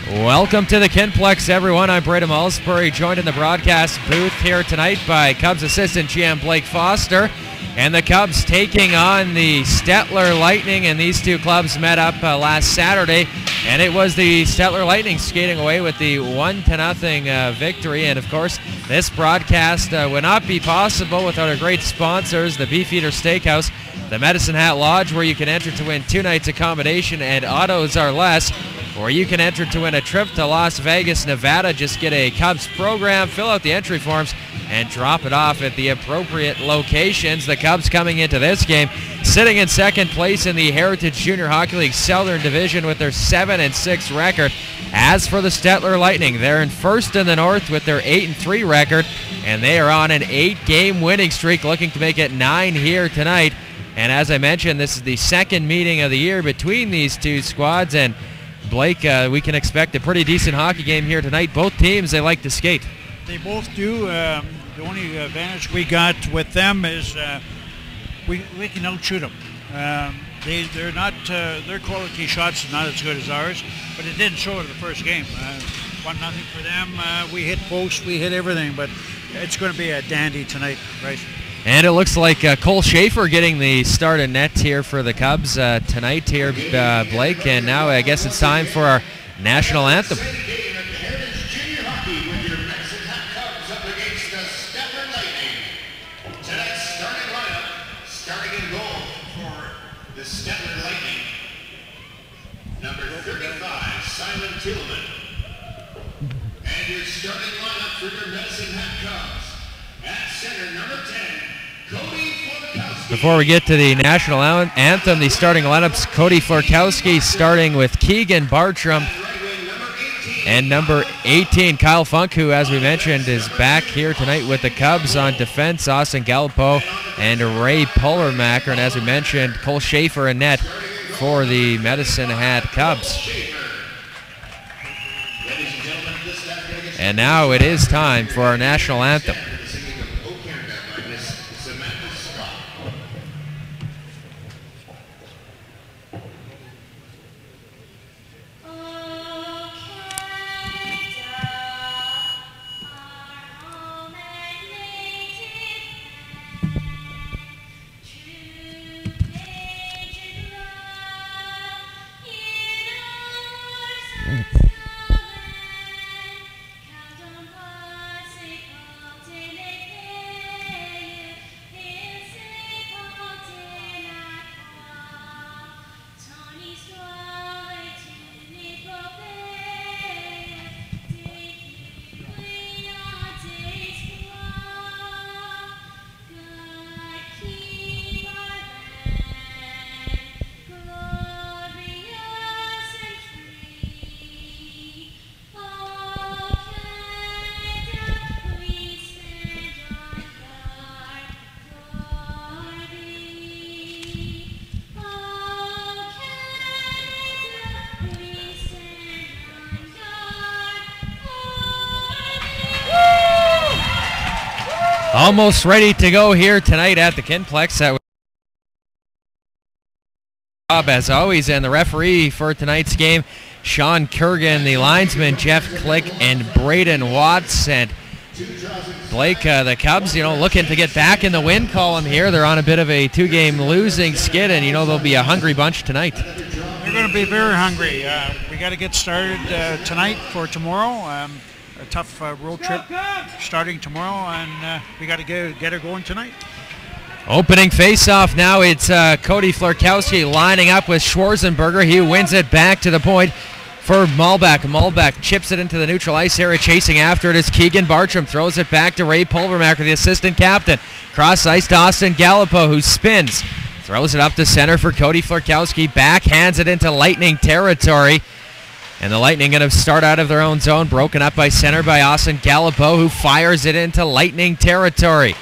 Welcome to the Kinplex, everyone. I'm Brady Malsbury, joined in the broadcast booth here tonight by Cubs assistant GM Blake Foster. And the Cubs taking on the Stettler Lightning, and these two clubs met up last Saturday, and it was the Stettler Lightning skating away with the 1-0 victory. And of course, this broadcast would not be possible without our great sponsors, the Beefeater Steakhouse, the Medicine Hat Lodge, where you can enter to win 2 nights accommodation and autos are less, or you can enter to win a trip to Las Vegas, Nevada. Just get a Cubs program, fill out the entry forms, and drop it off at the appropriate locations. The Cubs coming into this game sitting in second place in the Heritage Junior Hockey League Southern Division with their 7-6 record. As for the Stettler Lightning, they're in first in the North with their 8-3 record, and they are on an 8-game winning streak, looking to make it 9 here tonight. And as I mentioned, this is the second meeting of the year between these two squads, and Blake, we can expect a pretty decent hockey game here tonight. Both teams, they like to skate. They both do. The only advantage we got with them is we can outshoot them. They're not their quality shots are not as good as ours, but it didn't show in the first game. 1-0 for them. We hit posts, we hit everything, but it's going to be a dandy tonight, right? And it looks like Cole Schaefer getting the start in net here for the Cubs tonight here, Blake. And now I guess it's time for our national anthem. And your starting lineup for your Medicine Hat Cubs. At center, number 10, Cody Florkowski. Before we get to the national anthem, the starting lineups: Cody Florkowski starting with Keegan Bartram, and number 18, Kyle Funk, who, as we mentioned, is back here tonight with the Cubs. On defense, Austin Gallipo and Ray Pullermacher, and as we mentioned, Cole Schaefer in net for the Medicine Hat Cubs. And now it is time for our national anthem. Almost ready to go here tonight at the Kinplex. That was Bob, as always, and the referee for tonight's game, Sean Kurgan, the linesman, Jeff Click, and Braden Watts. And Blake, the Cubs, looking to get back in the win column here. They're on a bit of a 2-game losing skid, and they'll be a hungry bunch tonight. They're going to be very hungry. We got to get started tonight for tomorrow. A tough road trip starting tomorrow, and we got to get her going tonight. Opening face-off now, it's Cody Florkowski lining up with Schwarzenberger. He wins it back to the point for Malbeck. Malbeck chips it into the neutral ice area. Chasing after it is Keegan Bartram. Throws it back to Ray Pulvermacher, the assistant captain. Cross ice to Austin Gallipo, who spins. Throws it up to center for Cody Florkowski. Backhands it into Lightning territory. And the Lightning going to start out of their own zone. Broken up by center by Austin Gallipo, who fires it into Lightning territory.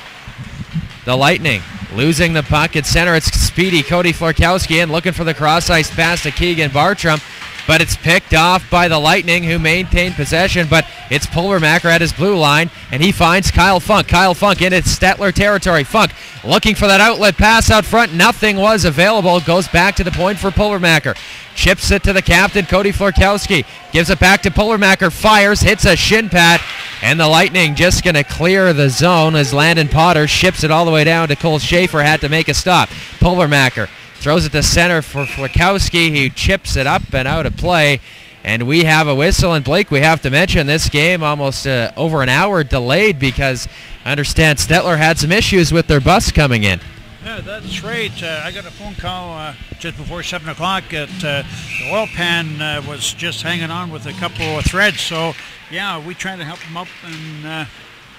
The Lightning losing the puck at center. It's speedy Cody Florkowski in, looking for the cross-ice pass to Keegan Bartram. but it's picked off by the Lightning, who maintain possession, but it's Pulvermacher at his blue line, and he finds Kyle Funk. Kyle Funk into Stettler territory. Funk looking for that outlet pass out front. Nothing was available. Goes back to the point for Pulvermacher. Chips it to the captain, Cody Florkowski. Gives it back to Pulvermacher. Fires, hits a shin pad, and the Lightning just going to clear the zone as Landon Potter ships it all the way down to Cole Schaefer. Had to make a stop. Pulvermacher throws it to center for Florkowski. He chips it up and out of play. And we have a whistle. And Blake, we have to mention this game almost over an hour delayed because I understand Stettler had some issues with their bus coming in. Yeah, that's right. I got a phone call just before 7 o'clock that the oil pan was just hanging on with a couple of threads. So, yeah, we tried to help them up, and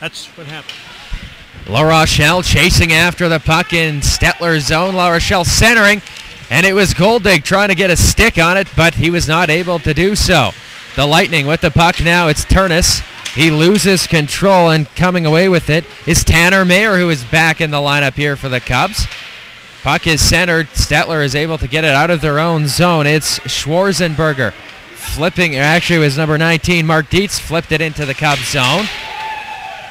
that's what happened. La Rochelle chasing after the puck in Stettler's zone. La Rochelle centering, and it was Goldig trying to get a stick on it, but he was not able to do so. The Lightning with the puck now. It's Turnus. He loses control, and coming away with it is Tanner Mayer, who is back in the lineup here for the Cubs. Puck is centered. Stettler is able to get it out of their own zone. It's Schwarzenberger flipping. Actually, it was number 19, Mark Dietz, flipped it into the Cubs zone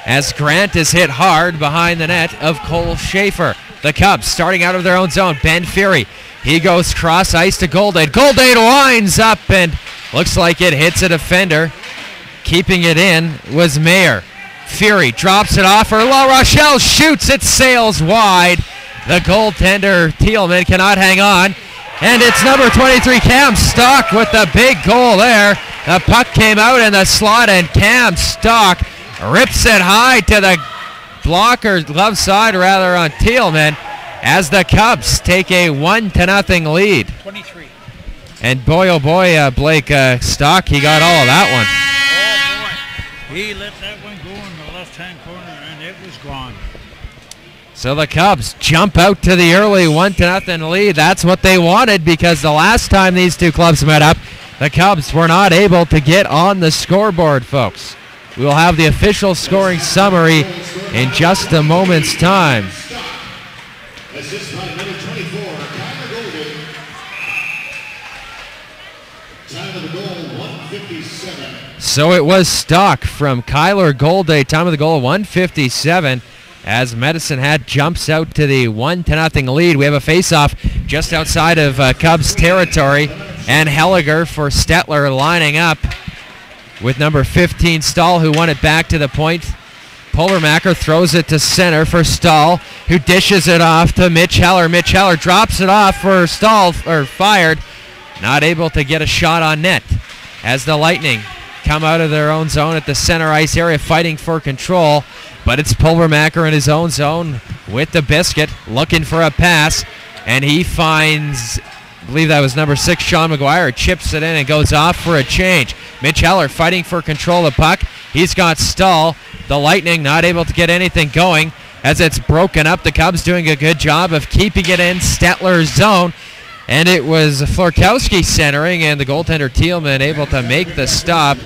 as Grant is hit hard behind the net of Cole Schaefer. The Cubs starting out of their own zone. Ben Fury. He goes cross ice to Goldade. Goldade winds up and looks like it hits a defender. Keeping it in was Mayer. Fury drops it off for La Rochelle. Shoots. It sails wide. The goaltender, Thielman, cannot hang on. And it's number 23, Cam Stock, with the big goal there. The puck came out in the slot, and Cam Stock rips it high to the blocker, glove side rather, on Thielman, as the Cubs take a 1-0 lead. 23. And boy, oh boy, Blake Stock, he got all of that one. Oh boy, he let that one go in the left-hand corner, and it was gone. So the Cubs jump out to the early 1-0 lead. That's what they wanted, because the last time these two clubs met up, the Cubs were not able to get on the scoreboard, folks. We will have the official scoring summary in just a moment's time. Assist by number 24, Kyler Golden. Time of the goal, 1:57. So it was Stock from Kyler Golday. Time of the goal, 1:57. As Medicine Hat jumps out to the 1-0 lead. We have a face-off just outside of Cubs territory. And Helliger for Stettler lining up with number 15, Stahl, who won it back to the point. Pulvermacher throws it to center for Stahl, who dishes it off to Mitch Heller. Mitch Heller drops it off for Stahl, or fired. Not able to get a shot on net as the Lightning come out of their own zone at the center ice area fighting for control. But it's Pulvermacher in his own zone with the biscuit, looking for a pass. And he finds, I believe that was number 6, Sean McGuire, chips it in and goes off for a change. Mitch Heller fighting for control of the puck. He's got Stahl. The Lightning not able to get anything going as it's broken up. The Cubs doing a good job of keeping it in Stettler's zone. And it was Florkowski centering, and the goaltender Thielman able to make the stop.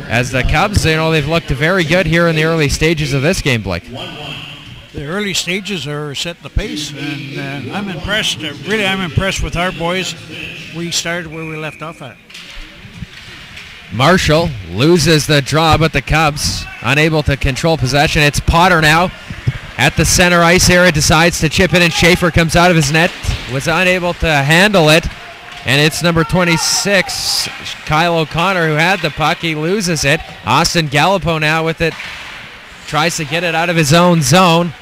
As the Cubs, they've looked very good here in the early stages of this game, Blake. The early stages are setting the pace, and I'm impressed. Really, I'm impressed with our boys. We started where we left off at. Marshall loses the draw, but the Cubs unable to control possession. It's Potter now at the center ice area, decides to chip it, and Schaefer comes out of his net, was unable to handle it. And it's number 26, Kyle O'Connor, who had the puck. He loses it. Austin Gallipo now with it. Tries to get it out of his own zone.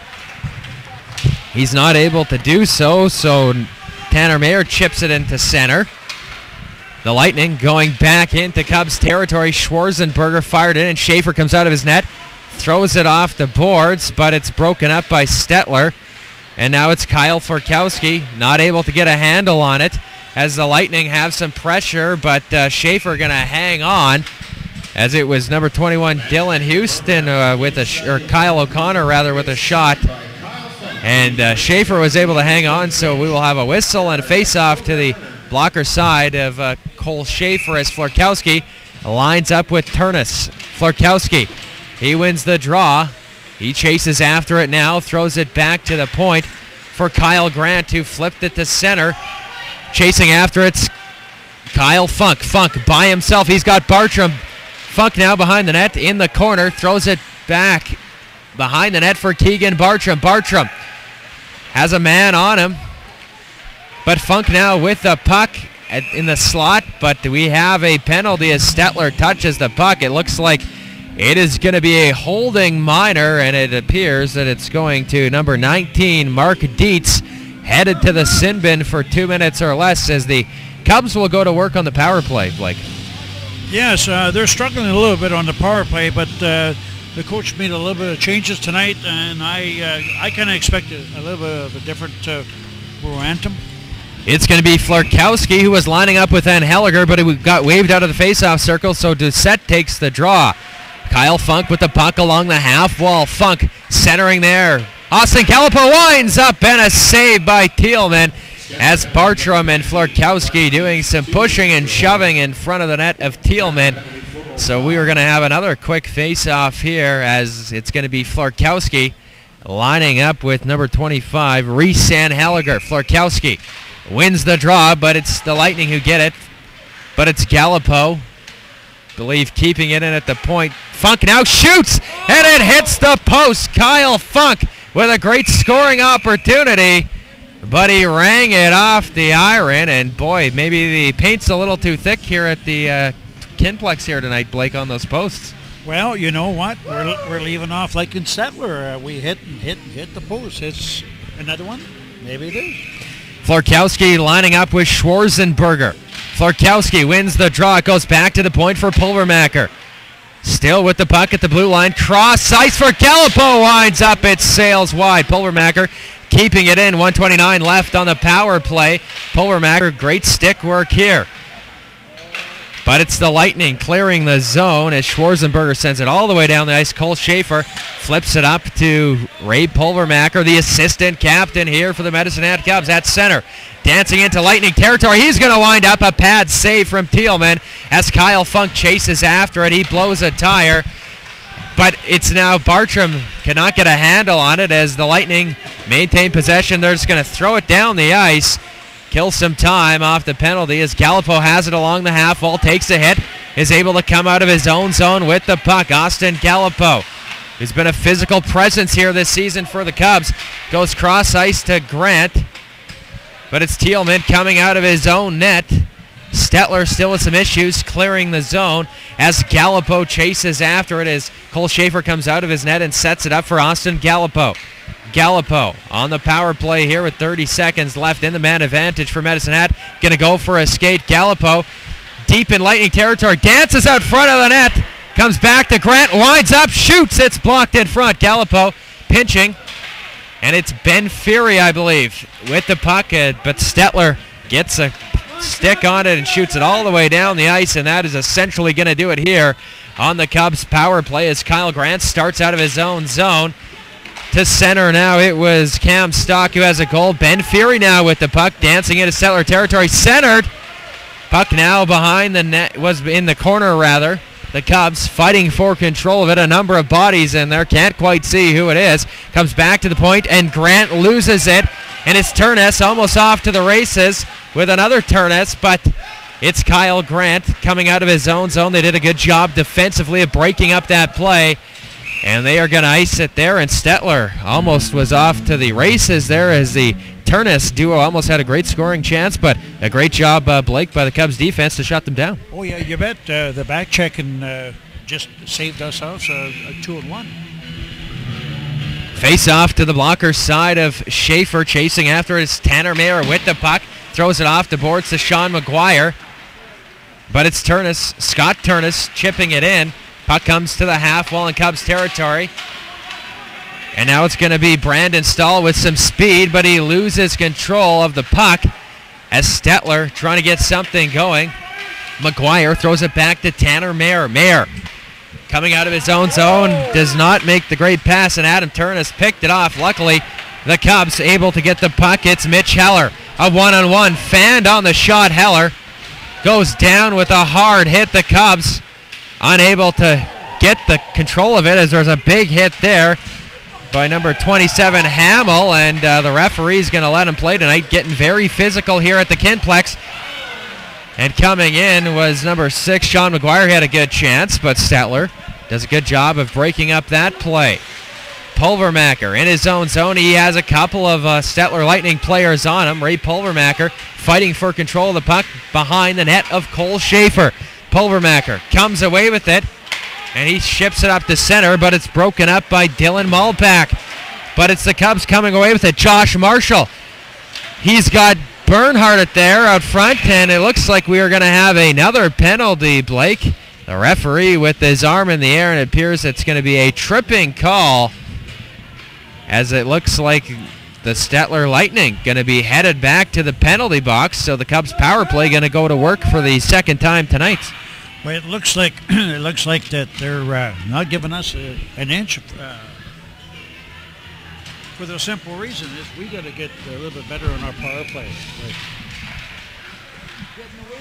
He's not able to do so, so Tanner Mayer chips it into center. The Lightning going back into Cubs territory. Schwarzenberger fired in, and Schaefer comes out of his net. Throws it off the boards, but it's broken up by Stettler. And now it's Kyle Florkowski, not able to get a handle on it, as the Lightning have some pressure, but Schaefer going to hang on, as it was number 21, Dylan Houston, or Kyle O'Connor, rather, with a shot. And Schaefer was able to hang on, so we will have a whistle and a face-off to the blocker side of Cole Schaefer as Florkowski lines up with Turnus. Florkowski, he wins the draw. He chases after it now, throws it back to the point for Kyle Grant, who flipped it to center. Chasing after it's Kyle Funk. Funk by himself. He's got Bartram. Funk now behind the net in the corner. Throws it back behind the net for Keegan Bartram. Bartram has a man on him. But Funk now with the puck in the slot. But we have a penalty as Stettler touches the puck. It looks like it is going to be a holding minor, and it appears that it's going to number 19, Mark Dietz, headed to the sin bin for 2 minutes or less as the Cubs will go to work on the power play, Blake. Yes, they're struggling a little bit on the power play, but the coach made a little bit of changes tonight, and I kind of expected a little bit of a different momentum. It's going to be Flarkowski, who was lining up with Van Helliger, but he got waved out of the faceoff circle, so Doucette takes the draw. Kyle Funk with the puck along the half wall. Funk centering there. Austin Calipo winds up, and a save by Thielman as Bartram and Flarkowski doing some pushing and shoving in front of the net of Thielman. So we are going to have another quick face-off here as it's going to be Flarkowski lining up with number 25, Reese Van Helliger. Flarkowski wins the draw, but it's the Lightning who get it. But it's Galipo, believe, keeping it in at the point. Funk now shoots, and it hits the post. Kyle Funk with a great scoring opportunity, but he rang it off the iron, and boy, maybe the paint's a little too thick here at the Kinplex here tonight, Blake, on those posts. Well, you know what? We're leaving off like in Stettler. We hit and hit and hit the post. It's another one. Maybe it is. Flarkowski lining up with Schwarzenberger. Flarkowski wins the draw. It goes back to the point for Pulvermacher. Still with the puck at the blue line. Cross ice for Galipo. Winds up. It sails wide. Pulvermacher keeping it in. 1:29 left on the power play. Pulvermacher, great stick work here. But it's the Lightning clearing the zone as Schwarzenberger sends it all the way down the ice. Cole Schaefer flips it up to Ray Pulvermacher, the assistant captain here for the Medicine Hat Cubs at center. Dancing into Lightning territory. He's going to wind up a pad save from Thielman as Kyle Funk chases after it. He blows a tire. But it's now Bartram cannot get a handle on it as the Lightning maintain possession. They're just going to throw it down the ice. Kill some time off the penalty as Galipo has it along the half wall, takes a hit, is able to come out of his own zone with the puck. Austin Galipo, who's been a physical presence here this season for the Cubs, goes cross ice to Grant, but it's Thielman coming out of his own net. Stettler still with some issues clearing the zone as Galipo chases after it as Cole Schaefer comes out of his net and sets it up for Austin Galipo. Galipo on the power play here with 30 seconds left in the man advantage for Medicine Hat. Going to go for a skate. Galipo deep in Lightning territory. Dances out front of the net. Comes back to Grant. Winds up. Shoots. It's blocked in front. Galipo pinching. And it's Ben Fury, I believe, with the puck. But Stettler gets a stick on it and shoots it all the way down the ice. And that is essentially going to do it here on the Cubs power play as Kyle Grant starts out of his own zone. To center now, it was Cam Stock who has a goal. Ben Fury now with the puck, dancing into Stettler territory, centered. Puck now behind the net, was in the corner rather. The Cubs fighting for control of it. A number of bodies in there, can't quite see who it is. Comes back to the point, and Grant loses it. And it's Turness almost off to the races with another Turness, but it's Kyle Grant coming out of his own zone. They did a good job defensively of breaking up that play. And they are going to ice it there, and Stettler almost was off to the races there as the Turness duo almost had a great scoring chance, but a great job, Blake, by the Cubs defense to shut them down. Oh, yeah, you bet. The back checking just saved us out, a 2-1. Face off to the blocker side of Schaefer, chasing after it is Tanner Mayer with the puck, throws it off the boards to Sean McGuire, but it's Turness, Scott Turness, chipping it in. Puck comes to the half wall in Cubs territory. And now it's going to be Brandon Stahl with some speed, but he loses control of the puck as Stettler trying to get something going. McGuire throws it back to Tanner Mayer. Mayer coming out of his own zone, does not make the great pass, and Adam Turness picked it off. Luckily, the Cubs able to get the puck. It's Mitch Heller. A one-on-one, fanned on the shot. Heller goes down with a hard hit. The Cubs unable to get the control of it as there's a big hit there by number 27 Hamill, and the referee's going to let him play tonight, getting very physical here at the Kinplex. And coming in was number 6, Sean McGuire. He had a good chance, but Stettler does a good job of breaking up that play. Pulvermacher in his own zone. He has a couple of Stettler Lightning players on him. Ray Pulvermacher fighting for control of the puck behind the net of Cole Schaefer. Pulvermacher comes away with it, and he ships it up to center, but it's broken up by Dylan Malpak. But it's the Cubs coming away with it. Josh Marshall. He's got Bernhardt there out front, and it looks like we are going to have another penalty, Blake. The referee with his arm in the air, and it appears it's going to be a tripping call, as it looks like the Stettler Lightning going to be headed back to the penalty box. So the Cubs power play going to go to work for the second time tonight. Well, it looks like that they're not giving us an inch. For the simple reason is we got to get a little bit better on our power play.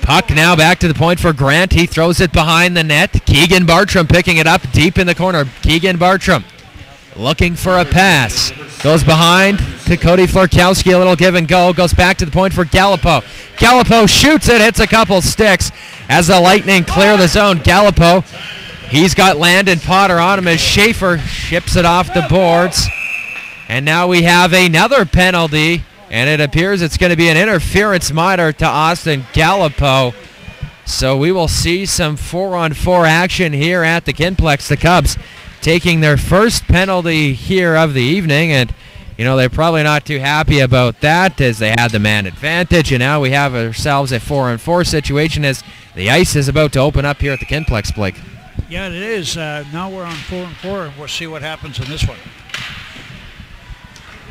Puck now back to the point for Grant. He throws it behind the net. Keegan Bartram picking it up deep in the corner. Keegan Bartram looking for a pass. Goes behind to Cody Florkowski. A little give and go. Goes back to the point for Gallipo. Gallipo shoots it. Hits a couple sticks as the Lightning clear the zone. Gallipo, he's got Landon Potter on him as Schaefer ships it off the boards. And now we have another penalty, and it appears it's going to be an interference minor to Austin Gallipo. So we will see some 4-on-4 action here at the Kinplex. The Cubs taking their first penalty here of the evening, and they're probably not too happy about that, as they had the man advantage, and now we have ourselves a 4-on-4 situation as the ice is about to open up here at the Kinplex, Blake. Yeah, it is. Now we're on 4-on-4, and we'll see what happens in this one.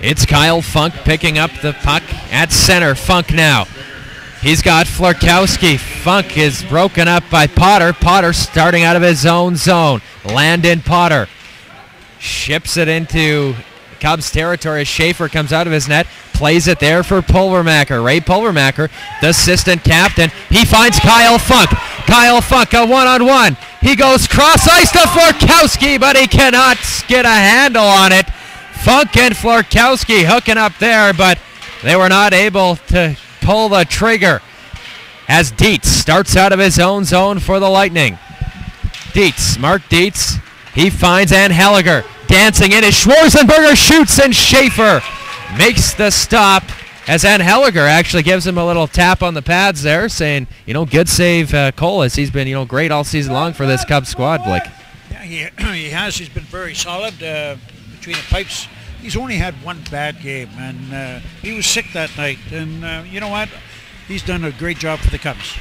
It's Kyle Funk picking up the puck at center. Funk now. He's got Florkowski. Funk is broken up by Potter. Potter starting out of his own zone. Landon Potter ships it into Cubs territory as Schaefer comes out of his net. Plays it there for Pulvermacher. Ray Pulvermacher, the assistant captain. He finds Kyle Funk. Kyle Funk, a one-on-one. He goes cross-ice to Florkowski, but he cannot get a handle on it. Funk and Florkowski hooking up there, but they were not able to pull the trigger as Dietz starts out of his own zone for the Lightning. Dietz, Mark Dietz, he finds Anheliger. Dancing in as Schwarzenberger shoots, and Schaefer makes the stop as Anheliger actually gives him a little tap on the pads there, saying, good save, Cole, as he's been, great all season long for this Cubs squad, Blake. Yeah, he has. He's been very solid. Between the pipes, he's only had one bad game, and he was sick that night. And you know what? He's done a great job for the Cubs.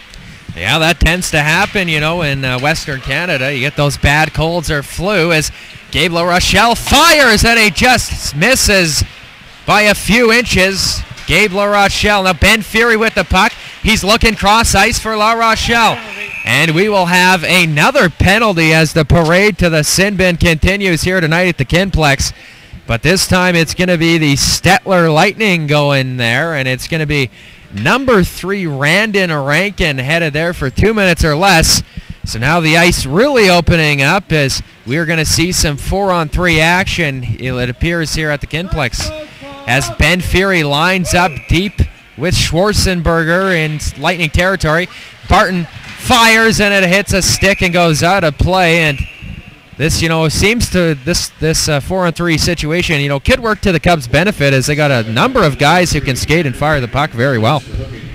Yeah, that tends to happen, in Western Canada. You get those bad colds or flu as Gabe LaRochelle fires, and he just misses by a few inches. Gabe LaRochelle. Now Ben Fury with the puck. He's looking cross-ice for LaRochelle. And we will have another penalty as the parade to the sin bin continues here tonight at the Kinplex. But this time it's going to be the Stettler Lightning going there, and it's going to be number 3 Randon Rankin headed there for 2 minutes or less. So now the ice really opening up as we're going to see some 4-on-3 action, it appears, here at the Kinplex. As Ben Fury lines up deep with Schwarzenberger in Lightning territory. Barton fires, and it hits a stick and goes out of play. And this, seems to this 4-on-3 situation, could work to the Cubs' benefit, as they got a number of guys who can skate and fire the puck very well.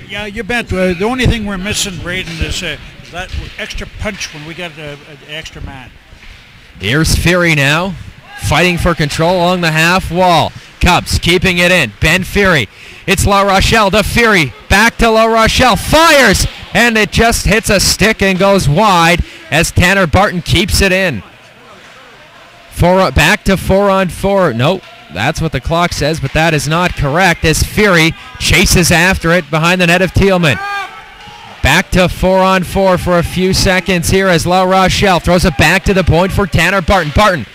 Yeah, you bet. The only thing we're missing, Braden, is that extra punch when we got an extra man. Here's Fury now, fighting for control along the half wall. Cubs keeping it in. Ben Fury. It's LaRochelle to Fury. Back to LaRochelle. Fires! And it just hits a stick and goes wide as Tanner Barton keeps it in. Back to 4-on-4. Nope, that's what the clock says, but that is not correct as Fury chases after it behind the net of Thielman. Back to 4-on-4 for a few seconds here as LaRochelle throws it back to the point for Tanner Barton. Barton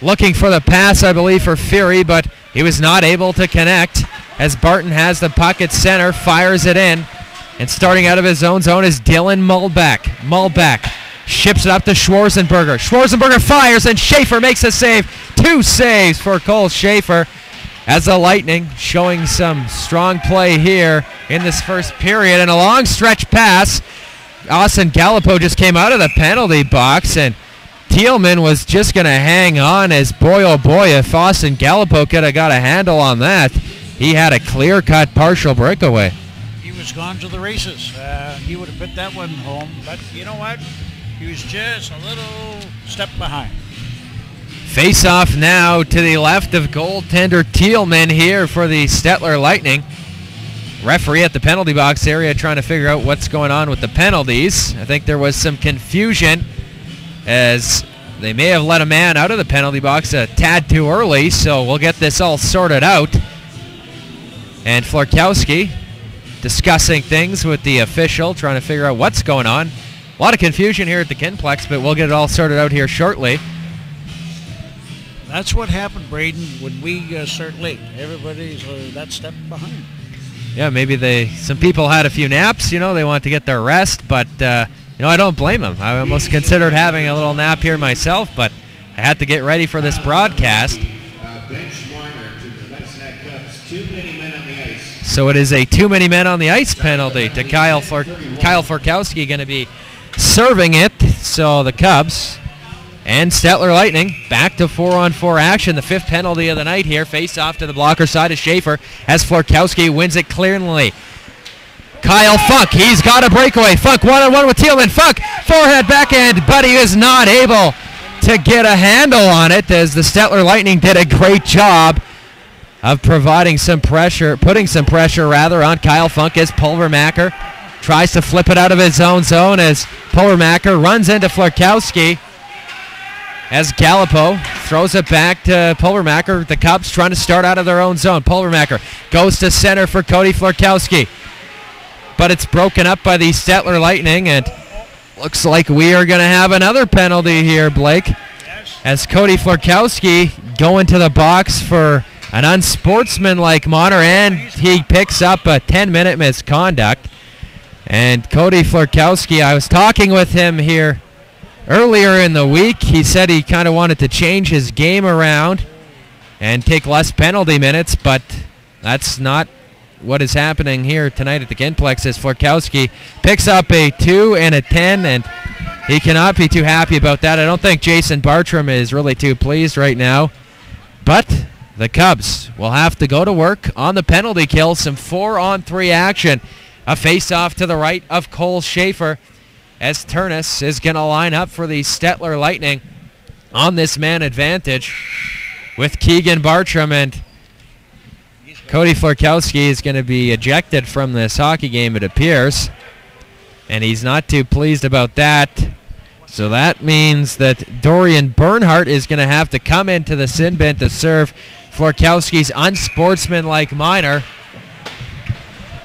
looking for the pass, I believe, for Fury, but he was not able to connect as Barton has the puck at center, fires it in, and starting out of his own zone is Dylan Mullback. Mullback ships it up to Schwarzenberger. Schwarzenberger fires, and Schaefer makes a save. 2 saves for Cole Schaefer as the Lightning showing some strong play here in this first period. And a long stretch pass. Austin Gallipo just came out of the penalty box, and Thielman was just going to hang on as, boy, oh boy, if Austin Gallipo could have got a handle on that, he had a clear-cut partial breakaway. He was gone to the races. He would have put that one home, but you know what? He was just a little step behind. Face-off now to the left of goaltender Thielman here for the Stettler Lightning. Referee at the penalty box area trying to figure out what's going on with the penalties. I think there was some confusion as they may have let a man out of the penalty box a tad too early, so we'll get this all sorted out. And Florkowski discussing things with the official, trying to figure out what's going on. A lot of confusion here at the Kinplex, but we'll get it all sorted out here shortly. That's what happened, Braden, when we start late. Everybody's that step behind. Yeah, maybe some people had a few naps, they want to get their rest, but, I don't blame them. I almost considered having a little nap here myself, but I had to get ready for this broadcast. So it is a too many men on the ice penalty to Kyle Florkowski, going to be serving it. So the Cubs and Stettler Lightning back to 4-on-4 action. The fifth penalty of the night here. Face off to the blocker side of Schaefer as Florkowski wins it clearly. Kyle Funk, he's got a breakaway. Funk one-on-one with Thielman. Funk, forehead backhand, but he is not able to get a handle on it as the Stettler Lightning did a great job of providing some pressure, putting some pressure rather on Kyle Funk as Pulvermacher tries to flip it out of his own zone as Pulvermacher runs into Florkowski as Gallipo throws it back to Pulvermacher. The Cubs trying to start out of their own zone. Pulvermacher goes to center for Cody Florkowski, but it's broken up by the Stettler Lightning, and looks like we are going to have another penalty here, Blake, as Cody Florkowski going to the box for an unsportsmanlike manner, and he picks up a 10-minute misconduct. And Cody Florkowski, I was talking with him here earlier in the week. He said he kind of wanted to change his game around and take less penalty minutes, but that's not what is happening here tonight at the Kinplex as Florkowski picks up a 2 and a 10, and he cannot be too happy about that. I don't think Jason Bartram is really too pleased right now, but the Cubs will have to go to work on the penalty kill. Some 4-on-3 action. A face-off to the right of Cole Schaefer as Turnus is going to line up for the Stettler Lightning on this man advantage with Keegan Bartram, and Cody Florkowski is going to be ejected from this hockey game, it appears, and he's not too pleased about that. So that means that Dorian Bernhardt is going to have to come into the sin bin to serve Florkowski's unsportsmanlike minor,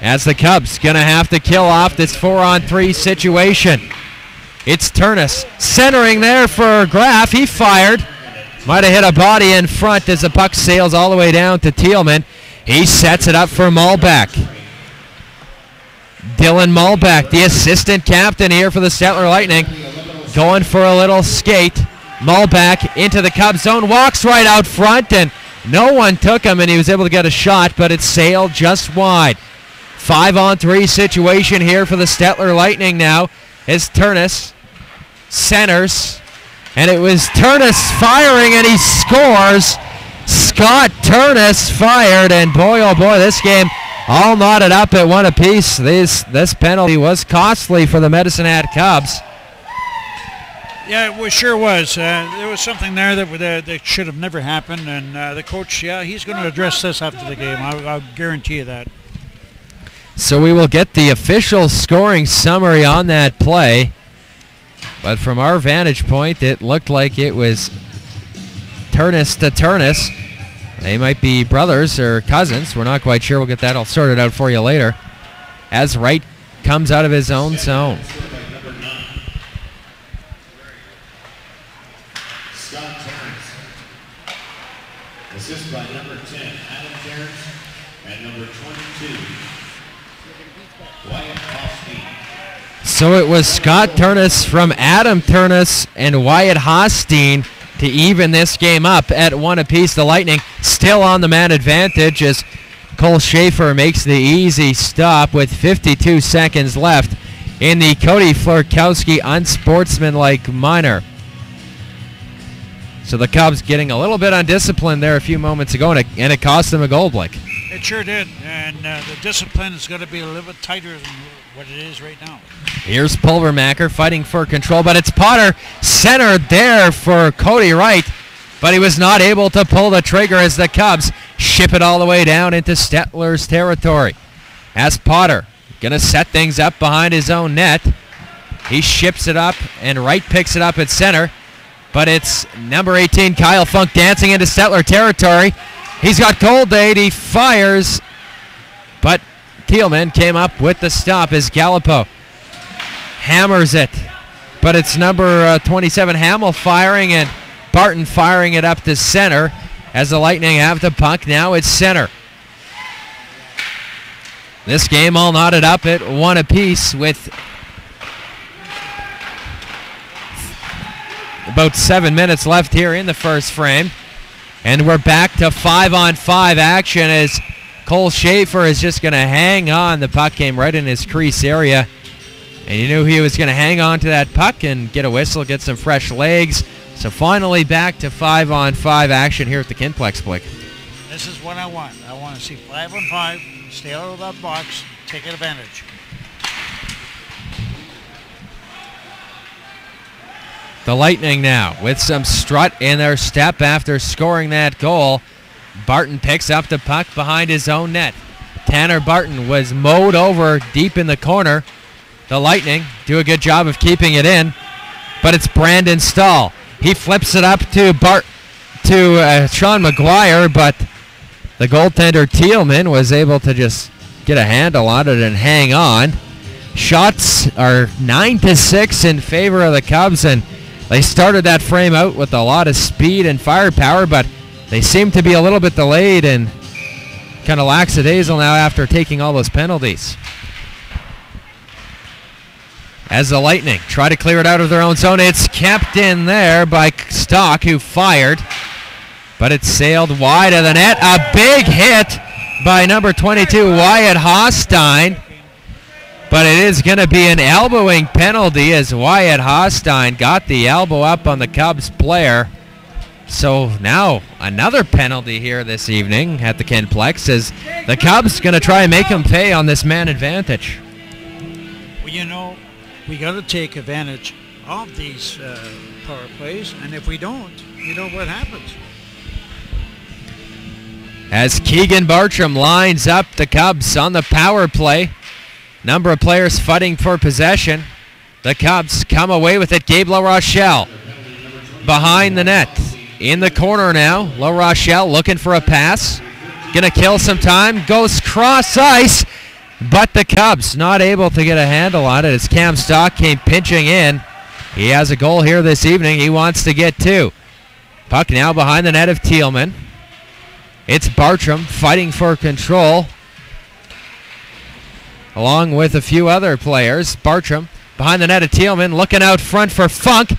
as the Cubs going to have to kill off this 4-on-3 situation. It's Turnus centering there for Graff. He fired. Might have hit a body in front as the puck sails all the way down to Thielman. He sets it up for Muhlbach. Dylan Muhlbach, the assistant captain here for the Stettler Lightning, going for a little skate. Muhlbach into the Cubs zone, walks right out front, and no one took him, and he was able to get a shot, but it sailed just wide. 5-on-3 situation here for the Stettler Lightning now as Turnus centers, and it was Turnus firing, and he scores. Scott Turnus fired, and boy, oh boy, this game all knotted up at one apiece. This penalty was costly for the Medicine Hat Cubs. Yeah, it sure was. There was something there that should have never happened, and the coach, he's going to address this after the game. I'll guarantee you that. So we will get the official scoring summary on that play, but from our vantage point, it looked like it was Turnus to Turnus. They might be brothers or cousins. We're not quite sure. We'll get that all sorted out for you later, as Wright comes out of his own zone. Assist by number 10, Adam Terrence, and number 22, Wyatt Hosteen. So it was Scott Turnus from Adam Turnus and Wyatt Hosteen to even this game up at 1 apiece. The Lightning still on the man advantage as Cole Schaefer makes the easy stop with 52 seconds left in the Cody Florkowski unsportsmanlike minor. So the Cubs getting a little bit undisciplined there a few moments ago, and it cost them a goal, Blake. It sure did, and the discipline is going to be a little bit tighter than what it is right now. Here's Pulvermacher fighting for control, but it's Potter centered there for Cody Wright, but he was not able to pull the trigger as the Cubs ship it all the way down into Stettler's territory. As Potter going to set things up behind his own net. He ships it up, and Wright picks it up at center, but it's number 18, Kyle Funk, dancing into Stettler territory. He's got cold date. He fires, but Thielman came up with the stop as Gallipo hammers it. But it's number 27, Hamill, firing, and Barton firing it up to center as the Lightning have the puck. Now it's center. This game all knotted up at 1 apiece with about 7 minutes left here in the first frame. And we're back to 5-on-5 action as Cole Schaefer is just going to hang on. The puck came right in his crease area, and you knew he was going to hang on to that puck and get a whistle, get some fresh legs. So finally back to 5-on-5 action here at the Kinplex, Blake. This is what I want. I want to see 5-on-5, stay out of that box, take advantage. The Lightning now with some strut in their step after scoring that goal. Barton picks up the puck behind his own net. Tanner Barton was mowed over deep in the corner. The Lightning do a good job of keeping it in, but it's Brandon Stahl. He flips it up to Sean McGuire, but the goaltender Thielman was able to just get a handle on it and hang on. Shots are 9-6 in favor of the Cubs, and they started that frame out with a lot of speed and firepower, but they seem to be a little bit delayed and kind of lackadaisical now after taking all those penalties. As the Lightning try to clear it out of their own zone, it's kept in there by Stock, who fired, but it sailed wide of the net. A big hit by number 22, Wyatt Hostein. But it is going to be an elbowing penalty as Wyatt Hostein got the elbow up on the Cubs player. So now another penalty here this evening at the Kinplex as the Cubs going to try and make him pay on this man advantage. Well, you know, we got to take advantage of these power plays, and if we don't, you know what happens. As Keegan Bartram lines up the Cubs on the power play. Number of players fighting for possession. The Cubs come away with it. Gabe LaRochelle behind the net. In the corner now. LaRochelle looking for a pass. Gonna kill some time. Goes cross ice. But the Cubs not able to get a handle on it as Cam Stock came pinching in. He has a goal here this evening. He wants to get two. Puck now behind the net of Thielman. It's Bartram fighting for control, along with a few other players. Bartram behind the net of Thielman, looking out front for Funk.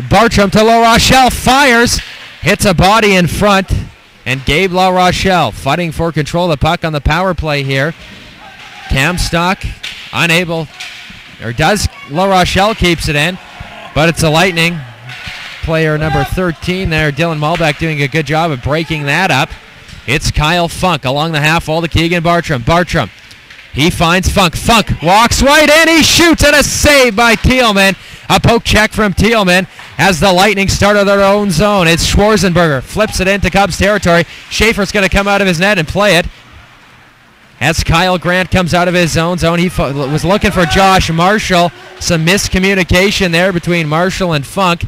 Bartram to LaRochelle, fires, hits a body in front, and Gabe LaRochelle fighting for control of the puck on the power play here. Cam Stock unable, or does LaRochelle keeps it in, but it's a Lightning player number 13 there, Dylan Malbeck, doing a good job of breaking that up. It's Kyle Funk along the half wall to Keegan Bartram. Bartram, he finds Funk. Funk walks right in. He shoots, and a save by Thielman. A poke check from Thielman as the Lightning start of their own zone. It's Schwarzenberger. Flips it into Cubs territory. Schaefer's going to come out of his net and play it. As Kyle Grant comes out of his own zone, he was looking for Josh Marshall. Some miscommunication there between Marshall and Funk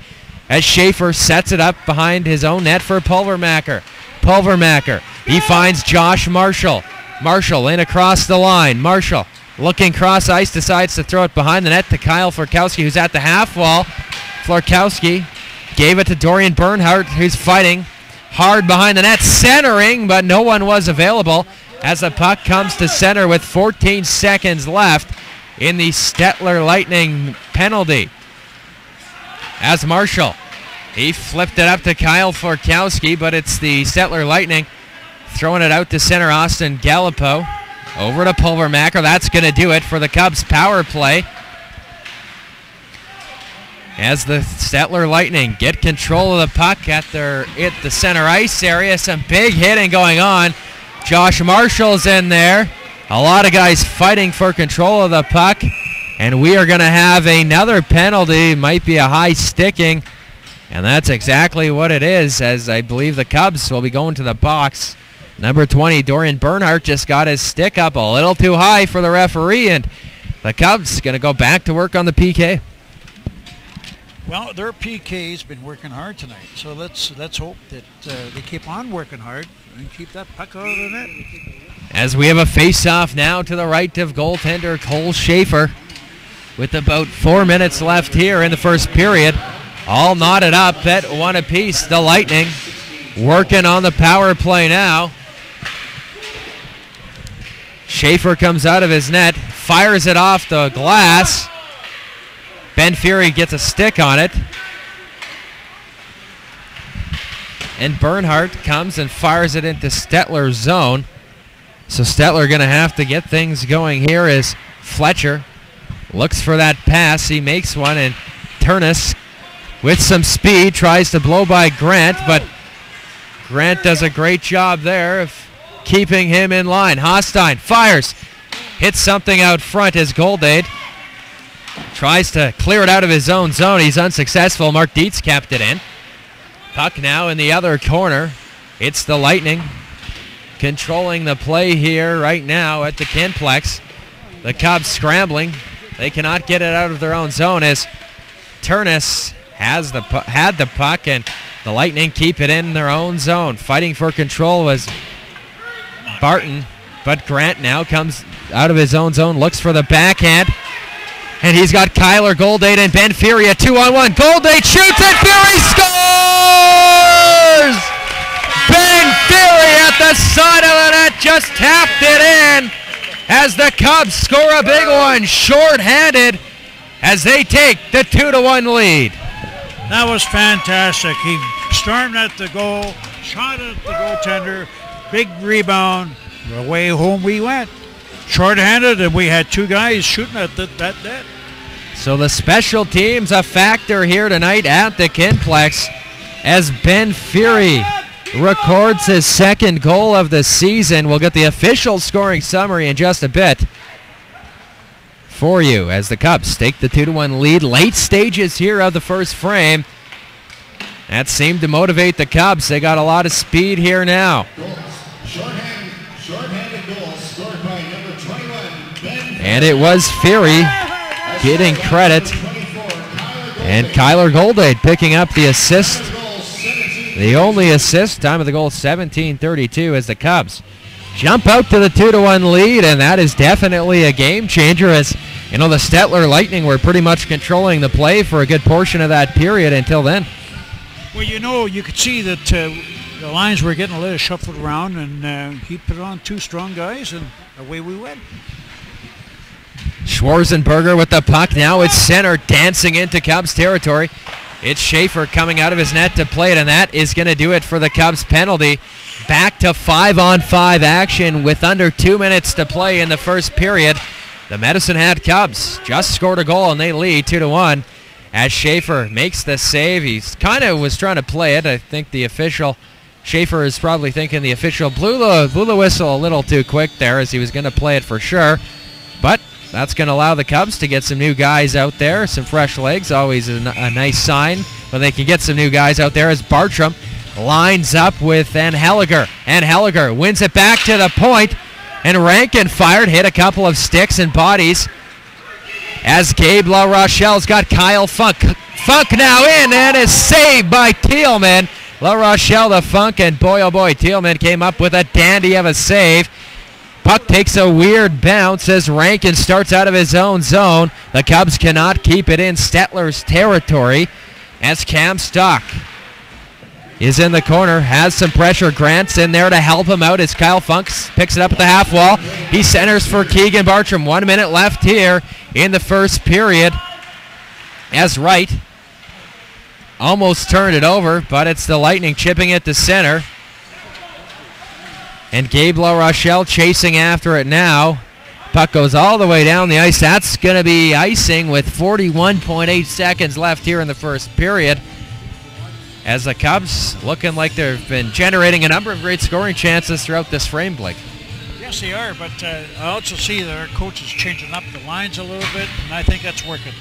as Schaefer sets it up behind his own net for Pulvermacher. Pulvermacher, he finds Josh Marshall. Marshall in across the line. Marshall looking cross ice, decides to throw it behind the net to Kyle Florkowski, who's at the half wall. Florkowski gave it to Dorian Bernhardt, who's fighting hard behind the net, centering, but no one was available as the puck comes to center with 14 seconds left in the Stettler Lightning penalty. As Marshall He flipped it up to Kyle Forkowski, but it's the Stettler Lightning throwing it out to center Austin Gallipo. Over to Pulvermacher. That's going to do it for the Cubs power play. As the Stettler Lightning get control of the puck at the center ice area. Some big hitting going on. Josh Marshall's in there. A lot of guys fighting for control of the puck. And we are going to have another penalty. Might be a high sticking. And that's exactly what it is, as I believe the Cubs will be going to the box. Number 20, Dorian Bernhardt, just got his stick up a little too high for the referee, and the Cubs going to go back to work on the PK. Well, their PK's been working hard tonight, so let's hope that they keep on working hard and keep that puck out of the net. As we have a face-off now to the right of goaltender Cole Schaefer, with about 4 minutes left here in the first period. All knotted up at one apiece. The Lightning working on the power play now. Schaefer comes out of his net, fires it off the glass. Ben Fury gets a stick on it. And Bernhardt comes and fires it into Stettler's zone. So Stettler going to have to get things going here as Fletcher looks for that pass. He makes one, and Turnus with some speed tries to blow by Grant, but Grant does a great job there of keeping him in line. Hastein fires, hits something out front as Goldade tries to clear it out of his own zone. He's unsuccessful. Mark Dietz kept it in. Puck now in the other corner. It's the Lightning controlling the play here right now at the Kinplex. The Cubs scrambling. They cannot get it out of their own zone as Turnus had the puck, and the Lightning keep it in their own zone. Fighting for control was Barton, but Grant now comes out of his own zone, looks for the backhand, and he's got Kyler Goldade and Ben Fury, a 2-on-1. Goldade shoots and Fury scores! Ben Fury at the side of the net just tapped it in as the Cubs score a big one, short-handed, as they take the 2-1 lead. That was fantastic. He stormed at the goal, shot at the goaltender, big rebound, away home we went. Short-handed, and we had two guys shooting at that net. So the special teams a factor here tonight at the Kinplex as Ben Fury records his second goal of the season. We'll get the official scoring summary in just a bit for you as the Cubs take the 2-1 lead. Late stages here of the first frame. That seemed to motivate the Cubs. They got a lot of speed here now. Short-handed goals scored by number 21, Ben. And it was Fury getting credit. And Kyler Goldade picking up the assist. The only assist, time of the goal 17:32 as the Cubs jump out to the 2-1 lead, and that is definitely a game changer as, you know, the Stettler Lightning were pretty much controlling the play for a good portion of that period until then. Well, you know, you could see that the lines were getting a little shuffled around, and he put on two strong guys, and away we went. Schwarzenberger with the puck. Now it's center, dancing into Cubs territory. It's Schaefer coming out of his net to play it, and that is going to do it for the Cubs penalty. Back to 5-on-5 action with under 2 minutes to play in the first period. The Medicine Hat Cubs just scored a goal, and they lead 2-1 as Schaefer makes the save. He's kind of was trying to play it. I think the official, Schaefer, is probably thinking the official blew the whistle a little too quick there, as he was going to play it for sure. But that's going to allow the Cubs to get some new guys out there, some fresh legs, always a nice sign when they can get some new guys out there, as Bartram lines up with Anheliger. Anheliger wins it back to the point, and Rankin fired, hit a couple of sticks and bodies as Gabe LaRochelle's got Kyle Funk. Funk now in, and is saved by Thielman. LaRochelle, the Funk, and boy, oh boy, Thielman came up with a dandy of a save. Puck takes a weird bounce as Rankin starts out of his own zone. The Cubs cannot keep it in Stettler's territory as Cam Stock is in the corner, has some pressure. Grant's in there to help him out as Kyle Funk picks it up at the half wall. He centers for Keegan Bartram. 1 minute left here in the first period as Wright almost turned it over, but it's the Lightning chipping it to center. And Gabe LaRochelle chasing after it now. Puck goes all the way down the ice. That's going to be icing with 41.8 seconds left here in the first period. As the Cubs looking like they've been generating a number of great scoring chances throughout this frame, Blake. Yes, they are, but I also see that our coach is changing up the lines a little bit, and I think that's working.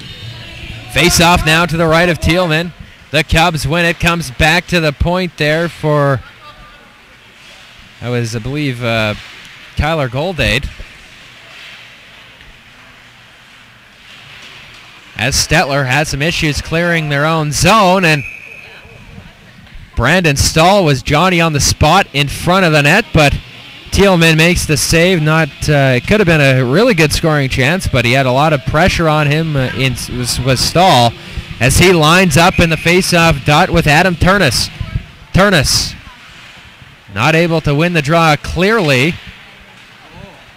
Face off now to the right of Thielman. The Cubs win it. Comes back to the point there for, I believe, Kyler Goldade. As Stettler had some issues clearing their own zone, and Brandon Stahl was Johnny on the spot in front of the net, but Thielman makes the save. It could have been a really good scoring chance, but he had a lot of pressure on him was Stahl as he lines up in the face-off dot with Adam Turnus. Turnus not able to win the draw clearly.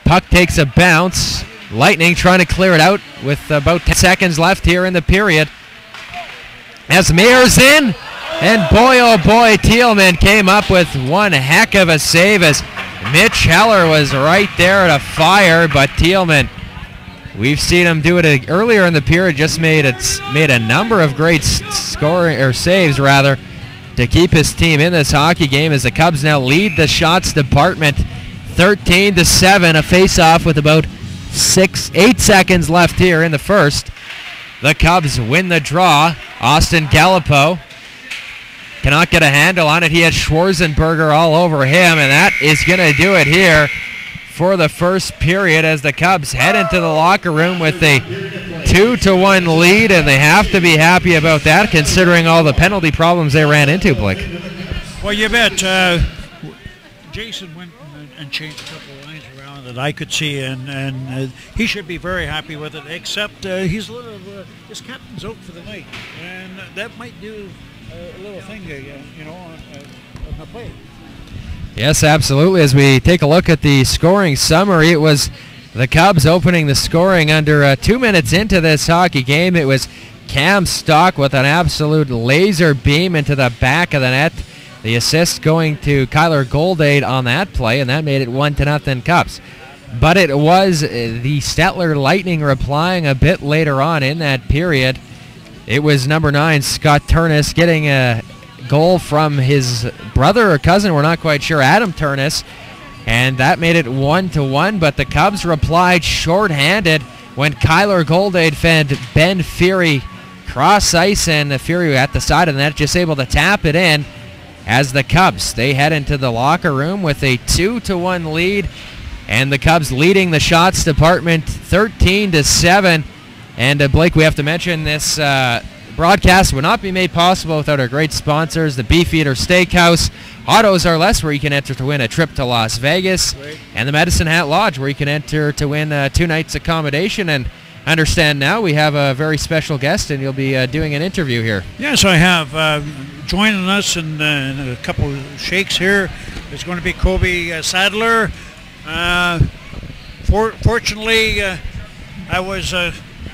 Puck takes a bounce. Lightning trying to clear it out with about 10 seconds left here in the period. As Meier's in, and boy, oh boy, Thielman came up with one heck of a save as Mitch Heller was right there to fire, but Thielman, we've seen him do it earlier in the period, just made a number of great saves to keep his team in this hockey game as the Cubs now lead the shots department 13-7, a face-off with about 8 seconds left here in the first. The Cubs win the draw. Austin Gallipo cannot get a handle on it. He had Schwarzenberger all over him, and that is going to do it here for the first period as the Cubs head into the locker room with a 2-1 lead, and they have to be happy about that considering all the penalty problems they ran into, Blake. Well, you bet. Jason went and changed a couple of lines around that I could see, and he should be very happy with it, except he's a little, his captain's out for the night, and that might do a little thing, on the play. Yes, absolutely. As we take a look at the scoring summary, it was the Cubs opening the scoring under 2 minutes into this hockey game. It was Cam Stock with an absolute laser beam into the back of the net. The assist going to Kyler Goldade on that play, and that made it 1-0 Cubs. But it was the Stettler Lightning replying a bit later on in that period. It was number 9, Scott Turnus, getting a goal from his brother or cousin, we're not quite sure, Adam Turnus, and that made it 1-1, but the Cubs replied short-handed when Kyler Goldade fed Ben Fury cross ice, and Fury at the side of the net just able to tap it in as the Cubs, they head into the locker room with a 2-1 lead, and the Cubs leading the shots department 13-7. And Blake, we have to mention this broadcast would not be made possible without our great sponsors, the Beefeater Steakhouse, Autos Are Less, where you can enter to win a trip to Las Vegas, and the Medicine Hat Lodge, where you can enter to win 2 nights accommodation. And understand now we have a very special guest, and you'll be doing an interview here. Yes, I have. Joining us in a couple of shakes here is going to be Kobe Sadler. Fortunately,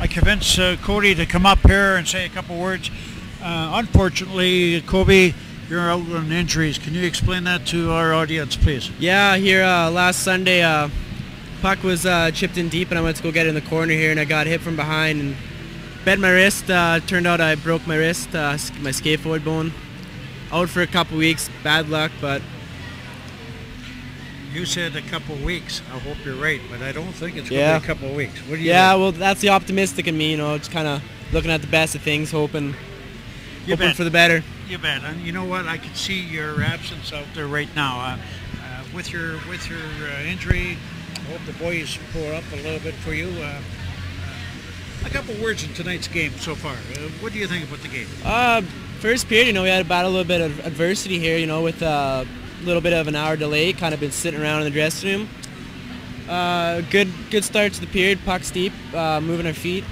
I convinced Cody to come up here and say a couple words. Unfortunately, Kobe, you're out on injuries. Can you explain that to our audience, please? Yeah, here last Sunday, puck was chipped in deep, and I went to go get it in the corner here, and I got hit from behind and bent my wrist. Turned out I broke my wrist, my scaphoid bone. Out for a couple weeks. Bad luck, but... You said a couple of weeks. I hope you're right, but I don't think it's going to be a couple of weeks. What do you think? Well, that's the optimistic in me, just kind of looking at the best of things, hoping for the better. You bet. And you know what? I can see your absence out there right now. With your injury, I hope the boys pull up a little bit for you. A couple of words in tonight's game so far. What do you think about the game? First period, we had about a little bit of adversity here, with a little bit of an hour delay, kind of been sitting around in the dressing room. Good start to the period, puck's deep, moving our feet.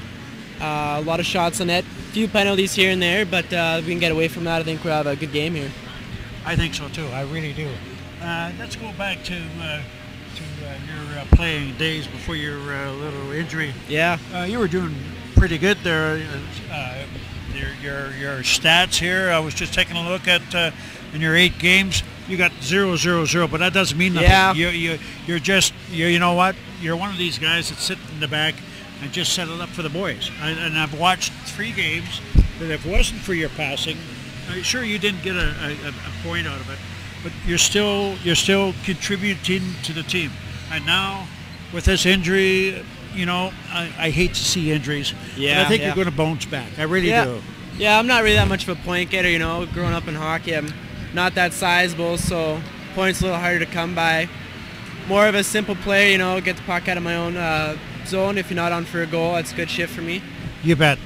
A lot of shots on net, a few penalties here and there, but if we can get away from that, I think we'll have a good game here. I think so too, I really do. Let's go back to your playing days before your little injury. Yeah. You were doing pretty good there. your stats here. I was just taking a look at in your 8 games. You got 0-0-0, but that doesn't mean nothing. Yeah. You know what? You're one of these guys that sit in the back and just set it up for the boys. And I've watched 3 games that if it wasn't for your passing, sure you didn't get a point out of it, but you're still contributing to the team. And now with this injury, I hate to see injuries. Yeah, but I think yeah. you're going to bounce back. I really do. Yeah, I'm not really that much of a point getter, growing up in hockey. I'm not that sizable, so points a little harder to come by. More of a simple play, get the puck out of my own zone. If you're not on for a goal, that's a good shift for me. You bet.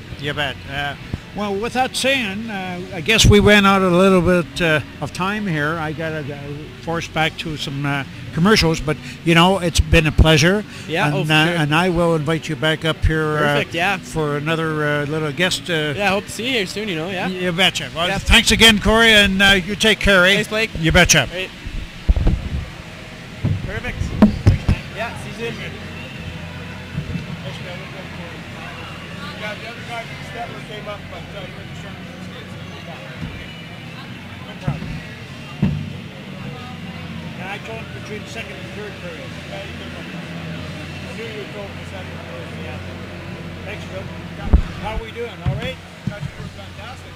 Well, with that saying, I guess we went out a little bit of time here. I got to force back to some commercials, but it's been a pleasure. Yeah, and, for sure. And I will invite you back up here. Perfect, yeah. For another little guest. Yeah, I hope to see you here soon. Yeah. You betcha. Well, Yeah. Thanks again, Corey, and you take care. Thanks, Blake. You betcha. Great. Perfect. Yeah, see you soon. Yeah, the other guy from Stettler came up, but he wasn't sure. No problem. And I told him between the second and third period. I knew you were told the second period. Yeah. Thanks, Phil. How are we doing? All right? That's fantastic.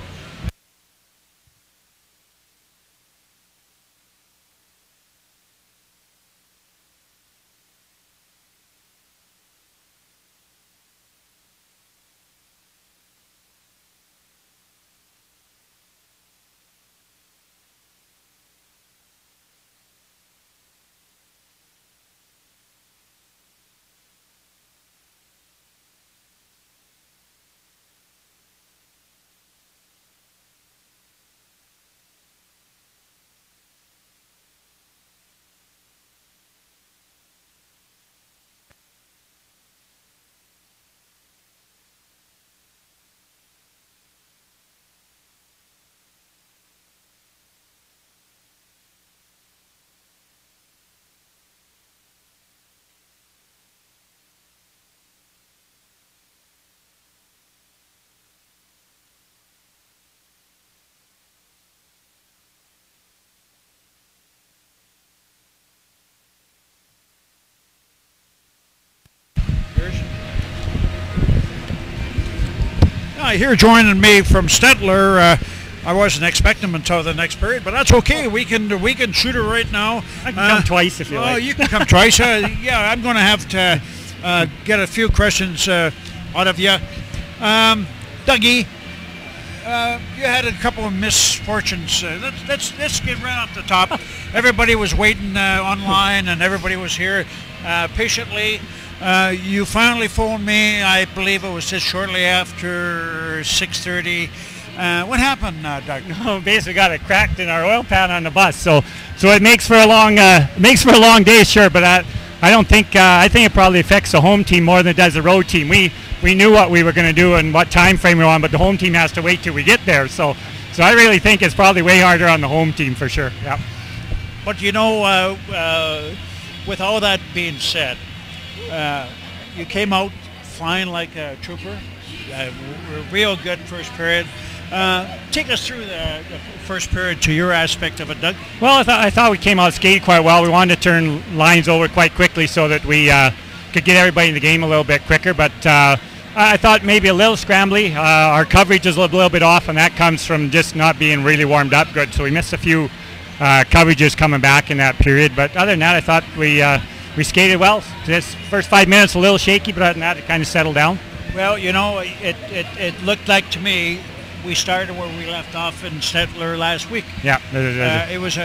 Here joining me from Stettler. I wasn't expecting him until the next period, but that's okay. We can shoot it right now. I can come twice if you like. You can come twice. Yeah, I'm going to have to get a few questions out of you. Dougie, you had a couple of misfortunes. Let's get right off the top. Everybody was waiting online, and everybody was here patiently. You finally phoned me. I believe it was just shortly after 6:30. What happened, Doug? No, basically got it cracked in our oil pan on the bus, so it makes for a long day, sure. But I don't think I think it probably affects the home team more than it does the road team. We knew what we were going to do and what time frame we were on, but the home team has to wait till we get there. So I really think it's probably way harder on the home team for sure. Yeah. But with all that being said, you came out flying like a trooper. Real good first period. Take us through the first period to your aspect of it, Doug. Well, I thought we came out skated quite well. We wanted to turn lines over quite quickly so that we could get everybody in the game a little bit quicker. But I thought maybe a little scrambly. Our coverage is a little bit off, and that comes from just not being really warmed up good. So we missed a few coverages coming back in that period. But other than that, I thought we skated well. This first 5 minutes a little shaky, but other than that, it kind of settled down. Well, it looked like to me we started where we left off in Stettler last week. Yeah, it was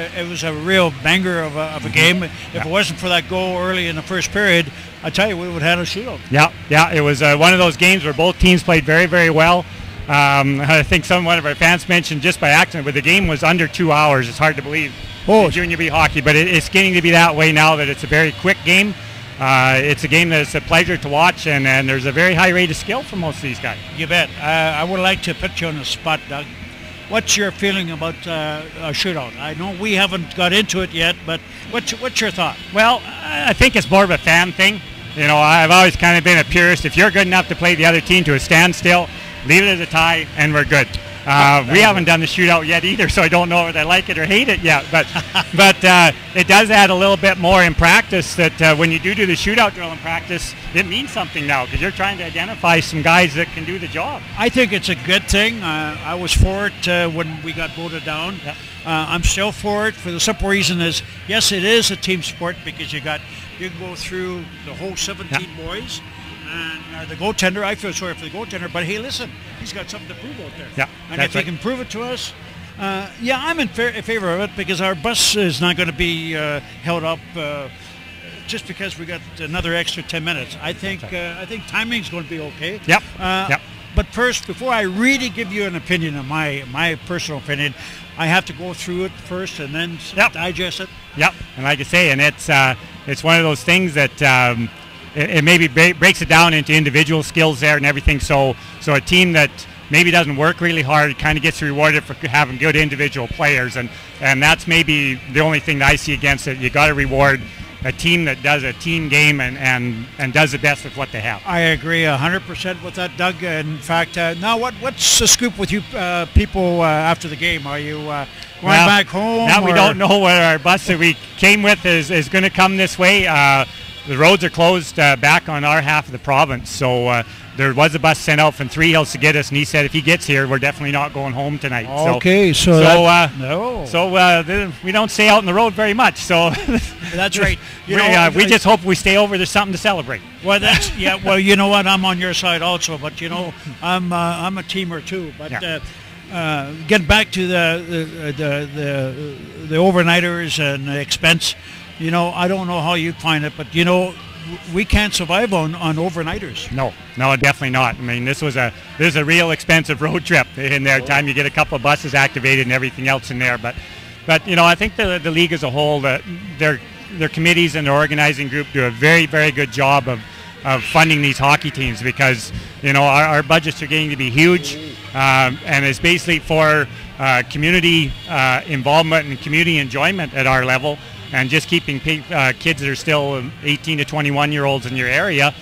a real banger of a game. If it wasn't for that goal early in the first period, I tell you, we would have had a shootout. Yeah, it was one of those games where both teams played very, very well. I think one of our fans mentioned just by accident, but the game was under 2 hours. It's hard to believe in Junior B hockey, but it's getting to be that way now that it's a very quick game. It's a game that it's a pleasure to watch, and there's a very high rate of skill for most of these guys. You bet. I would like to put you on the spot, Doug. What's your feeling about a shootout? I know we haven't got into it yet, but what's your thought? Well, I think it's more of a fan thing. I've always kind of been a purist. If you're good enough to play the other team to a standstill, leave it as a tie, and we're good. We haven't done the shootout yet either, so I don't know whether I like it or hate it yet. But it does add a little bit more in practice that when you do the shootout drill in practice, it means something now because you're trying to identify some guys that can do the job. I think it's a good thing. I was for it when we got voted down. Yep. I'm still for it for the simple reason is, yes, it is a team sport because you can go through the whole 17 boys. And the goaltender, I feel sorry for the goaltender, but hey, listen, he's got something to prove out there. Yeah, and if he can prove it to us, I'm in favor of it because our bus is not going to be held up just because we got another extra 10 minutes. I think timing's going to be okay. Yep. But first, before I really give you an opinion of my personal opinion, I have to go through it first and then digest it. Yep. And like I say, and it's one of those things that. It maybe breaks it down into individual skills there and everything. So a team that maybe doesn't work really hard kind of gets rewarded for having good individual players, and that's maybe the only thing that I see against it. You got to reward a team that does a team game and does the best with what they have. I agree 100% with that, Doug. In fact, now what's the scoop with you people after the game? Are you going back home? Now we don't know whether our bus that we came with is going to come this way. The roads are closed back on our half of the province, so there was a bus sent out from Three Hills to get us, and he said if he gets here, we're definitely not going home tonight. Okay, we don't stay out on the road very much, so that's right. We just hope we stay over. There's something to celebrate. Well, that's Well, you know what? I'm on your side also, but I'm a teamer too. But getting back to the overnighters and the expense. I don't know how you find it, but we can't survive on overnighters. No, definitely not. I mean, this is a real expensive road trip in there. Time you get a couple of buses activated and everything else in there. But I think the league as a whole, their committees and their organizing group do a very, very good job of funding these hockey teams because our budgets are getting to be huge, and it's basically for community involvement and community enjoyment at our level. And just keeping kids that are still 18 to 21-year-olds in your area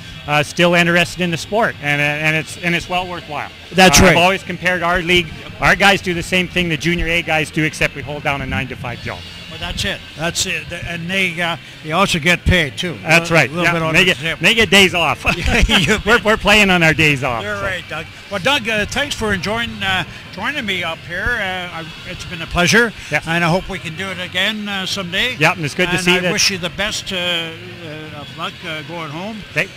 still interested in the sport, and it's well worthwhile. That's right. I've always compared our league. Our guys do the same thing the Junior A guys do, except we hold down a 9-to-5 job. Well, that's it. And they also get paid too. That's right. They get days off. We're playing on our days off. You're right, Doug. Well, Doug, thanks for joining me up here. It's been a pleasure, and I hope we can do it again someday. Yeah, and it's good to see you. I wish you the best of luck going home. Okay.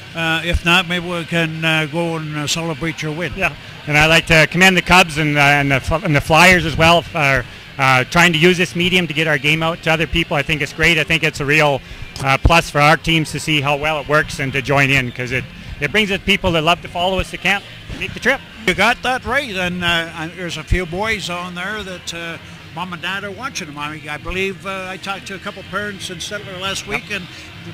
If not, maybe we can go and celebrate your win. Yeah, and I'd like to commend the Cubs and the Flyers as well for trying to use this medium to get our game out to other people. I think it's great. I think it's a real plus for our teams to see how well it works and to join in because it brings us people that love to follow us that can't make the trip. You got that right, and there's a few boys on there that mom and dad are watching them. I believe I talked to a couple parents in Stettler last week, and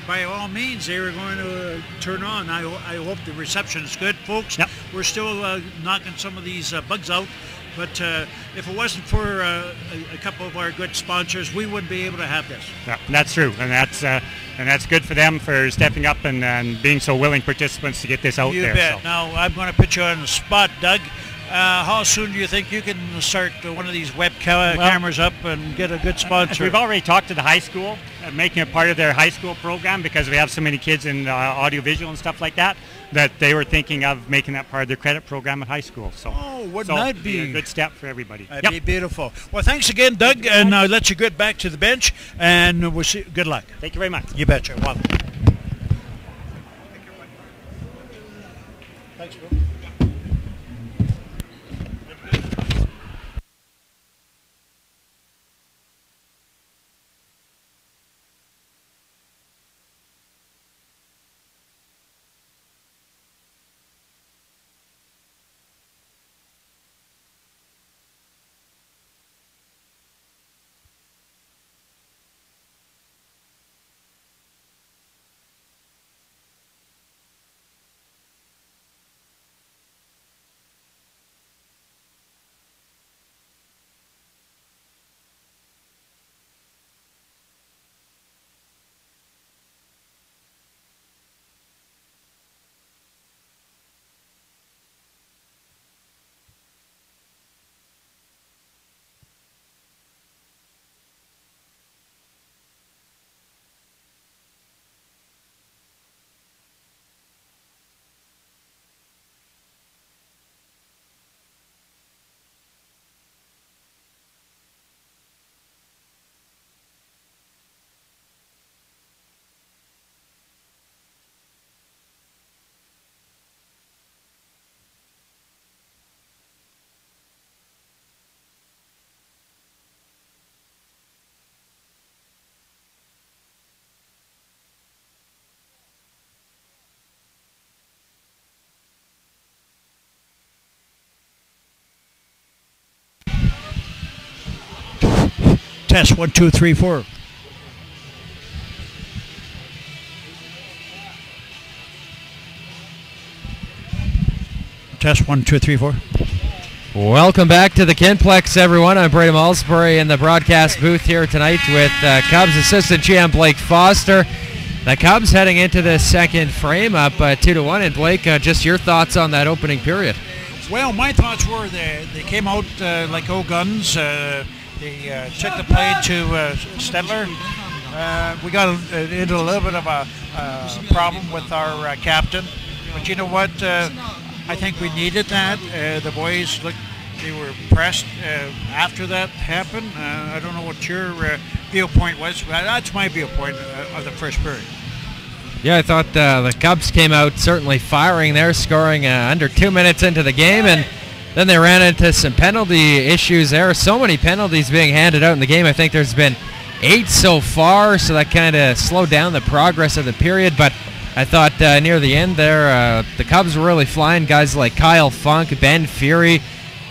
by all means they were going to turn on. I hope the reception is good, folks. Yep. We're still knocking some of these bugs out. But if it wasn't for a couple of our good sponsors, we wouldn't be able to have this. Yeah, that's true, and that's good for them for stepping up and being so willing participants to get this out there. You bet. So. Now I'm going to put you on the spot, Doug. How soon do you think you can start one of these web cameras up and get a good sponsor? We've already talked to the high school, making it part of their high school program because we have so many kids in audiovisual and stuff like that they were thinking of making that part of their credit program at high school. So, wouldn't that be a good step for everybody? That'd be beautiful. Well, thanks again, Doug, and I'll let you get back to the bench, and we'll see. Good luck. Thank you very much. You betcha. Welcome. Thanks, Bill. Test 1, 2, 3, 4. Test 1, 2, 3, 4. Welcome back to the Kinplex, everyone. I'm Brady Malsbury in the broadcast booth here tonight with Cubs assistant GM Blake Foster. The Cubs heading into the second frame up 2-1. And Blake, just your thoughts on that opening period? Well, my thoughts were they came out like old guns. They took the play to Stettler. We got into a little bit of a problem with our captain. But you know what? I think we needed that. The boys looked, they were pressed after that happened. I don't know what your viewpoint was, but that's my viewpoint of the first period. Yeah, I thought the Cubs came out certainly firing there, scoring under 2 minutes into the game, and then they ran into some penalty issues there. So many penalties being handed out in the game. I think there's been 8 so far, so that kind of slowed down the progress of the period, but I thought near the end there, the Cubs were really flying. Guys like Kyle Funk, Ben Fury,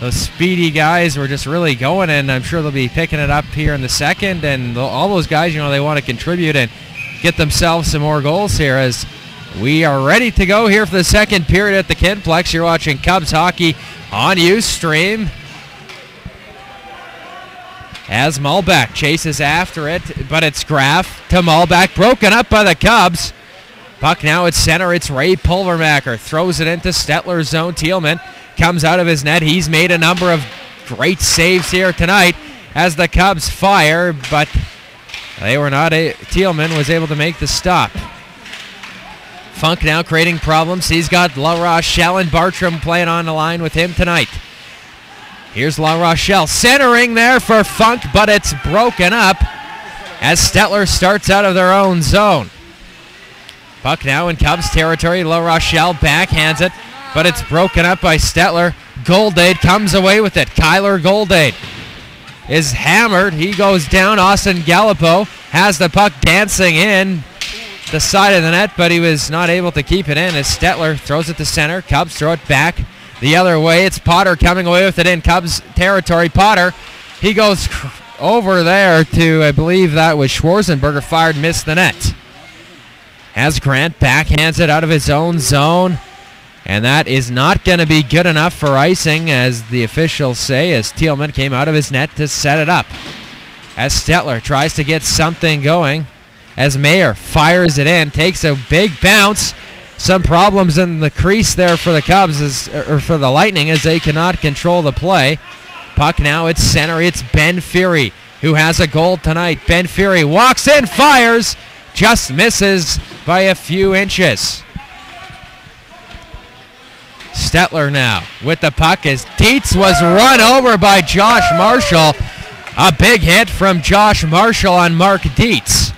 those speedy guys were just really going, and I'm sure they'll be picking it up here in the second. And all those guys, you know, they want to contribute and get themselves some more goals here as we are ready to go here for the second period at the Kinplex. You're watching Cubs hockey on Ustream. As Malbec chases after it, but it's Graff to Malbec, broken up by the Cubs. Puck now at center. It's Ray Pulvermacher. Throws it into Stettler's zone. Thielman comes out of his net. He's made a number of great saves here tonight as the Cubs fire, but they were not. Thielman was able to make the stop. Funk now creating problems. He's got La Rochelle and Bartram playing on the line with him tonight. Here's La Rochelle centering there for Funk, but it's broken up as Stettler starts out of their own zone. Puck now in Cubs territory. La Rochelle backhands it, but it's broken up by Stettler. Goldade comes away with it. Kyler Goldade is hammered. He goes down. Austin Gallipo has the puck dancing in the side of the net, but he was not able to keep it in as Stettler throws it to center. Cubs throw it back the other way. It's Potter coming away with it in Cubs territory. Potter, he goes over there to, I believe that was Schwarzenberger, fired, missed the net. As Grant backhands it out of his own zone, and that is not going to be good enough for icing, as the officials say, as Thielman came out of his net to set it up. As Stettler tries to get something going, as Mayer fires it in, takes a big bounce. Some problems in the crease there for the Cubs, or for the Lightning, as they cannot control the play. Puck now at center. It's Ben Fury, who has a goal tonight. Ben Fury walks in, fires, just misses by a few inches. Stettler now with the puck as Dietz was run over by Josh Marshall. A big hit from Josh Marshall on Mark Dietz.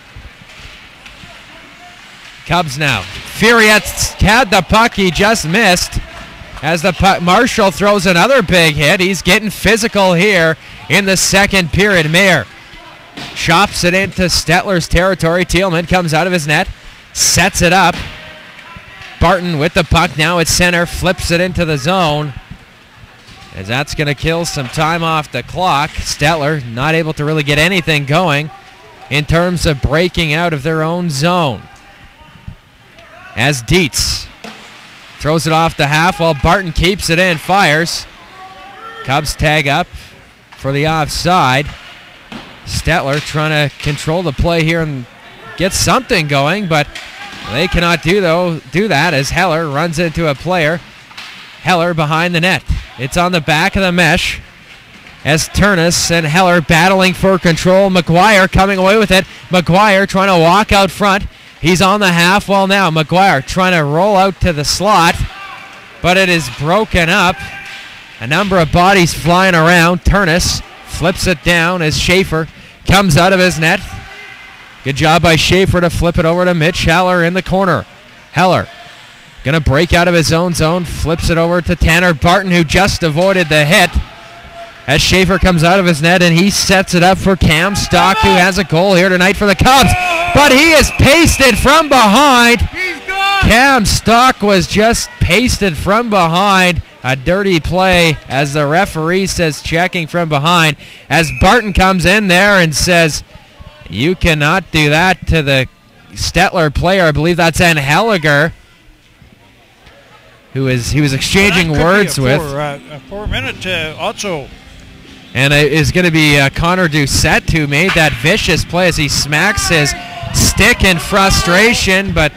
Cubs now. Fury had the puck, he just missed. As the puck, Marshall throws another big hit. He's getting physical here in the second period. Mayer chops it into Stettler's territory. Thielman comes out of his net, sets it up. Barton with the puck now at center, flips it into the zone, as that's going to kill some time off the clock. Stettler not able to really get anything going in terms of breaking out of their own zone. As Dietz throws it off the half while Barton keeps it in, fires. Cubs tag up for the offside. Stettler trying to control the play here and get something going, but they cannot do that as Heller runs into a player. Heller behind the net. It's on the back of the mesh as Turnus and Heller battling for control. McGuire coming away with it. McGuire trying to walk out front. He's on the half wall now. McGuire trying to roll out to the slot, but it is broken up. A number of bodies flying around. Turnus flips it down as Schaefer comes out of his net. Good job by Schaefer to flip it over to Mitch Heller in the corner. Heller going to break out of his own zone, flips it over to Tanner Barton, who just avoided the hit. As Schaefer comes out of his net, and he sets it up for Cam Stock, who has a goal here tonight for the Cubs. But he is pasted from behind. Cam Stock was just pasted from behind a dirty play as the referee says checking from behind, as Barton comes in there and says, you cannot do that to the Stettler player. I believe that's Anheliger, he was exchanging words with. A 4-minute also. And it is going to be Connor Doucette who made that vicious play as he smacks his stick in frustration, but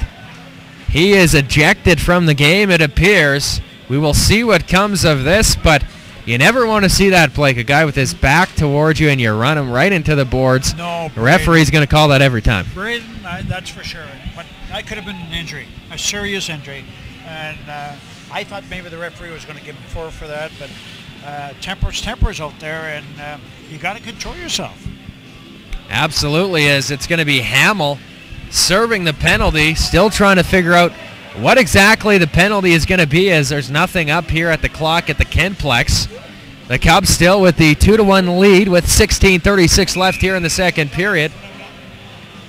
he is ejected from the game, it appears. We will see what comes of this, but you never want to see that, Blake. A guy with his back towards you and you run him right into the boards. No, the referee's going to call that every time. Braden, that's for sure. But that could have been an injury, a serious injury. And I thought maybe the referee was going to give him 4 for that, but tempers out there, and you got to control yourself. Absolutely is. It's going to be Hamill serving the penalty, still trying to figure out what exactly the penalty is going to be, as there's nothing up here at the clock at the Kinplex. The Cubs still with the 2-1 lead with 16:36 left here in the second period.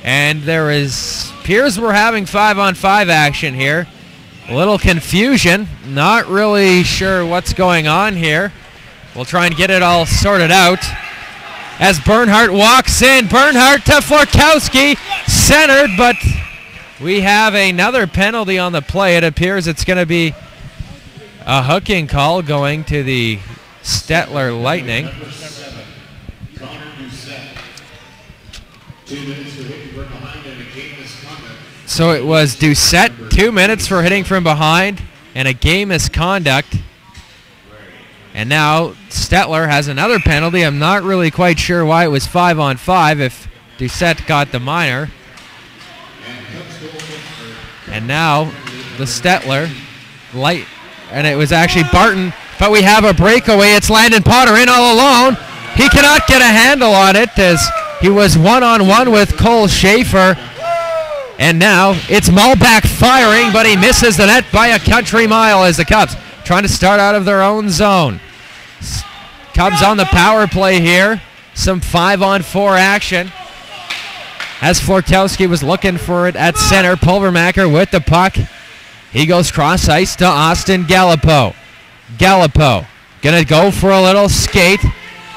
And there appears we're having 5-on-5 action here. A little confusion. Not really sure what's going on here. We'll try and get it all sorted out. As Bernhardt walks in, Bernhardt to Florkowski, centered, but we have another penalty on the play. It appears it's going to be a hooking call going to the Stettler Lightning. So it was Doucette, 2 minutes for hitting from behind and a game misconduct. And now Stettler has another penalty. I'm not really quite sure why it was 5-on-5 if Doucette got the minor. And now the Stettler light, and it was actually Barton, but we have a breakaway. It's Landon Potter in all alone. He cannot get a handle on it as he was one-on-one with Cole Schaefer. And now it's Mullback firing, but he misses the net by a country mile as the Cubs trying to start out of their own zone. Cubs on the power play here. Some 5-on-4 action. As Florkowski was looking for it at center, Pulvermacher with the puck. He goes cross ice to Austin Gallipo. Gallipo gonna go for a little skate,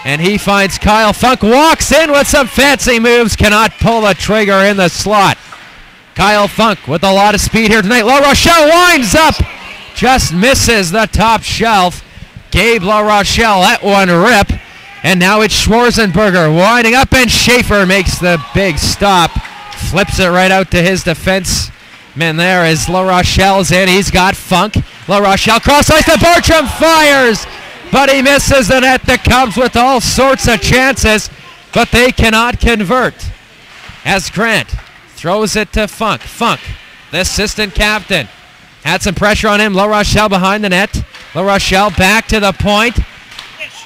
and he finds Kyle Funk, walks in with some fancy moves, cannot pull the trigger in the slot. Kyle Funk with a lot of speed here tonight. La Rochelle winds up, just misses the top shelf. Gabe La Rochelle, that one rip. And now it's Schwarzenberger winding up, and Schaefer makes the big stop. Flips it right out to his defenseman there as La Rochelle's in. He's got Funk. La Rochelle cross ice to Bartram, fires, but he misses the net. The Cubs with all sorts of chances, but they cannot convert. As Grant throws it to Funk. Funk, the assistant captain, had some pressure on him. La Rochelle behind the net. La Rochelle back to the point.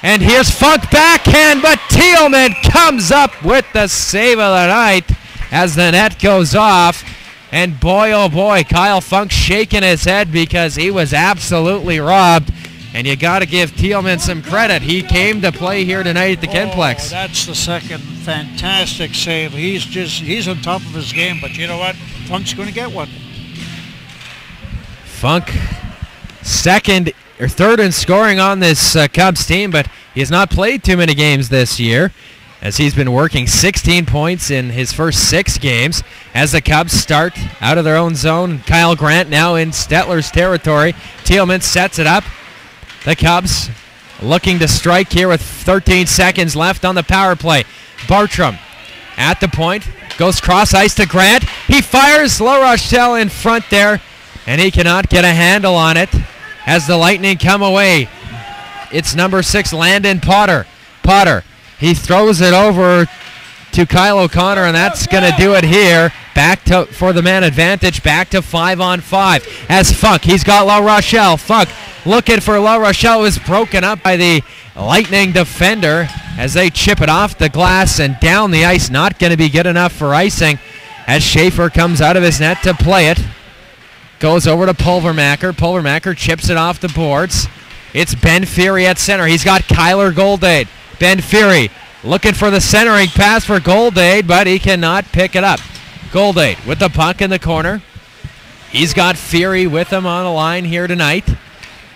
And here's Funk backhand, but Thielman comes up with the save of the night as the net goes off. And boy, oh boy, Kyle Funk shaking his head because he was absolutely robbed. And you got to give Thielman some credit. He came to play here tonight at the Kinplex. That's the second fantastic save. He's on top of his game, but you know what? Funk's going to get one. Funk, third in scoring on this Cubs team, but he has not played too many games this year as he's been working 16 points in his first 6 games as the Cubs start out of their own zone. Kyle Grant now in Stettler's territory. Thielman sets it up. The Cubs looking to strike here with 13 seconds left on the power play. Bartram at the point, goes cross ice to Grant. He fires. La Rochelle in front there, and he cannot get a handle on it as the Lightning come away. It's number 6, Landon Potter. Potter, he throws it over to Kyle O'Connor, and that's going to do it here. Back to for the man advantage, back to 5-on-5. As Funk, he's got La Rochelle. Funk looking for La Rochelle, was broken up by the Lightning defender as they chip it off the glass and down the ice. Not going to be good enough for icing as Schaefer comes out of his net to play it. Goes over to Pulvermacher. Pulvermacher chips it off the boards. It's Ben Fury at center. He's got Kyler Goldade. Ben Fury looking for the centering pass for Goldade, but he cannot pick it up. Goldade with the puck in the corner. He's got Fury with him on the line here tonight.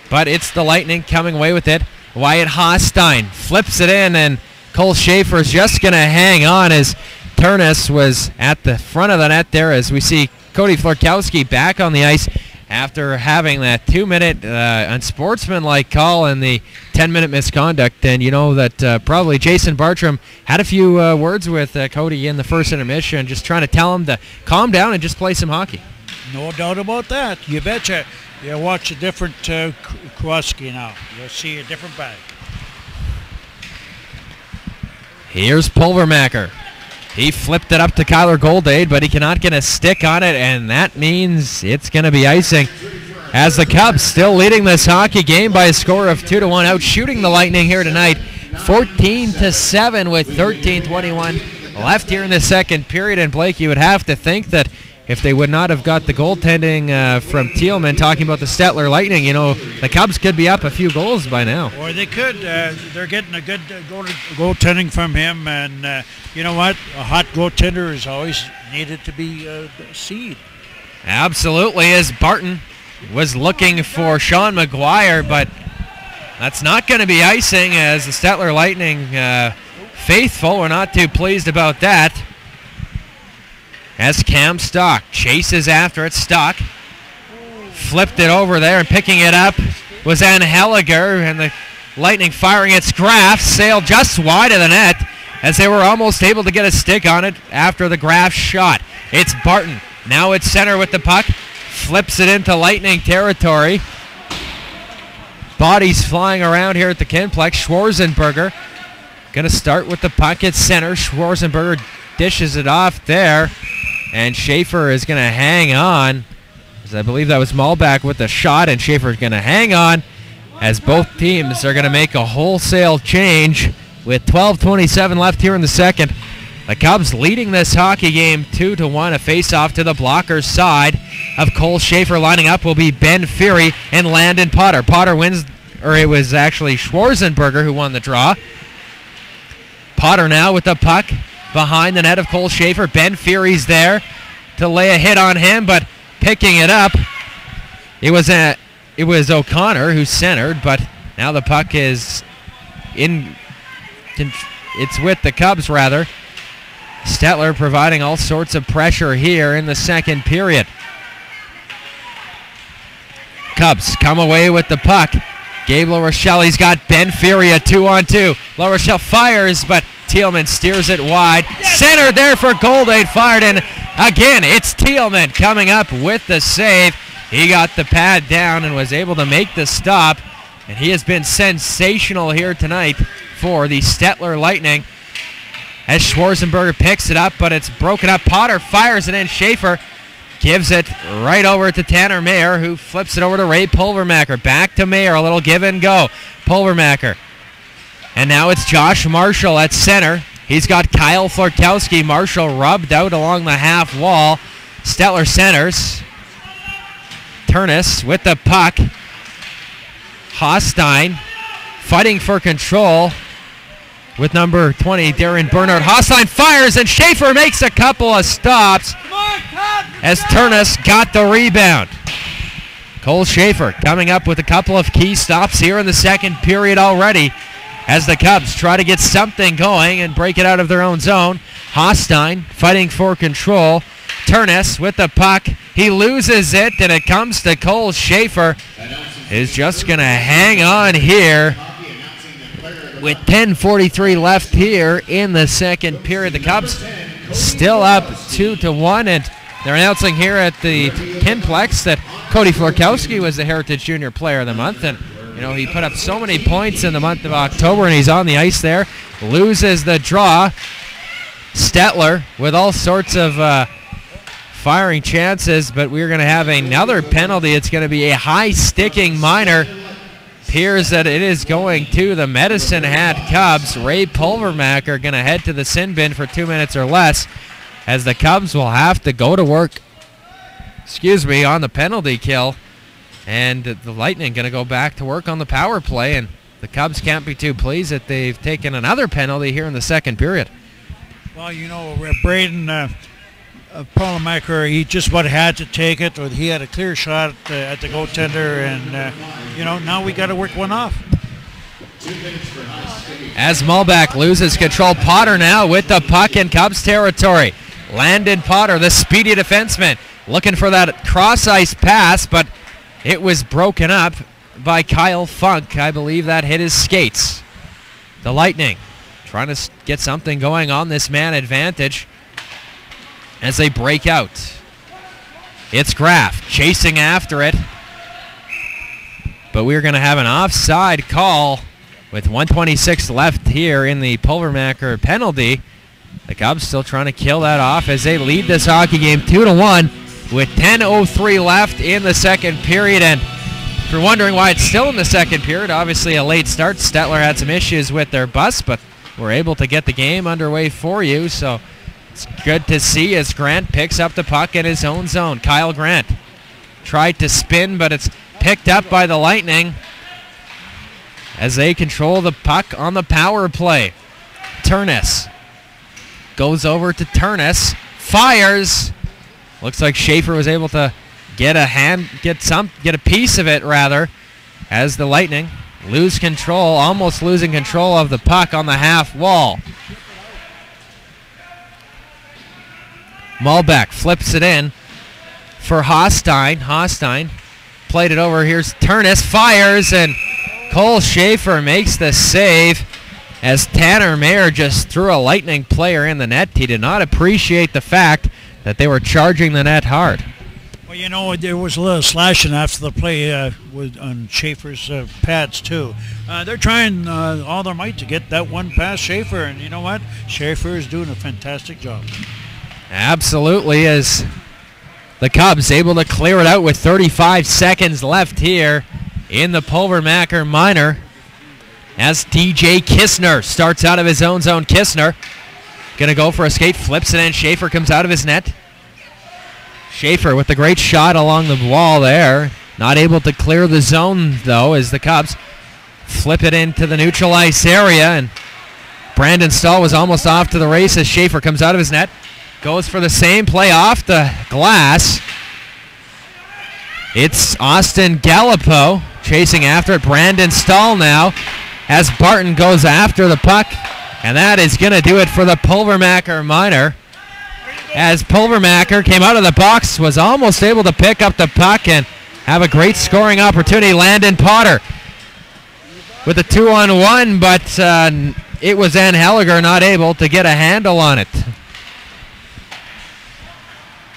but it's the Lightning coming away with it. Wyatt Hostein flips it in, and Cole Schaefer is just going to hang on as Turnus was at the front of the net there, as we see Cody Florkowski back on the ice after having that 2-minute unsportsmanlike call and the 10-minute misconduct. And you know that probably Jason Bartram had a few words with Cody in the first intermission, just trying to tell him to calm down and just play some hockey. No doubt about that. You betcha. You watch a different Kowalski now. You'll see a different bag. Here's Pulvermacher. He flipped it up to Kyler Goldade, but he cannot get a stick on it, and that means it's going to be icing. As the Cubs still leading this hockey game by a score of 2-1, out shooting the Lightning here tonight, 14-7 with 13:21 left here in the second period. And Blake, you would have to think that if they would not have got the goaltending from Thielman, talking about the Stettler Lightning, you know, the Cubs could be up a few goals by now. Or they could. They're getting a good goaltending from him, and you know what? A hot goaltender is always needed to be seed. Absolutely, as Barton was looking for Sean McGuire, but that's not going to be icing, as the Stettler Lightning faithful were not too pleased about that. As Cam Stock chases after it, Stock flipped it over there, and picking it up was Anheliger, and the Lightning firing its Graf sailed just wide of the net as they were almost able to get a stick on it after the Graf shot. It's Barton, now at center with the puck, flips it into Lightning territory. Bodies flying around here at the Kinplex. Schwarzenberger going to start with the puck at center. Schwarzenberger dishes it off there, and Schaefer is going to hang on, as I believe that was Malback with the shot, and Schaefer is going to hang on as both teams are going to make a wholesale change with 12:27 left here in the second. The Cubs leading this hockey game 2-1. A face-off to the blocker's side of Cole Schaefer. Lining up will be Ben Fury and Landon Potter. Potter wins, or it was actually Schwarzenberger who won the draw. Potter now with the puck behind the net of Cole Schaefer. Ben Fury's there to lay a hit on him, but picking it up, it was O'Connor who centered, but now the puck is it's with the Cubs rather. Stettler providing all sorts of pressure here in the second period. Cubs come away with the puck. Gabe LaRochelle's got Ben Fury, a 2-on-2. LaRochelle fires, but Thielman steers it wide. Center there for Goldade, fired in. Again, it's Thielman coming up with the save. He got the pad down and was able to make the stop. And he has been sensational here tonight for the Stettler Lightning. As Schwarzenberger picks it up, but it's broken up. Potter fires it in. Schaefer gives it right over to Tanner Mayer, who flips it over to Ray Pulvermacher. Back to Mayer, a little give and go. Pulvermacher. And now it's Josh Marshall at center. He's got Kyle Florkowski. Marshall rubbed out along the half wall. Stettler centers. Turnus with the puck. Hostein fighting for control with number 20, Darren Bernhardt. Hostein fires, and Schaefer makes a couple of stops as Turnus got the rebound. Cole Schaefer coming up with a couple of key stops here in the second period already as the Cubs try to get something going and break it out of their own zone. Hostein fighting for control. Turnus with the puck. He loses it, and it comes to Cole Schaefer. Is just going to hang on here with 10:43 left here in the second period. The Cubs still up 2-1, and they're announcing here at the Kinplex that Cody Florkowski was the Heritage Junior Player of the Month, and you know, he put up so many points in the month of October, and he's on the ice there. Loses the draw. Stettler with all sorts of firing chances, but we're going to have another penalty. It's going to be a high-sticking minor. Appears that it is going to the Medicine Hat Cubs. Ray Pulvermacher going to head to the sin bin for 2 minutes or less, as the Cubs will have to go to work, on the penalty kill. And the Lightning going to go back to work on the power play, and the Cubs can't be too pleased that they've taken another penalty here in the second period. Well, you know, Braden, Polamaker, he just about had to take it, or he had a clear shot at the goaltender, and now we got to work one off. As Muhlbach loses control, Potter now with the puck in Cubs territory. Landon Potter, the speedy defenseman, looking for that cross-ice pass, but it was broken up by Kyle Funk. I believe that hit his skates. The Lightning trying to get something going on this man advantage as they break out. It's Graff chasing after it, but we're going to have an offside call with 1:26 left here in the Pulvermacher penalty. The Cubs still trying to kill that off as they lead this hockey game 2-1 with 10:03 left in the second period. And if you're wondering why it's still in the second period, obviously a late start. Stettler had some issues with their bus, but we're able to get the game underway for you. So it's good to see as Grant picks up the puck in his own zone. Kyle Grant tried to spin, but it's picked up by the Lightning as they control the puck on the power play. Turness goes over to Turness, fires. Looks like Schaefer was able to get a piece of it rather, as the Lightning lose control, almost losing control of the puck on the half wall. Muhlbach flips it in for Hastein. Hastein played it over. Here's Turness, fires, and Cole Schaefer makes the save as Tanner Mayer just threw a Lightning player in the net. He did not appreciate the fact that they were charging the net hard. Well, there was a little slashing after the play on Schaefer's pads, too. They're trying all their might to get that one past Schaefer, and you know what? Schaefer is doing a fantastic job. Absolutely, as the Cubs able to clear it out with 35 seconds left here in the Pulvermacher minor, as DJ Kistner starts out of his own zone. Kistner going to go for a skate, flips it in. Schaefer comes out of his net. Schaefer with a great shot along the wall there. Not able to clear the zone, though, as the Cubs flip it into the neutral ice area. And Brandon Stahl was almost off to the races. Schaefer comes out of his net, goes for the same play off the glass. It's Austin Gallipo chasing after it. Brandon Stahl now as Barton goes after the puck. And that is going to do it for the Pulvermacher minor. As Pulvermacher came out of the box, was almost able to pick up the puck and have a great scoring opportunity. Landon Potter with a 2-on-1, but it was Anheliger not able to get a handle on it.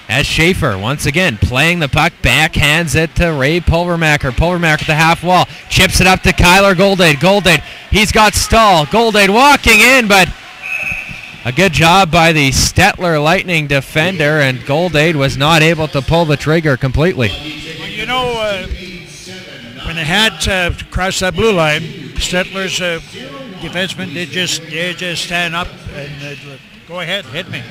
As Schaefer, once again, playing the puck, backhands it to Ray Pulvermacher. Pulvermacher at the half wall, chips it up to Kyler Goldade. Goldade, he's got Stahl. Goldade walking in, but a good job by the Stettler Lightning defender, and Goldade was not able to pull the trigger completely. Well, when they had to cross that blue line, Stettler's defensemen, they just stand up and go ahead, hit me.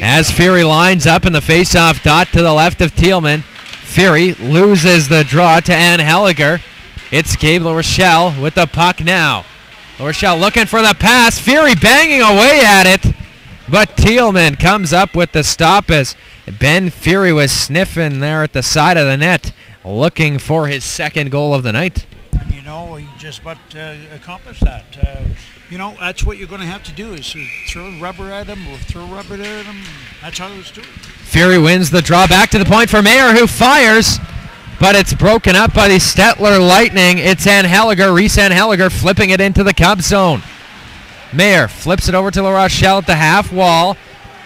As Fury lines up in the face-off dot to the left of Thielman, Fury loses the draw to Anheliger. It's Gabe LaRochelle with the puck now. LaRochelle looking for the pass. Fury banging away at it, but Thielman comes up with the stop as Ben Fury was sniffing there at the side of the net, looking for his second goal of the night. He just about accomplished that. That's what you're going to have to do, is throw rubber at him or throw rubber at him. That's how it's doing. Fury wins the draw back to the point for Mayer, who fires, but it's broken up by the Stettler Lightning. It's Anheliger, Reese Anheliger, flipping it into the Cub zone. Mayer flips it over to LaRochelle at the half wall.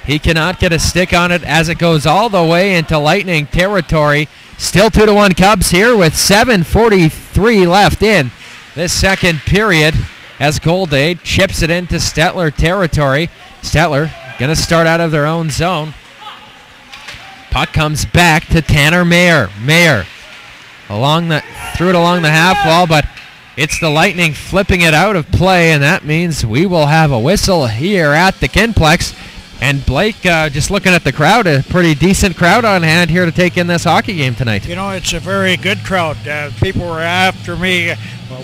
He cannot get a stick on it as it goes all the way into Lightning territory. Still 2-1 Cubs here with 7:43 left in this second period as Goldade chips it into Stettler territory. Stettler going to start out of their own zone. Puck comes back to Tanner Mayer. Mayer threw it along the half wall, but it's the Lightning flipping it out of play, and that means we will have a whistle here at the Kinplex. And Blake, just looking at the crowd, a pretty decent crowd on hand here to take in this hockey game tonight. It's a very good crowd. People were after me,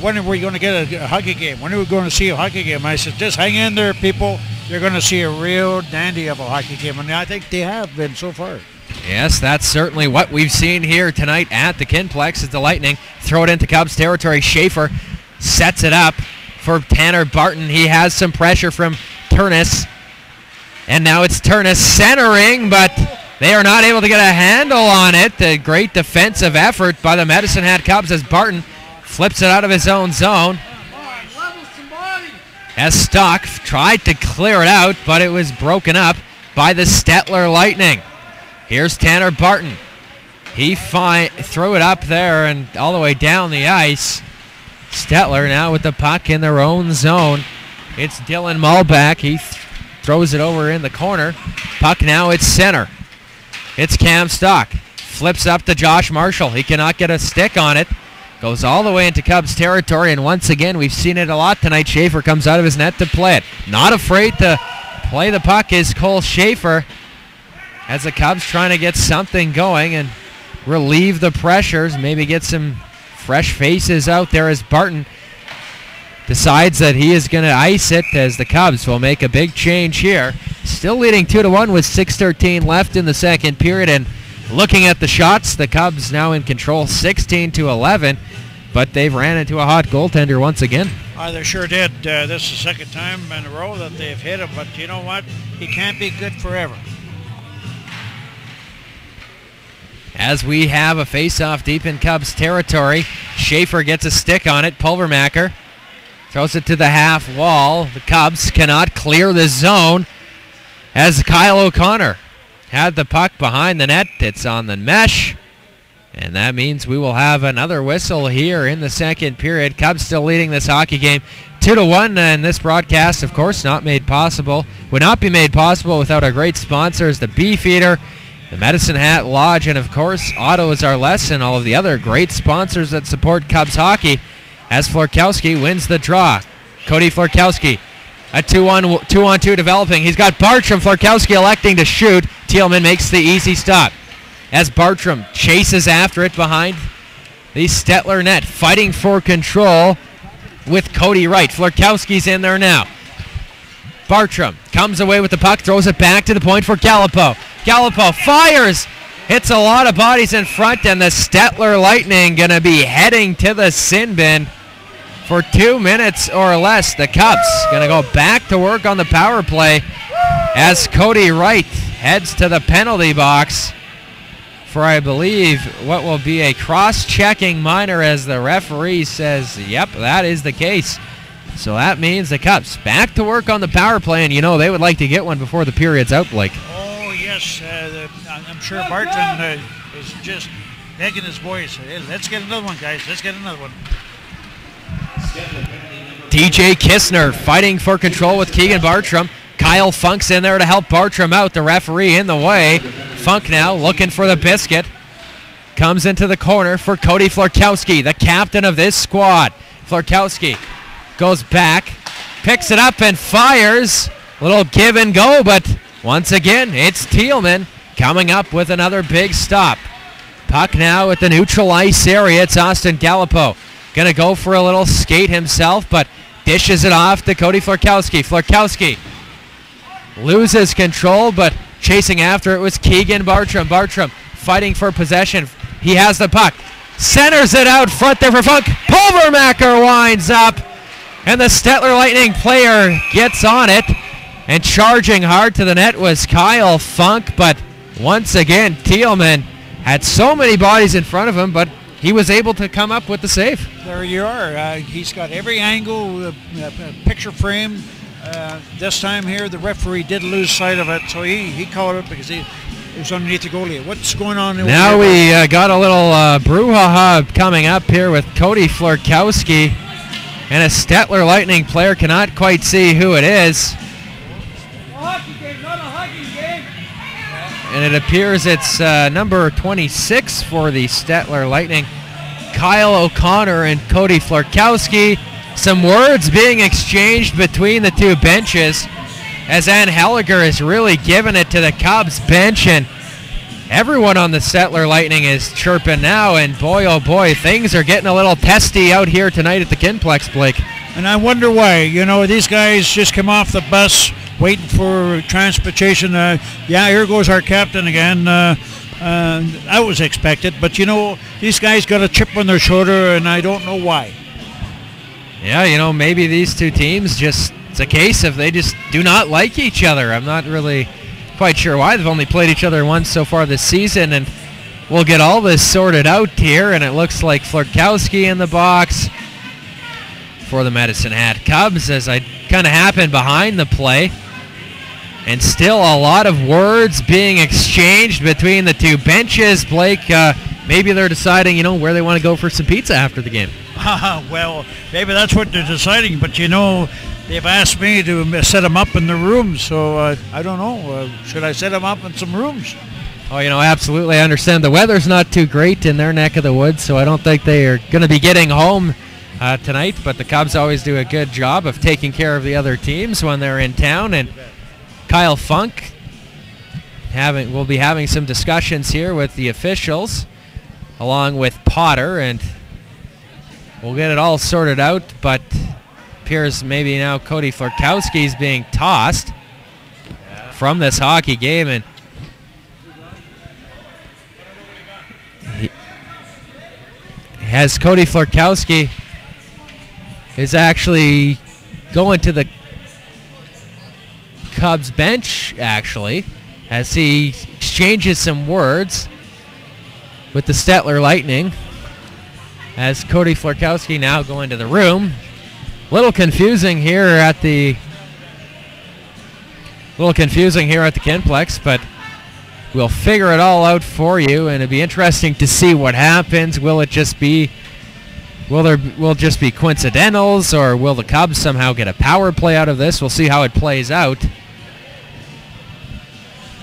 when are we going to get a hockey game? When are we going to see a hockey game? I said, just hang in there, people. you're going to see a real dandy of a hockey game, and I think they have been so far. Yes, that's certainly what we've seen here tonight at the Kinplex as the Lightning throw it into Cubs territory. Schaefer sets it up for Tanner Barton. He has some pressure from Turnus. And now it's Turnus centering, but they are not able to get a handle on it. A great defensive effort by the Medicine Hat Cubs as Barton flips it out of his own zone. As Stock tried to clear it out, but it was broken up by the Stettler Lightning. Here's Tanner Barton. He threw it up there and all the way down the ice. Stettler now with the puck in their own zone. It's Dylan Mullback. He throws it over in the corner. Puck now at center. It's Cam Stock. Flips up to Josh Marshall. He cannot get a stick on it. Goes all the way into Cubs territory, and once again, we've seen it a lot tonight. Schaefer comes out of his net to play it. Not afraid to play the puck is Cole Schaefer as the Cubs trying to get something going and relieve the pressures, maybe get some fresh faces out there as Barton decides that he is going to ice it as the Cubs will make a big change here. Still leading 2-1 with 6:13 left in the second period, and looking at the shots, the Cubs now in control 16-11, but they've ran into a hot goaltender once again. They sure did. This is the second time in a row that they've hit him, but you know what? He can't be good forever. As we have a face-off deep in Cubs territory, Schaefer gets a stick on it. Pulvermacher throws it to the half wall. The Cubs cannot clear the zone as Kyle O'Connor had the puck behind the net. It's on the mesh, and that means we will have another whistle here in the second period. Cubs still leading this hockey game 2-1, and this broadcast, of course, would not be made possible without our great sponsors, the Beefeater, the Medicine Hat Lodge, and of course, Auto is Our Lesson, all of the other great sponsors that support Cubs hockey. As Florkowski wins the draw. Cody Florkowski, a 2-on-2 developing. He's got Bartram. Florkowski electing to shoot. Thielman makes the easy stop. As Bartram chases after it behind the Stettler net, fighting for control with Cody Wright. Florkowski's in there now. Bartram comes away with the puck, throws it back to the point for Gallipo. Gallipo fires, hits a lot of bodies in front, and the Stettler Lightning going to be heading to the sin bin for 2 minutes or less. The Cubs going to go back to work on the power play as Cody Wright heads to the penalty box for, I believe, what will be a cross-checking minor as the referee says, yep, that is the case. So that means the Cubs back to work on the power play, and you know they would like to get one before the period's out, Blake. Oh, yes. I'm sure Barton is just begging his boys. Hey, let's get another one, guys. Let's get another one. DJ Kistner fighting for control with Keegan Bartram. Kyle Funk's in there to help Bartram out. The referee in the way. Funk now looking for the biscuit. Comes into the corner for Cody Florkowski, the captain of this squad. Florkowski goes back, picks it up and fires. Little give and go, but once again, it's Thielman coming up with another big stop. Puck now at the neutral ice area. It's Austin Gallipo. Going to go for a little skate himself, but dishes it off to Cody Florkowski. Florkowski loses control, but chasing after it was Keegan Bartram. Bartram fighting for possession. He has the puck. Centers it out front there for Funk. Pulvermacher winds up, and the Stettler Lightning player gets on it. And charging hard to the net was Kyle Funk, but once again, Thielman had so many bodies in front of him, but he was able to come up with the save. There you are. He's got every angle, picture frame. This time here, the referee did lose sight of it, so he called it because he was underneath the goalie. What's going on? Now we got a little brouhaha coming up here with Cody Florkowski, and a Stettler Lightning player cannot quite see who it is. And it appears it's number 26 for the Stettler Lightning, Kyle O'Connor and Cody Florkowski. Some words being exchanged between the two benches as Ann Helliger is really giving it to the Cubs bench, and everyone on the Stettler Lightning is chirping now, and boy, oh boy, things are getting a little testy out here tonight at the Kinplex, Blake. And I wonder why. You know, these guys just come off the bus waiting for transportation. Yeah, here goes our captain again. That was expected, but these guys got a chip on their shoulder, and I don't know why. Yeah, maybe these two teams it's a case of they just do not like each other. I'm not really quite sure why. They've only played each other once so far this season, and we'll get all this sorted out here, and it looks like Florkowski in the box for the Medicine Hat Cubs, as I kind of happened behind the play. And still a lot of words being exchanged between the two benches. Blake, maybe they're deciding, where they want to go for some pizza after the game. Well, maybe that's what they're deciding, but they've asked me to set them up in the rooms, so I don't know. Should I set them up in some rooms? Oh, absolutely. I understand the weather's not too great in their neck of the woods, so I don't think they are going to be getting home tonight, but the Cubs always do a good job of taking care of the other teams when they're in town. And Kyle Funk will be having some discussions here with the officials along with Potter, and we'll get it all sorted out, but appears maybe now Cody Florkowski is being tossed from this hockey game, and has Cody Florkowski is actually going to the Cubs bench, actually, as he exchanges some words with the Stettler Lightning, as Cody Florkowski now going to the room. Little confusing here at the Kinplex, but we'll figure it all out for you, and it'd be interesting to see what happens. Will just be coincidentals, or will the Cubs somehow get a power play out of this? We'll see how it plays out.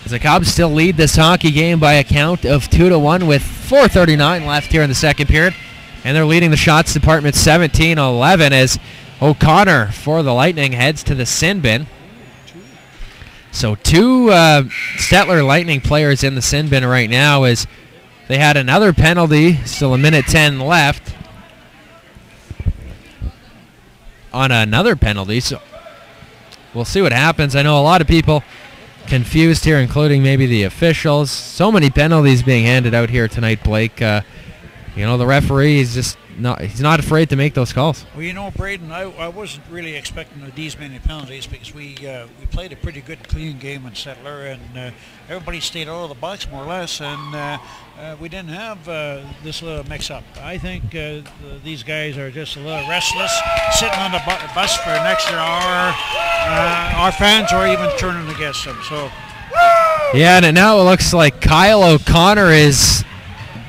As the Cubs still lead this hockey game by a count of 2-1 with 4:39 left here in the second period, and they're leading the shots department 17-11 as O'Connor for the Lightning heads to the sin bin. So two Stettler Lightning players in the sin bin right now, as they had another penalty, still 1:10 left on another penalty. So we'll see what happens. I know a lot of people confused here, including maybe the officials. So many penalties being handed out here tonight, Blake. The referee is just he's not afraid to make those calls. Well, Braden, I wasn't really expecting these many penalties, because we played a pretty good, clean game in Stettler, and everybody stayed out of the box more or less, and we didn't have this little mix-up. I think these guys are just a little restless, sitting on the bus for an extra hour. Our fans are even turning against them. So. Yeah, and now it looks like Kyle O'Connor has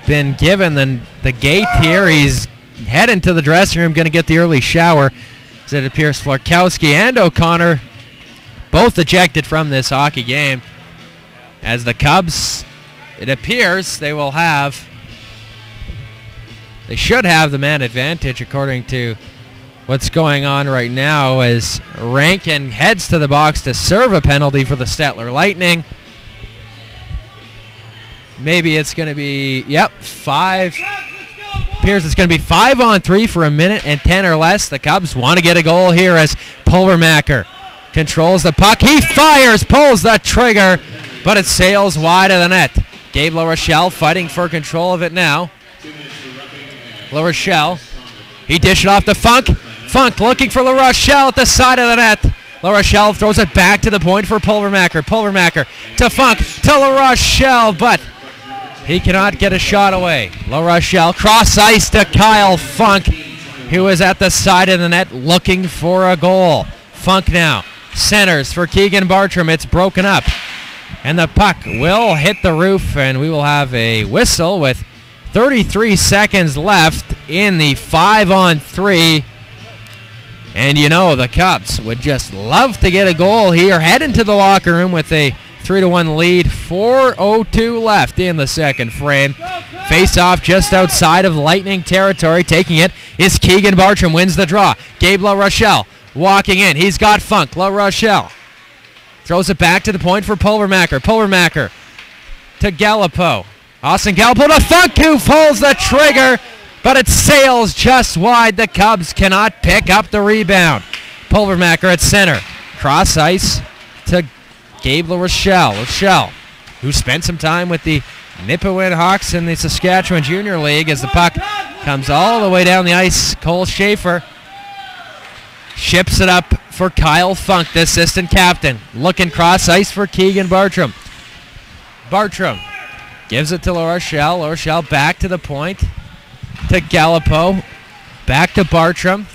been given the gate here. He's heading to the dressing room, going to get the early shower, as it appears Florkowski and O'Connor both ejected from this hockey game. As the Cubs, it appears they should have the man advantage according to what's going on right now, as Rankin heads to the box to serve a penalty for the Stettler Lightning. Maybe it's going to be, five. Appears it's going to be 5-on-3 for 1:10 or less. The Cubs want to get a goal here, as Pulvermacher controls the puck. He fires, pulls the trigger, but it sails wide of the net. Gabe LaRochelle fighting for control of it now. LaRochelle, he dished it off to Funk. Funk looking for LaRochelle at the side of the net. LaRochelle throws it back to the point for Pulvermacher. Pulvermacher to Funk, to LaRochelle, but he cannot get a shot away. LaRochelle cross ice to Kyle Funk, who is at the side of the net looking for a goal. Funk now centers for Keegan Bartram. It's broken up, and the puck will hit the roof, and we will have a whistle with 33 seconds left in the 5-on-3. And the Cubs would just love to get a goal here. Head into the locker room with a 3-1 lead. 4:02 left in the second frame. Face-off just outside of Lightning territory. Taking it is Keegan Bartram. Wins the draw. Gabe LaRochelle walking in. He's got Funk. LaRochelle throws it back to the point for Pulvermacher. Pulvermacher to Gallipo. Austin Gallipo to Funk, who pulls the trigger, but it sails just wide. The Cubs cannot pick up the rebound. Pulvermacher at center. Cross ice to Gabe LaRochelle. Rochelle, who spent some time with the Nipawin Hawks in the Saskatchewan Junior League as the puck comes all the way down the ice. Cole Schaefer ships it up for Kyle Funk, the assistant captain. Looking cross ice for Keegan Bartram. Bartram gives it to LaRochelle. LaRochelle back to the point to Gallipo. Back to Bartram.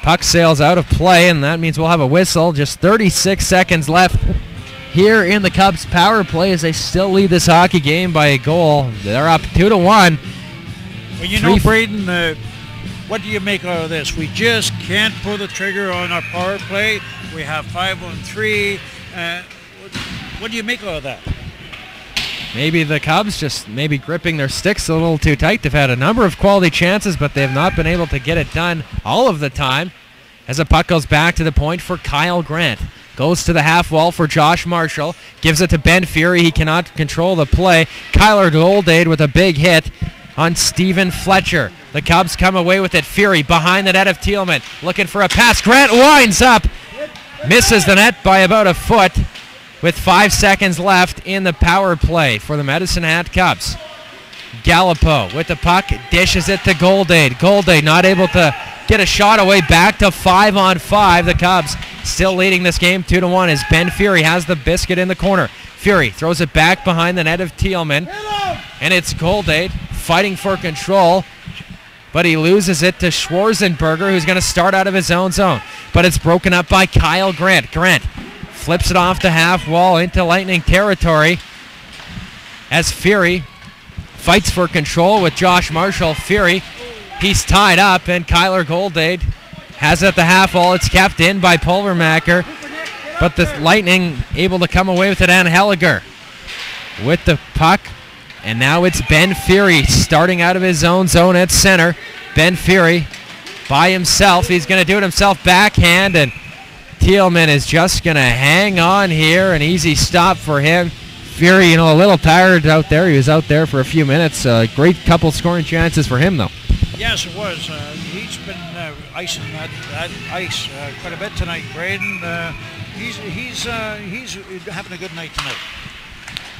Puck sails out of play, and that means we'll have a whistle. Just 36 seconds left here in the Cubs power play as they still lead this hockey game by a goal. They're up 2-1. Well, you know, Braden, what do you make out of this? We just can't pull the trigger on our power play. We have 5-on-3. What do you make out of that? Maybe the Cubs just maybe gripping their sticks a little too tight. They've had a number of quality chances, but they have not been able to get it done all of the time. As the puck goes back to the point for Kyle Grant. Goes to the half wall for Josh Marshall. Gives it to Ben Fury. He cannot control the play. Kyler Goldade with a big hit on Stephen Fletcher. The Cubs come away with it. Fury behind the net of Thielman. Looking for a pass. Grant winds up. Misses the net by about a foot with 5 seconds left in the power play for the Medicine Hat Cubs. Gallipo with the puck. Dishes it to Goldade. Goldade not able to get a shot away. Back to 5-on-5. The Cubs still leading this game 2-1 as Ben Fury has the biscuit in the corner. Fury throws it back behind the net of Thielman. And it's Goldade fighting for control. But he loses it to Schwarzenberger, who's going to start out of his own zone. But it's broken up by Kyle Grant. Grant flips it off the half wall into Lightning territory as Fury fights for control with Josh Marshall. Fury, he's tied up, and Kyler Goldade has it at the half wall. It's kept in by Pulvermacher, but the Lightning able to come away with it. And Helliger with the puck, and now it's Ben Fury starting out of his own zone at center. Ben Fury by himself. He's going to do it himself backhand, and Thielman is just going to hang on here. An easy stop for him. Fury, a little tired out there. He was out there for a few minutes. Great couple scoring chances for him, though. Yes, it was. He's been icing that ice quite a bit tonight, Braden. He's having a good night tonight.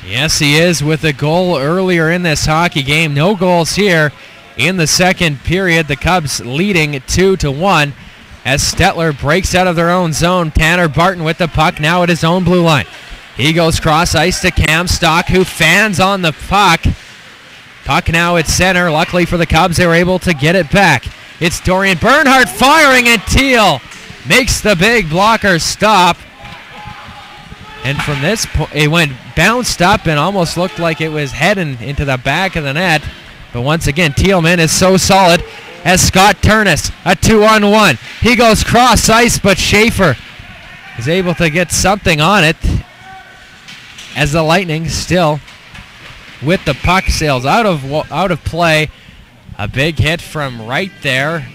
Yes, he is, with a goal earlier in this hockey game. No goals here in the second period. The Cubs leading 2-1 as Stettler breaks out of their own zone. Tanner Barton with the puck now at his own blue line. He goes cross ice to Cam Stock, who fans on the puck. Puck now at center. Luckily for the Cubs, they were able to get it back. It's Dorian Bernhardt firing, and Teal makes the big blocker stop. And from this point, it went bounced up and almost looked like it was heading into the back of the net. But once again, Thielman is so solid as Scott Turnus, a 2-on-1. He goes cross ice, but Schaefer is able to get something on it as the Lightning still with the puck sails out of play. A big hit from right there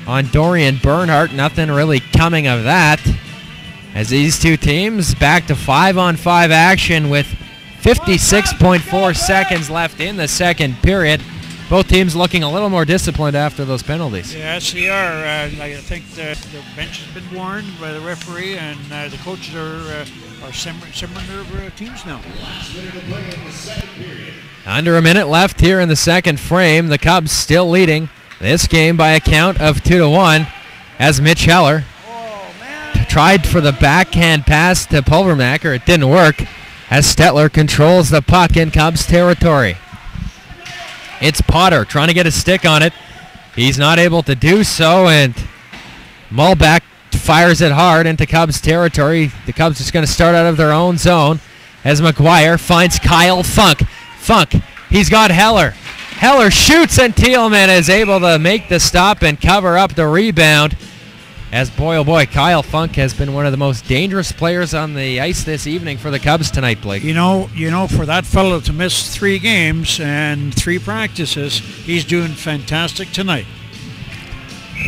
on Dorian Bernhardt. Nothing really coming of that as these two teams back to 5-on-5 action with 56.4 seconds left in the second period. Both teams looking a little more disciplined after those penalties. Yes, they are. I think the bench has been warned by the referee, and the coaches are simmering their teams now. Under a minute left here in the second frame. The Cubs still leading this game by a count of 2-1 as Mitch Heller tried for the backhand pass to Pulvermacher. It didn't work as Stettler controls the puck in Cubs territory. It's Potter trying to get a stick on it. He's not able to do so, and Mulback fires it hard into Cubs territory. The Cubs just going to start out of their own zone as McGuire finds Kyle Funk. Funk, he's got Heller. Heller shoots, and Thielman is able to make the stop and cover up the rebound. As boy, oh boy, Kyle Funk has been one of the most dangerous players on the ice this evening for the Cubs tonight, Blake. You know, for that fellow to miss 3 games and 3 practices, he's doing fantastic tonight.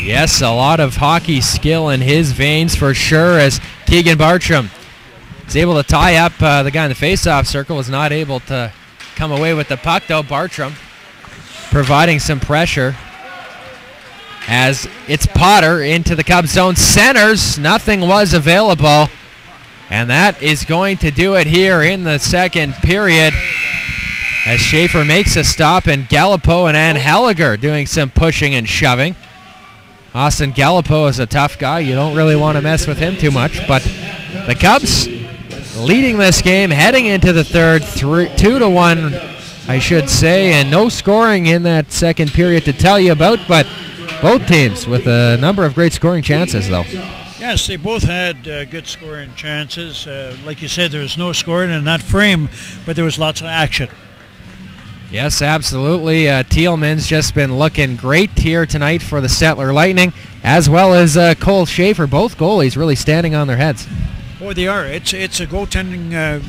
Yes, a lot of hockey skill in his veins for sure, as Keegan Bartram is able to tie up the guy in the face-off circle. Was not able to come away with the puck, though. Bartram providing some pressure as it's Potter into the Cubs zone. Centers, nothing was available And that is going to do it here in the second period as Schaefer makes a stop, and Gallipo and Anheliger doing some pushing and shoving. Austin Gallipo is a tough guy. You don't really want to mess with him too much, but the Cubs leading this game heading into the third, 2-1, I should say, and no scoring in that second period to tell you about, but both teams with a number of great scoring chances, though. Yes, they both had good scoring chances. Like you said, there was no scoring in that frame, but there was lots of action. Yes, absolutely. Thielman's just been looking great here tonight for the Stettler Lightning, as well as Cole Schaefer. Both goalies really standing on their heads. Boy, they are. It's a goaltending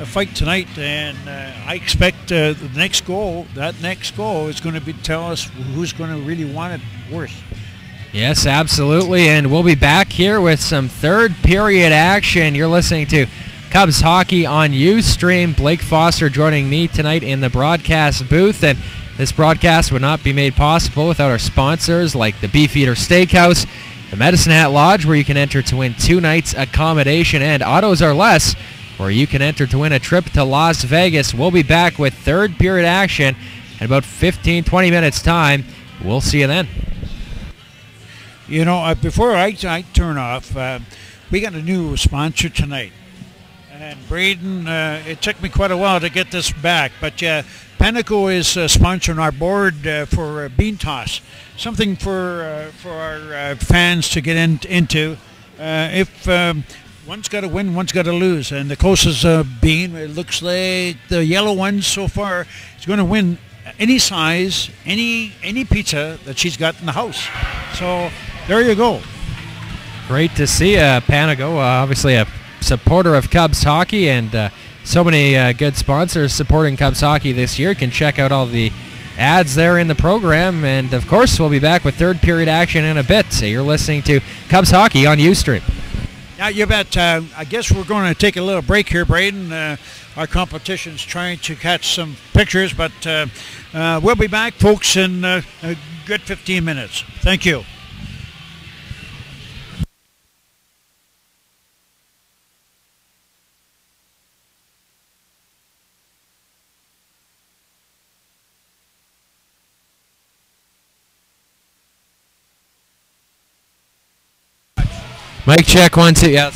fight tonight, and I expect the next goal is going to tell us who's going to really want it worse. Yes, absolutely, and we'll be back here with some third period action. You're listening to Cubs Hockey on Ustream. Blake Foster joining me tonight in the broadcast booth, and this broadcast would not be made possible without our sponsors like the Beefeater Steakhouse, the Medicine Hat Lodge, where you can enter to win 2 nights accommodation, and Autos Are Less, where you can enter to win a trip to Las Vegas. We'll be back with third period action in about 15-20 minutes time. We'll see you then. You know, before I turn off, we got a new sponsor tonight. And Braden, it took me quite a while to get this back, but Panaco is sponsoring our board for Bean Toss, something for our fans to get into. If one's got to win, one's got to lose, and the closest bean, it looks like the yellow one so far is going to win any size, any pizza that she's got in the house. So there you go. Great to see Panago, obviously a supporter of Cubs hockey, and so many good sponsors supporting Cubs hockey this year. You can check out all the ads there in the program, and of course we'll be back with third period action in a bit. So you're listening to Cubs Hockey on Ustream. Yeah, you bet. I guess we're going to take a little break here, Braden. Our competition's trying to catch some pictures, but we'll be back, folks, in a good 15 minutes. Thank you. Mic check, 1, 2, yeah.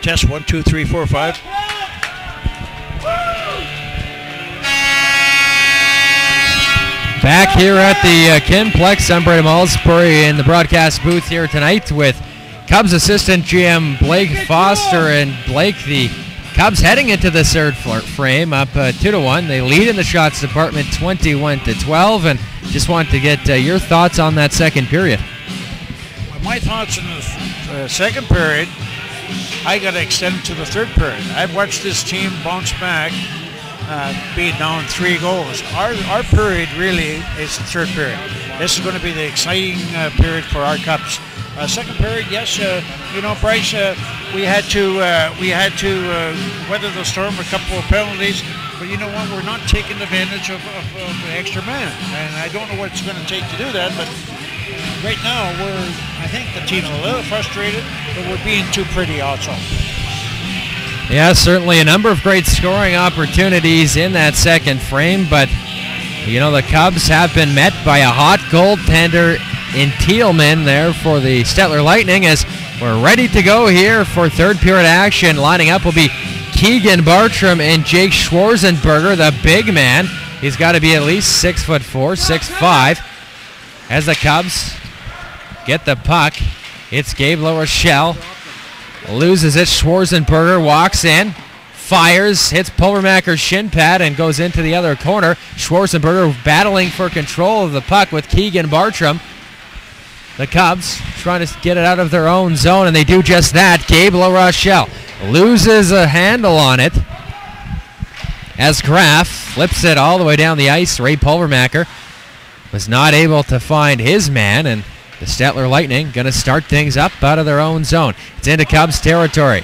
Test 1, 2, 3, 4, 5. Back here at the Kinplex, I'm Brady Mulsbury in the broadcast booth here tonight with Cubs assistant GM Blake Foster. And Blake, the Cubs heading into the third frame up 2-1. They lead in the shots department 21-12, and just want to get your thoughts on that second period. Well, my thoughts in the second period, I got to extend to the third period. I've watched this team bounce back, being down 3 goals. Our period really is the third period. This is going to be the exciting period for our Cubs. Second period, yes, Bryce, we had to weather the storm, a couple of penalties, but you know what? We're not taking advantage of the extra man, and I don't know what it's going to take to do that. But right now, I think the team's a little frustrated, but we're being too pretty also. Yeah, certainly a number of great scoring opportunities in that second frame, but the Cubs have been met by a hot goaltender in Thielman there for the Stettler Lightning, as we're ready to go here for third period action. Lining up will be Keegan Bartram and Jake Schwarzenberger, the big man. He's got to be at least 6'4", 6'5". As the Cubs get the puck, it's Gabe LaRochelle. Loses it. Schwarzenberger walks in, fires, hits Pulvermacher's shin pad, and goes into the other corner. Schwarzenberger battling for control of the puck with Keegan Bartram. The Cubs trying to get it out of their own zone, and they do just that. Gabe LaRochelle loses a handle on it as Graff flips it all the way down the ice. Ray Pulvermacher was not able to find his man, and the Stettler Lightning going to start things up out of their own zone. It's into Cubs territory.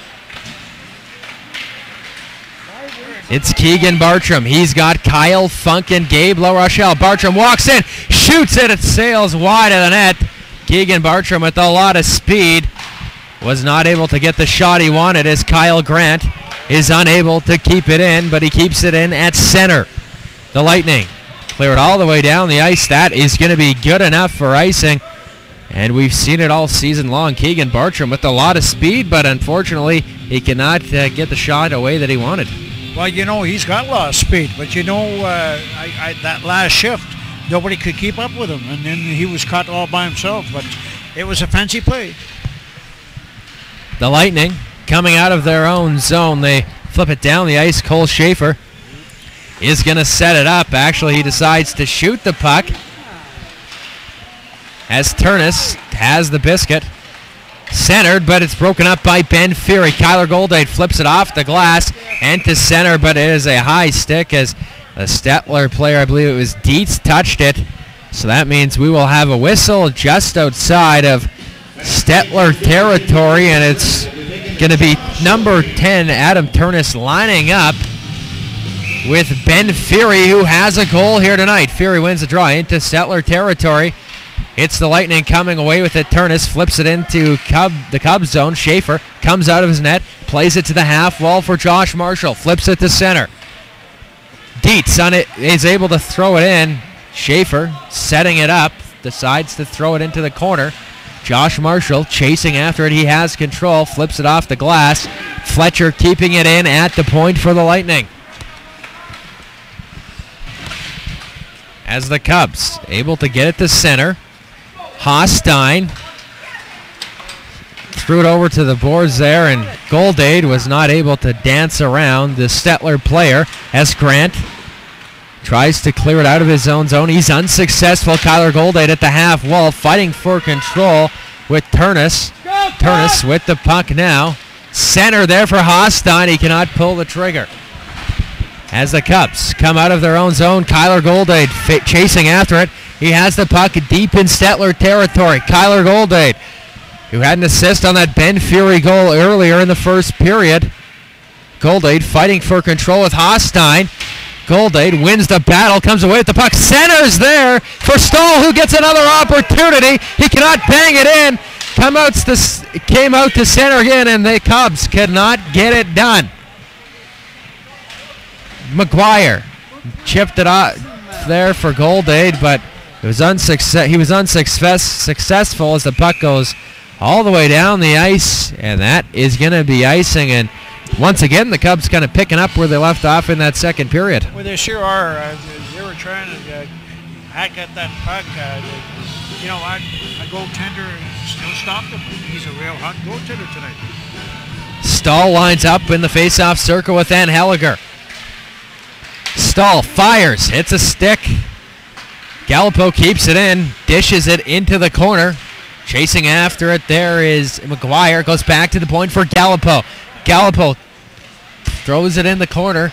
It's Keegan Bartram. He's got Kyle Funk and Gabe LaRochelle. Bartram walks in, shoots it, it sails wide of the net. Keegan Bartram with a lot of speed was not able to get the shot he wanted, as Kyle Grant is unable to keep it in, but he keeps it in at center. The Lightning clear it all the way down the ice. That is going to be good enough for icing, and we've seen it all season long. Keegan Bartram with a lot of speed, but unfortunately he cannot get the shot away that he wanted. Well, he's got a lot of speed, but that last shift, nobody could keep up with him, and then he was caught all by himself, but it was a fancy play. The Lightning coming out of their own zone. They flip it down the ice. Cole Schaefer is going to set it up. Actually, he decides to shoot the puck as Turnus has the biscuit. Centered, but it's broken up by Ben Fury. Kyler Goldade flips it off the glass and to center, but it is a high stick as a Stettler player, I believe it was Dietz, touched it. So that means we will have a whistle just outside of Stettler territory, and it's going to be number 10, Adam Turnus, lining up with Ben Fury, who has a goal here tonight. Fury wins the draw into Stettler territory. It's the Lightning coming away with it. Turnus flips it into the Cubs zone. Schaefer comes out of his net, plays it to the half wall for Josh Marshall, flips it to center. Dietz on it is able to throw it in. Schaefer setting it up, decides to throw it into the corner. Josh Marshall chasing after it. He has control, flips it off the glass. Fletcher keeping it in at the point for the Lightning. As the Cubs able to get it to center. Hastein threw it over to the boards there, and Goldade was not able to dance around the Stettler player as Grant tries to clear it out of his own zone. He's unsuccessful. Kyler Goldade at the half wall fighting for control with Turnus. Turnus with the puck now. Center there for Hastein. He cannot pull the trigger. As the Cubs come out of their own zone, Kyler Goldade chasing after it. He has the puck deep in Stettler territory. Kyler Goldade, who had an assist on that Ben Fury goal earlier in the first period. Goldade fighting for control with Hastein. Goldade wins the battle, comes away with the puck, centers there for Stahl, who gets another opportunity. He cannot bang it in. Came out to center again, and the Cubs could not get it done. McGuire chipped it out there for Goldade, but it was he was unsuccessful as the puck goes all the way down the ice, and that is going to be icing. And once again, the Cubs kind of picking up where they left off in that second period. Well, they sure are. They were trying to hack at that puck. You know what? A goaltender still stopped him. He's a real hot goaltender tonight. Stahl lines up in the face-off circle with Anheliger. Stahl fires, hits a stick. Gallipo keeps it in, dishes it into the corner. Chasing after it there is McGuire. Goes back to the point for Gallipo. Gallipo throws it in the corner.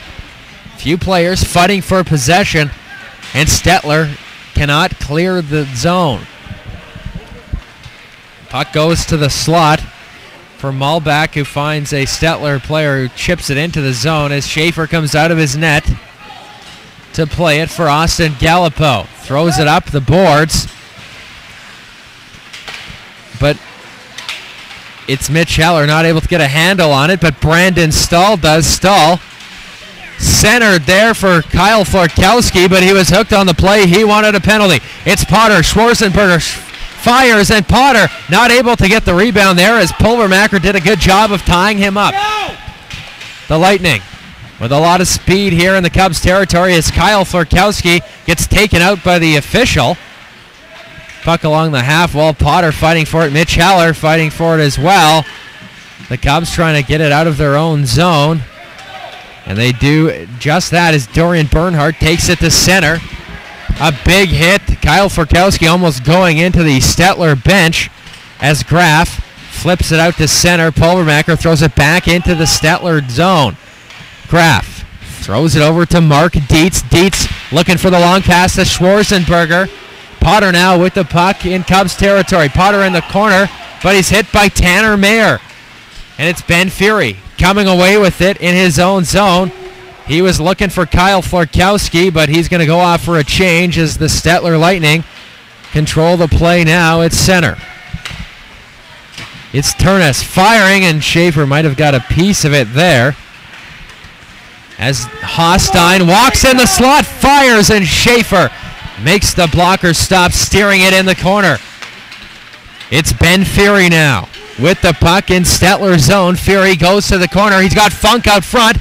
Few players fighting for possession, and Stettler cannot clear the zone. Puck goes to the slot for Malbach, who finds a Stettler player who chips it into the zone as Schaefer comes out of his net to play it for Austin Gallipo. Throws it up the boards, but it's Mitch Heller not able to get a handle on it, but Brandon Stahl does. Stahl centered there for Kyle Florkowski, but he was hooked on the play. He wanted a penalty. It's Potter. Schwarzenberger fires, and Potter not able to get the rebound there as Pulvermacher did a good job of tying him up. The Lightning with a lot of speed here in the Cubs territory as Kyle Florkowski gets taken out by the official. Puck along the half wall. Potter fighting for it. Mitch Heller fighting for it as well. The Cubs trying to get it out of their own zone. And they do just that as Dorian Bernhardt takes it to center. A big hit. Kyle Florkowski almost going into the Stettler bench as Graf flips it out to center. Pulvermacher throws it back into the Stettler zone. Graf throws it over to Mark Dietz. Dietz looking for the long pass to Schwarzenberger. Potter now with the puck in Cubs territory. Potter in the corner, but he's hit by Tanner Mayer. And it's Ben Fury coming away with it in his own zone. He was looking for Kyle Florkowski, but he's going to go off for a change as the Stettler Lightning control the play now at center. It's Turness firing, and Schaefer might have got a piece of it there. As Hastein walks in the slot, fires, and Schaefer makes the blocker stop, steering it in the corner. It's Ben Fury now with the puck in Stettler's zone. Fury goes to the corner. He's got Funk out front,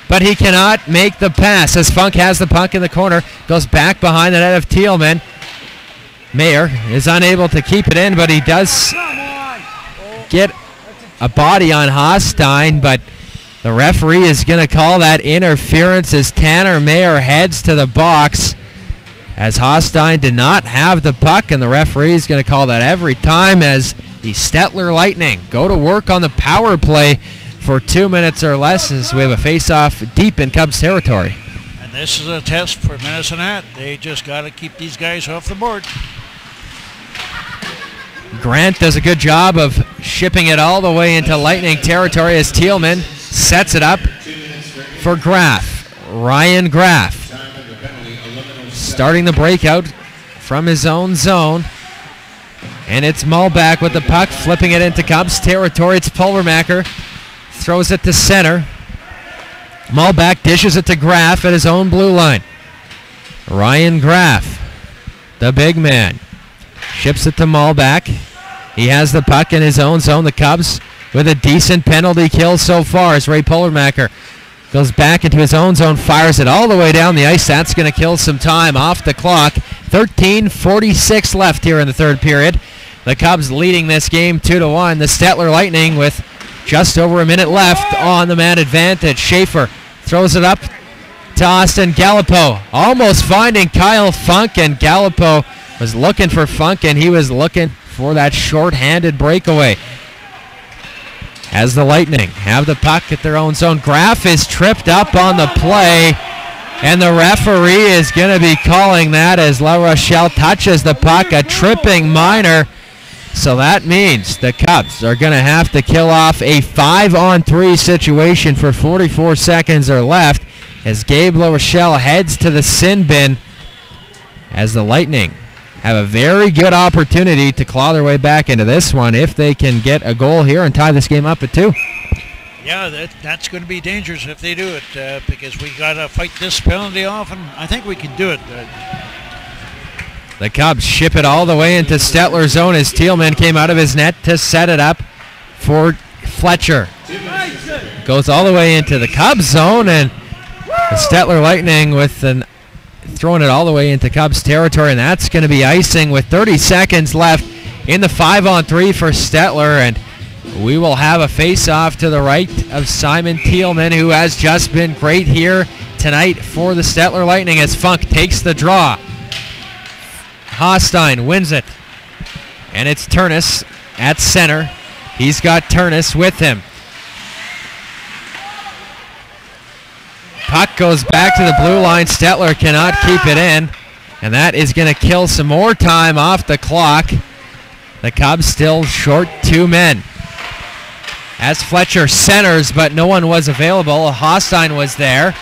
but he cannot make the pass as Funk has the puck in the corner. Goes back behind the net of Thielman. Mayer is unable to keep it in, but he does get a body on Hastein, but the referee is going to call that interference as Tanner Mayer heads to the box. As Hastein did not have the puck, and the referee is going to call that every time as the Stettler Lightning go to work on the power play for 2 minutes or less as we have a face-off deep in Cubs territory. And this is a test for Medicine Hat. They just got to keep these guys off the board. Grant does a good job of shipping it all the way into Lightning territory as Thielman sets it up for Graf. Ryan Graf starting the breakout from his own zone. And it's Malbach with the puck, flipping it into Cubs territory. It's Pulvermacher. Throws it to center. Malbach dishes it to Graf at his own blue line. Ryan Graf, the big man, ships it to Malbach. He has the puck in his own zone. The Cubs with a decent penalty kill so far as Ray Pulvermacher goes back into his own zone, fires it all the way down the ice. That's going to kill some time off the clock. 13:46 left here in the third period. The Cubs leading this game 2-1. The Stettler Lightning with just over a minute left on the man advantage. Schaefer throws it up to Austin Gallipo, almost finding Kyle Funk, and Gallipo was looking for Funk, and he was looking for that short-handed breakaway. As the Lightning have the puck at their own zone, Graf is tripped up on the play, and the referee is going to be calling that as La Rochelle touches the puck, a tripping minor. So that means the Cubs are going to have to kill off a 5-on-3 situation for 44 seconds or left as Gabe La Rochelle heads to the sin bin as the Lightning have a very good opportunity to claw their way back into this one if they can get a goal here and tie this game up at 2. Yeah, that's going to be dangerous if they do it because we got to fight this penalty off, and I think we can do it. The Cubs ship it all the way into Stettler's zone as Thielman came out of his net to set it up for Fletcher. Goes all the way into the Cubs zone, and the Stettler Lightning throwing it all the way into Cubs territory, and that's going to be icing with 30 seconds left in the 5-on-3 for Stettler, and we will have a face-off to the right of Simon Thielman, who has just been great here tonight for the Stettler Lightning as Funk takes the draw. Hastein wins it, and it's Turnus at center. He's got Turnus with him. Puck goes back to the blue line. Stettler cannot keep it in, and that is going to kill some more time off the clock. The Cubs still short 2 men. As Fletcher centers, but no one was available. Hastein was there.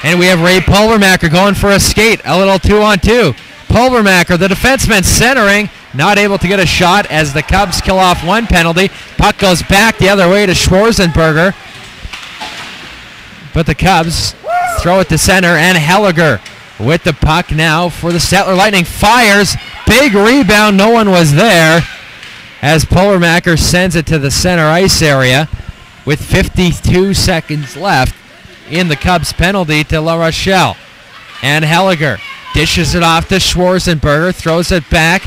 And we have Ray Pulvermacher going for a skate. A little 2-on-2. Pulvermacher, the defenseman, centering. Not able to get a shot as the Cubs kill off one penalty. Puck goes back the other way to Schwarzenberger. But the Cubs throw it to center, and Helliger with the puck now for the Stettler Lightning. Fires. Big rebound. No one was there as Pulvermacher sends it to the center ice area with 52 seconds left in the Cubs penalty to La Rochelle. And Helliger dishes it off to Schwarzenberger, throws it back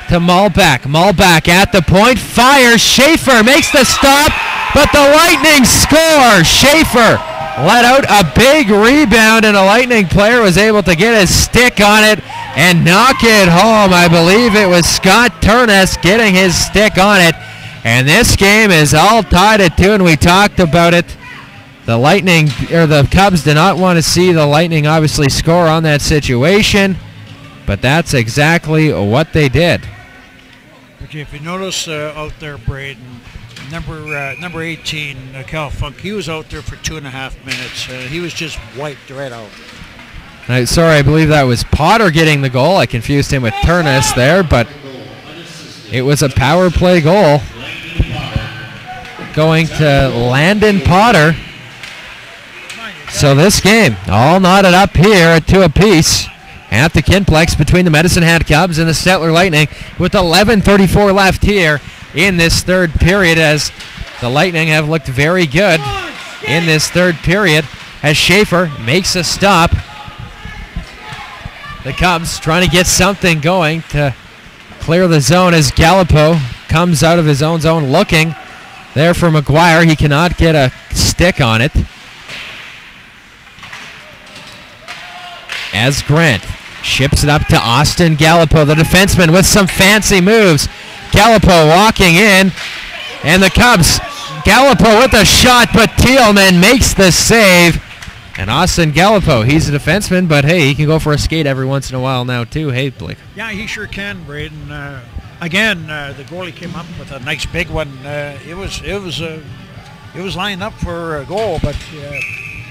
to Malbach. Malbach at the point, fires. Schaefer makes the stop, but the Lightning score. Schaefer let out a big rebound, and a Lightning player was able to get his stick on it and knock it home. I believe it was Scott Turnus getting his stick on it. And this game is all tied at 2, and we talked about it. The Cubs did not want to see the Lightning obviously score on that situation, but that's exactly what they did. Okay, if you notice out there, Braden, number 18, Cal Funk, he was out there for 2.5 minutes. He was just wiped right out. Sorry, I believe that was Potter getting the goal. I confused him with Turnus there, but it was a power play goal going to Landon Potter. So this game all knotted up here at 2 apiece at the Kinplex between the Medicine Hat Cubs and the Stettler Lightning with 11:34 left here in this third period, as the Lightning have looked very good in this third period as Schaefer makes a stop. The Cubs trying to get something going to clear the zone as Gallipo comes out of his own zone looking there for McGuire. He cannot get a stick on it. As Grant ships it up to Austin Gallipo, the defenseman, with some fancy moves. Gallipo walking in, and the Cubs, Gallipo with a shot, but Thielman makes the save. And Austin Gallipo, he's a defenseman, but hey, he can go for a skate every once in a while now too. Hey, Blake. Yeah, he sure can, Braden. Again, the goalie came up with a nice big one. It was lined up for a goal, but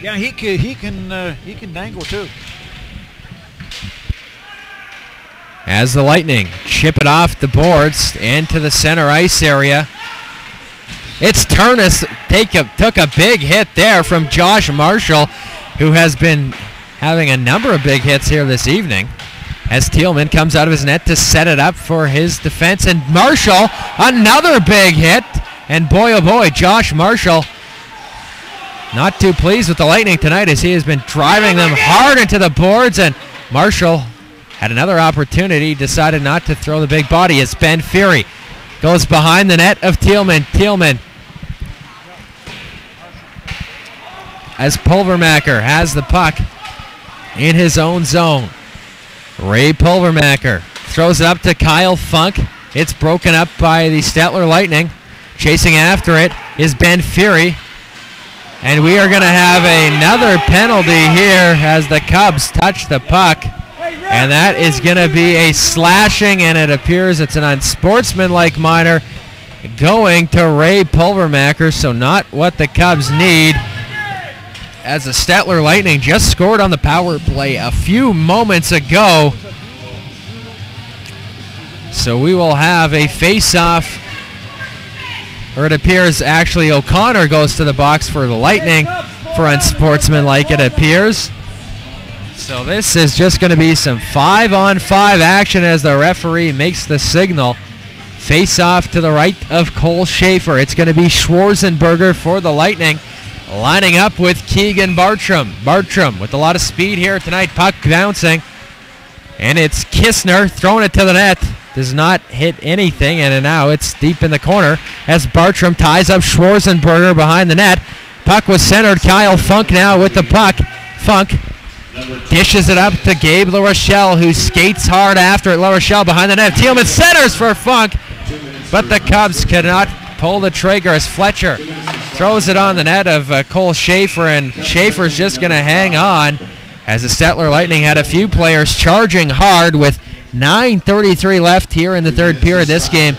yeah, he can dangle too. As the Lightning chip it off the boards into the center ice area. It's Turnus took a big hit there from Josh Marshall, who has been having a number of big hits here this evening. As Thielman comes out of his net to set it up for his defense, and Marshall, another big hit. And boy, oh boy, Josh Marshall not too pleased with the Lightning tonight as he has been driving them hard into the boards, and Marshall had another opportunity, decided not to throw the big body as Ben Fury goes behind the net of Thielman. Thielman, as Pulvermacher has the puck in his own zone. Ray Pulvermacher throws it up to Kyle Funk. It's broken up by the Stettler Lightning. Chasing after it is Ben Fury. And we are going to have another penalty here as the Cubs touch the puck. And that is going to be a slashing, and it appears it's an unsportsmanlike minor going to Ray Pulvermacher, so not what the Cubs need, as the Stettler Lightning just scored on the power play a few moments ago. So we will have a face-off, or it appears actually O'Connor goes to the box for the Lightning for unsportsmanlike, it appears. So this is just going to be some 5-on-5 action as the referee makes the signal. Face off to the right of Cole Schaefer. It's going to be Schwarzenberger for the Lightning, lining up with Keegan Bartram. Bartram with a lot of speed here tonight. Puck bouncing. And it's Kistner throwing it to the net. Does not hit anything, and now it's deep in the corner as Bartram ties up Schwarzenberger behind the net. Puck was centered. Kyle Funk now with the puck. Funk dishes it up to Gabe LaRochelle, who skates hard after it. LaRochelle behind the net. Thielman centers for Funk, but the Cubs cannot pull the trigger as Fletcher throws it on the net of Cole Schaefer, and Schaefer's just going to hang on as the Stettler Lightning had a few players charging hard with 9:33 left here in the third period. This game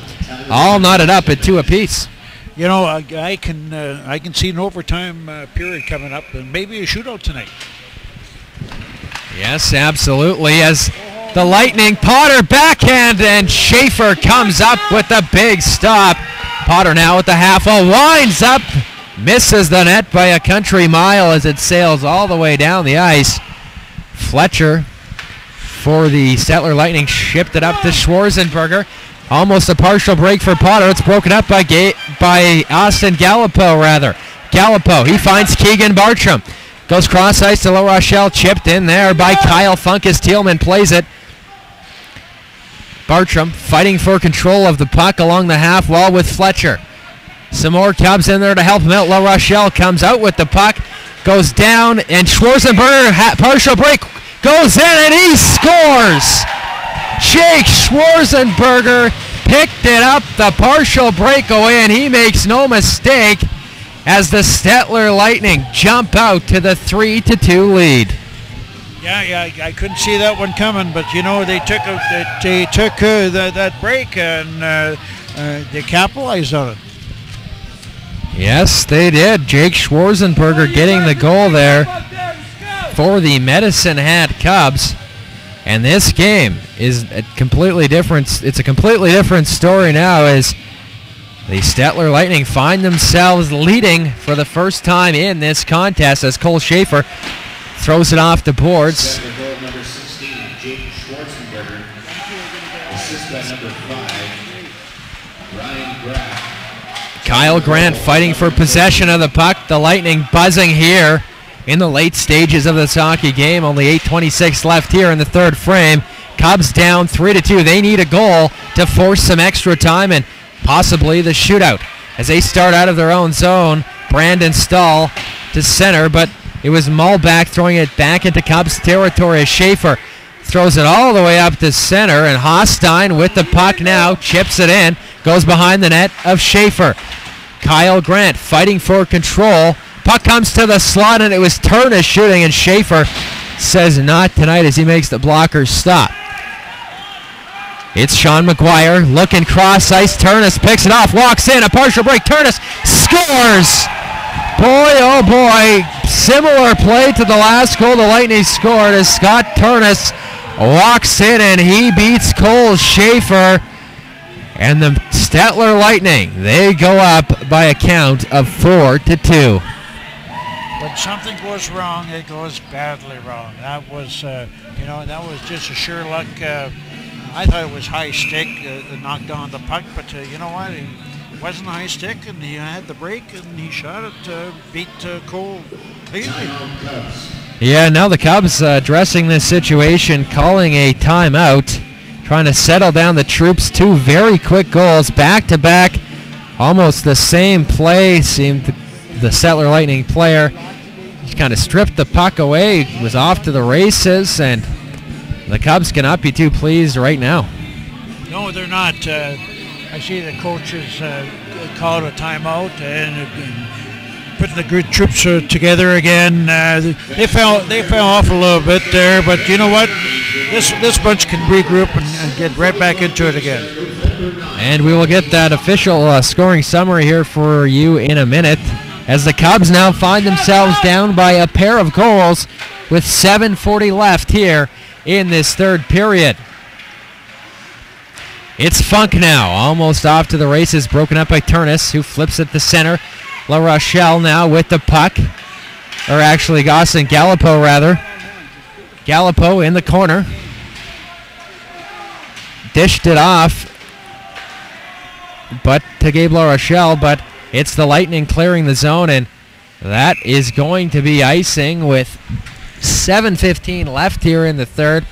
all knotted up at 2 apiece. You know, I can see an overtime period coming up, and maybe a shootout tonight. Yes, absolutely. As the Lightning, Potter backhand, and Schaefer comes up with a big stop. Potter now at the half wall, winds up, misses the net by a country mile as it sails all the way down the ice. Fletcher for the Stettler Lightning shipped it up to Schwarzenberger. Almost a partial break for Potter. It's broken up by Austin Gallipo, rather. Gallipo, he finds Keegan Bartram. Goes cross ice to La Rochelle, chipped in there by Kyle Funk as Thielman plays it. Bartram fighting for control of the puck along the half wall with Fletcher. Some more Cubs in there to help him out. La Rochelle comes out with the puck, goes down, and Schwarzenberger, partial break, goes in and he scores! Jake Schwarzenberger picked it up, the partial breakaway, and he makes no mistake as the Stettler Lightning jump out to the 3-2 lead. Yeah, I couldn't see that one coming, but you know they took that break and they capitalized on it. Yes, they did. Jake Schwarzenberger getting the goal there for the Medicine Hat Cubs. And this game is a completely different. It's a completely different story now as the Stettler Lightning find themselves leading for the first time in this contest as Cole Schaefer throws it off the boards. Number 16, Jake Schwarzenberger. Assist by number 5, Ryan Graff. Kyle Grant fighting for possession of the puck. The Lightning buzzing here in the late stages of this hockey game. Only 8:26 left here in the third frame. Cubs down 3-2. They need a goal to force some extra time and possibly the shootout as they start out of their own zone. Brandon Stahl to center, but it was Muhlbach throwing it back into Cubs territory as Schaefer throws it all the way up to center, and Hastein with the puck now chips it in, goes behind the net of Schaefer. Kyle Grant fighting for control. Puck comes to the slot, and it was Turnus shooting, and Schaefer says not tonight as he makes the blockers stop. It's Sean McGuire looking cross ice. Turnus picks it off, walks in, a partial break. Turnus scores! Boy, oh boy, similar play to the last goal the Lightning scored as Scott Turnus walks in and he beats Cole Schaefer. And the Stettler Lightning, they go up by a count of 4-2. When something goes wrong, it goes badly wrong. That was, that was just a sure luck. I thought it was high stick that knocked on the puck, but you know what? It wasn't a high stick, and he had the break, and he shot it, beat Cole cleanly. Yeah, now the Cubs addressing this situation, calling a timeout, trying to settle down the troops. 2 very quick goals, back-to-back, almost the same play. Seemed the Stettler Lightning player just kind of stripped the puck away, was off to the races, and the Cubs cannot be too pleased right now. No, they're not. I see the coaches called a timeout and putting the good troops together again. They fell off a little bit there, but you know what? This bunch can regroup and get right back into it again. And we will get that official scoring summary here for you in a minute, as the Cubs now find themselves down by a pair of goals with 7:40 left here in this third period. It's Funk now, almost off to the races, broken up by Turnus, who flips at the center. La Rochelle now with the puck, or actually Austin Gallipo rather. Gallipo in the corner. Dished it off, but to Gabe La Rochelle, but it's the Lightning clearing the zone, and that is going to be icing with 7:15 left here in the third.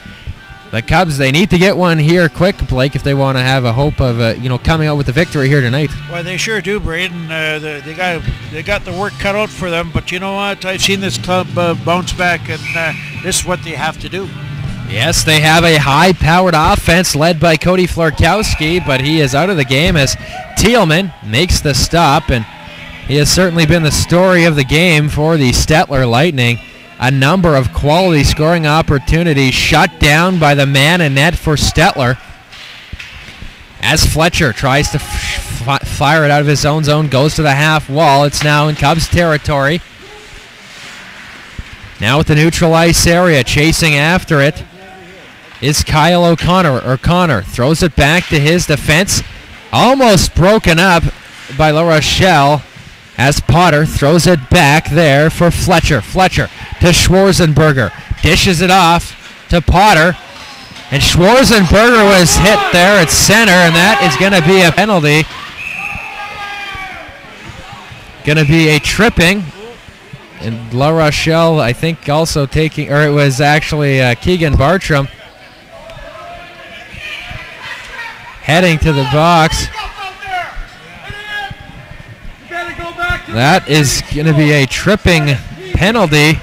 The Cubs, they need to get one here quick, Blake, if they want to have a hope of coming out with the victory here tonight. Well, they sure do, Braden. They got the work cut out for them, but you know what? I've seen this club bounce back, and this is what they have to do. Yes, they have a high-powered offense led by Cody Florkowski, but he is out of the game as Thielman makes the stop, and he has certainly been the story of the game for the Stettler Lightning. A number of quality scoring opportunities shut down by the man in net for Stettler. As Fletcher tries to fire it out of his own zone, goes to the half wall. It's now in Cubs territory. Now with the neutral ice area, chasing after it is Kyle O'Connor. Throws it back to his defense. Almost broken up by La Rochelle as Potter throws it back there for Fletcher. Fletcher to Schwarzenberger. Dishes it off to Potter. And Schwarzenberger was hit there at center, and that is going to be a penalty. Going to be a tripping. And La Rochelle, I think, also taking, or it was actually Keegan Bartram heading to the box. That is going to be a tripping penalty.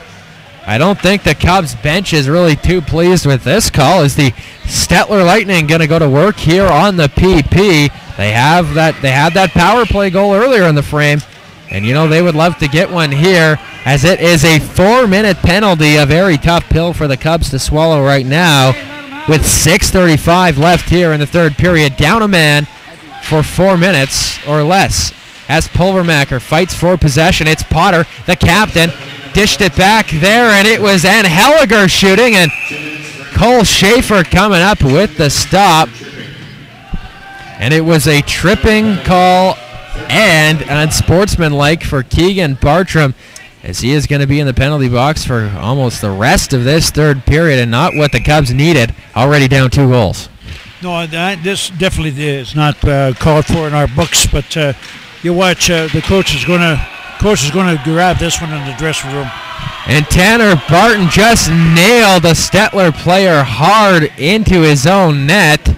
I don't think the Cubs bench is really too pleased with this call. Is the Stettler Lightning going to go to work here on the PP? They have that power play goal earlier in the frame, and they would love to get one here, as it is a 4-minute penalty, a very tough pill for the Cubs to swallow right now, with 6:35 left here in the third period. Down a man for 4 minutes or less. As Pulvermacher fights for possession, it's Potter, the captain, dished it back there, and it was Anheliger shooting, and Cole Schaefer coming up with the stop. And it was a tripping call and unsportsmanlike for Keegan Bartram, as he is going to be in the penalty box for almost the rest of this third period, and not what the Cubs needed, already down 2 goals. No, this definitely is not called for in our books, but you watch, the coach is going to grab this one in the dressing room. And Tanner Barton just nailed a Stettler player hard into his own net,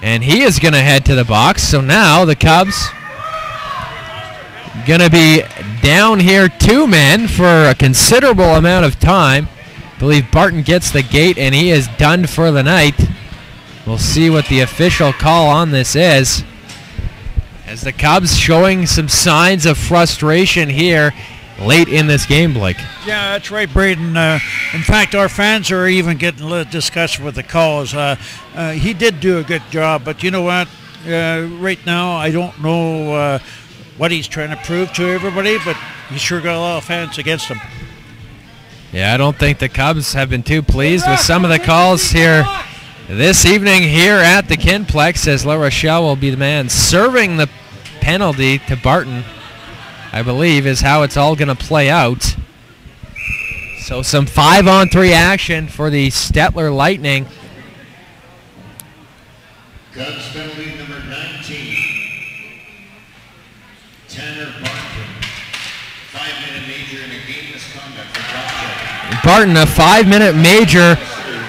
and he is going to head to the box. So now the Cubs going to be down here 2 men for a considerable amount of time. I believe Barton gets the gate, and he is done for the night. We'll see what the official call on this is, as the Cubs showing some signs of frustration here late in this game, Blake. Yeah, that's right, Braden. In fact, our fans are even getting a little disgusted with the calls. He did do a good job, but you know what? Right now, I don't know what he's trying to prove to everybody, but he's sure got a lot of fans against him. Yeah, I don't think the Cubs have been too pleased with some of the calls here this evening here at the Kinplex, as La Rochelle will be the man serving the penalty to Barton, I believe, is how it's all going to play out. So some 5-on-3 action for the Stettler Lightning. Cubs penalty number 19. Tanner Barton. 5-minute major in a game misconduct for cross-checking. Barton, a 5-minute major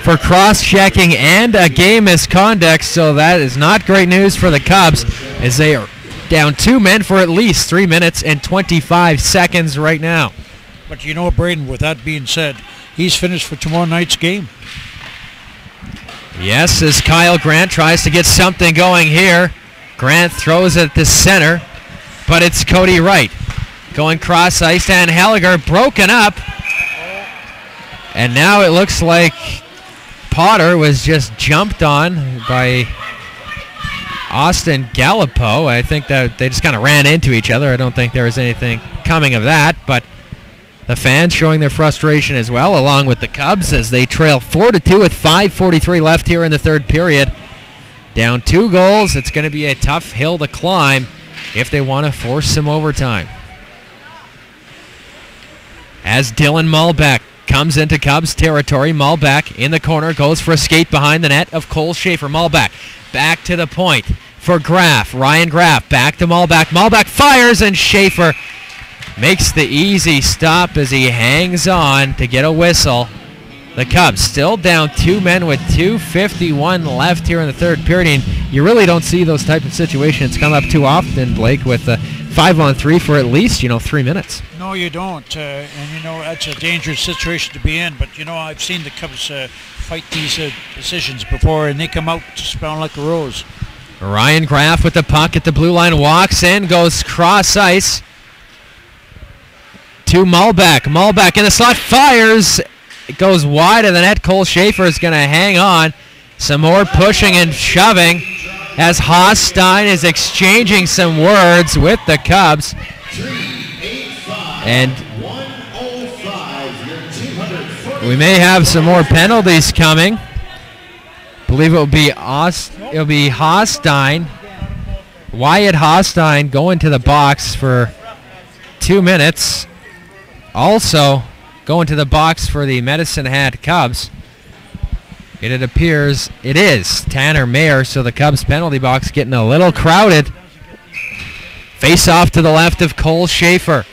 for cross-checking and a game misconduct, so that is not great news for the Cubs, as they are down 2 men for at least 3 minutes and 25 seconds right now. But you know, Braden, with that being said, he's finished for tomorrow night's game. Yes, as Kyle Grant tries to get something going here. Grant throws it to center, but it's Cody Wright going cross-ice, and Halliger broken up. And now it looks like Potter was just jumped on by Austin Gallipo. I think that they just kind of ran into each other. I don't think there was anything coming of that, but the fans showing their frustration as well, along with the Cubs, as they trail 4-2 with 5:43 left here in the third period. Down 2 goals. It's going to be a tough hill to climb if they want to force some overtime. As Dylan Malbec comes into Cubs territory. Malback in the corner, goes for a skate behind the net of Cole Schaefer. Malback back to the point for Graff. Ryan Graff back to Malback. Malback fires, and Schaefer makes the easy stop as he hangs on to get a whistle. The Cubs still down 2 men with 2:51 left here in the third period. And you really don't see those type of situations come up too often, Blake, with 5-on-3 for at least, 3 minutes. No, you don't. And, that's a dangerous situation to be in. But, I've seen the Cubs fight these decisions before, and they come out smelling like a rose. Ryan Graff with the puck at the blue line, walks in, goes cross ice to Malback. Malback in the slot, fires. It goes wide of the net. Cole Schaefer is going to hang on. Some more pushing and shoving as Haas-Stein is exchanging some words with the Cubs. And we may have some more penalties coming. I believe it'll be Haas-Stein. Wyatt Haas-Stein going to the box for 2 minutes. Also going to the box for the Medicine Hat Cubs. It appears it is Tanner Mayer, so the Cubs penalty box getting a little crowded. Face off to the left of Cole Schaefer.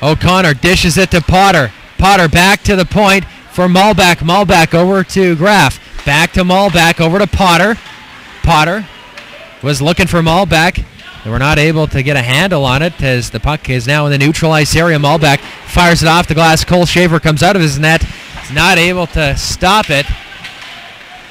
O'Connor dishes it to Potter. Potter back to the point for Malback. Malback over to Graff. Back to Malback, over to Potter. Potter was looking for Malback. They were not able to get a handle on it as the puck is now in the neutral ice area. Malback fires it off the glass. Cole Schaefer comes out of his net. He's not able to stop it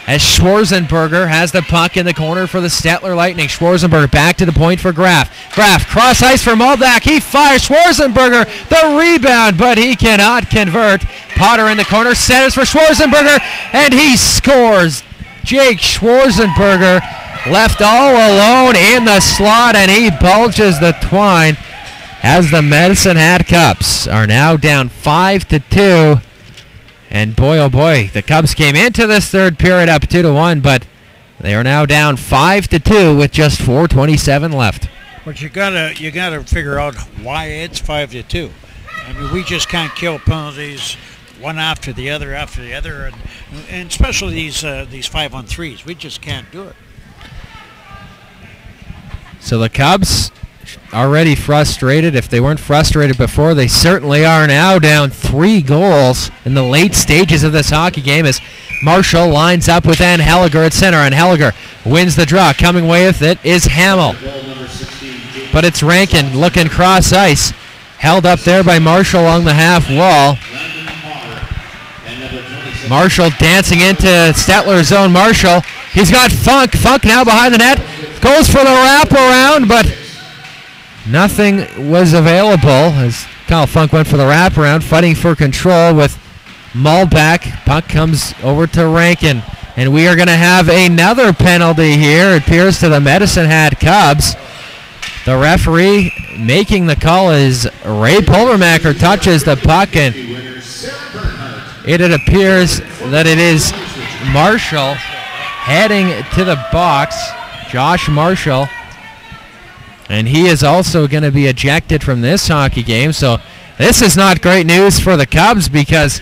as Schwarzenberger has the puck in the corner for the Stettler Lightning. Schwarzenberger back to the point for Graff. Graff cross ice for Malback. He fires. Schwarzenberger the rebound, but he cannot convert. Potter in the corner centers for Schwarzenberger, and he scores. Jake Schwarzenberger left all alone in the slot, and he bulges the twine as the Medicine Hat Cubs are now down 5-2. And boy, oh boy, the Cubs came into this third period up 2-1, but they are now down 5-2 with just 4:27 left. But you gotta figure out why it's 5-2. I mean, we just can't kill penalties one after the other, and especially these 5-on-3s. We just can't do it. So the Cubs already frustrated. If they weren't frustrated before, they certainly are now, down 3 goals in the late stages of this hockey game as Marshall lines up with Ann Helliger at center, and Helliger wins the draw. Coming away with it is Hamill. But it's Rankin looking cross ice. Held up there by Marshall along the half wall. Marshall dancing into Stettler's zone. Marshall, he's got Funk. Funk now behind the net. Goes for the wraparound, but nothing was available as Kyle Funk went for the wraparound, fighting for control with Malback. Puck comes over to Rankin, and we are going to have another penalty here. It appears to the Medicine Hat Cubs. The referee making the call is Ray Pulvermacher touches the puck, and it appears that it is Marshall heading to the box, Josh Marshall, and he is also going to be ejected from this hockey game. So this is not great news for the Cubs, because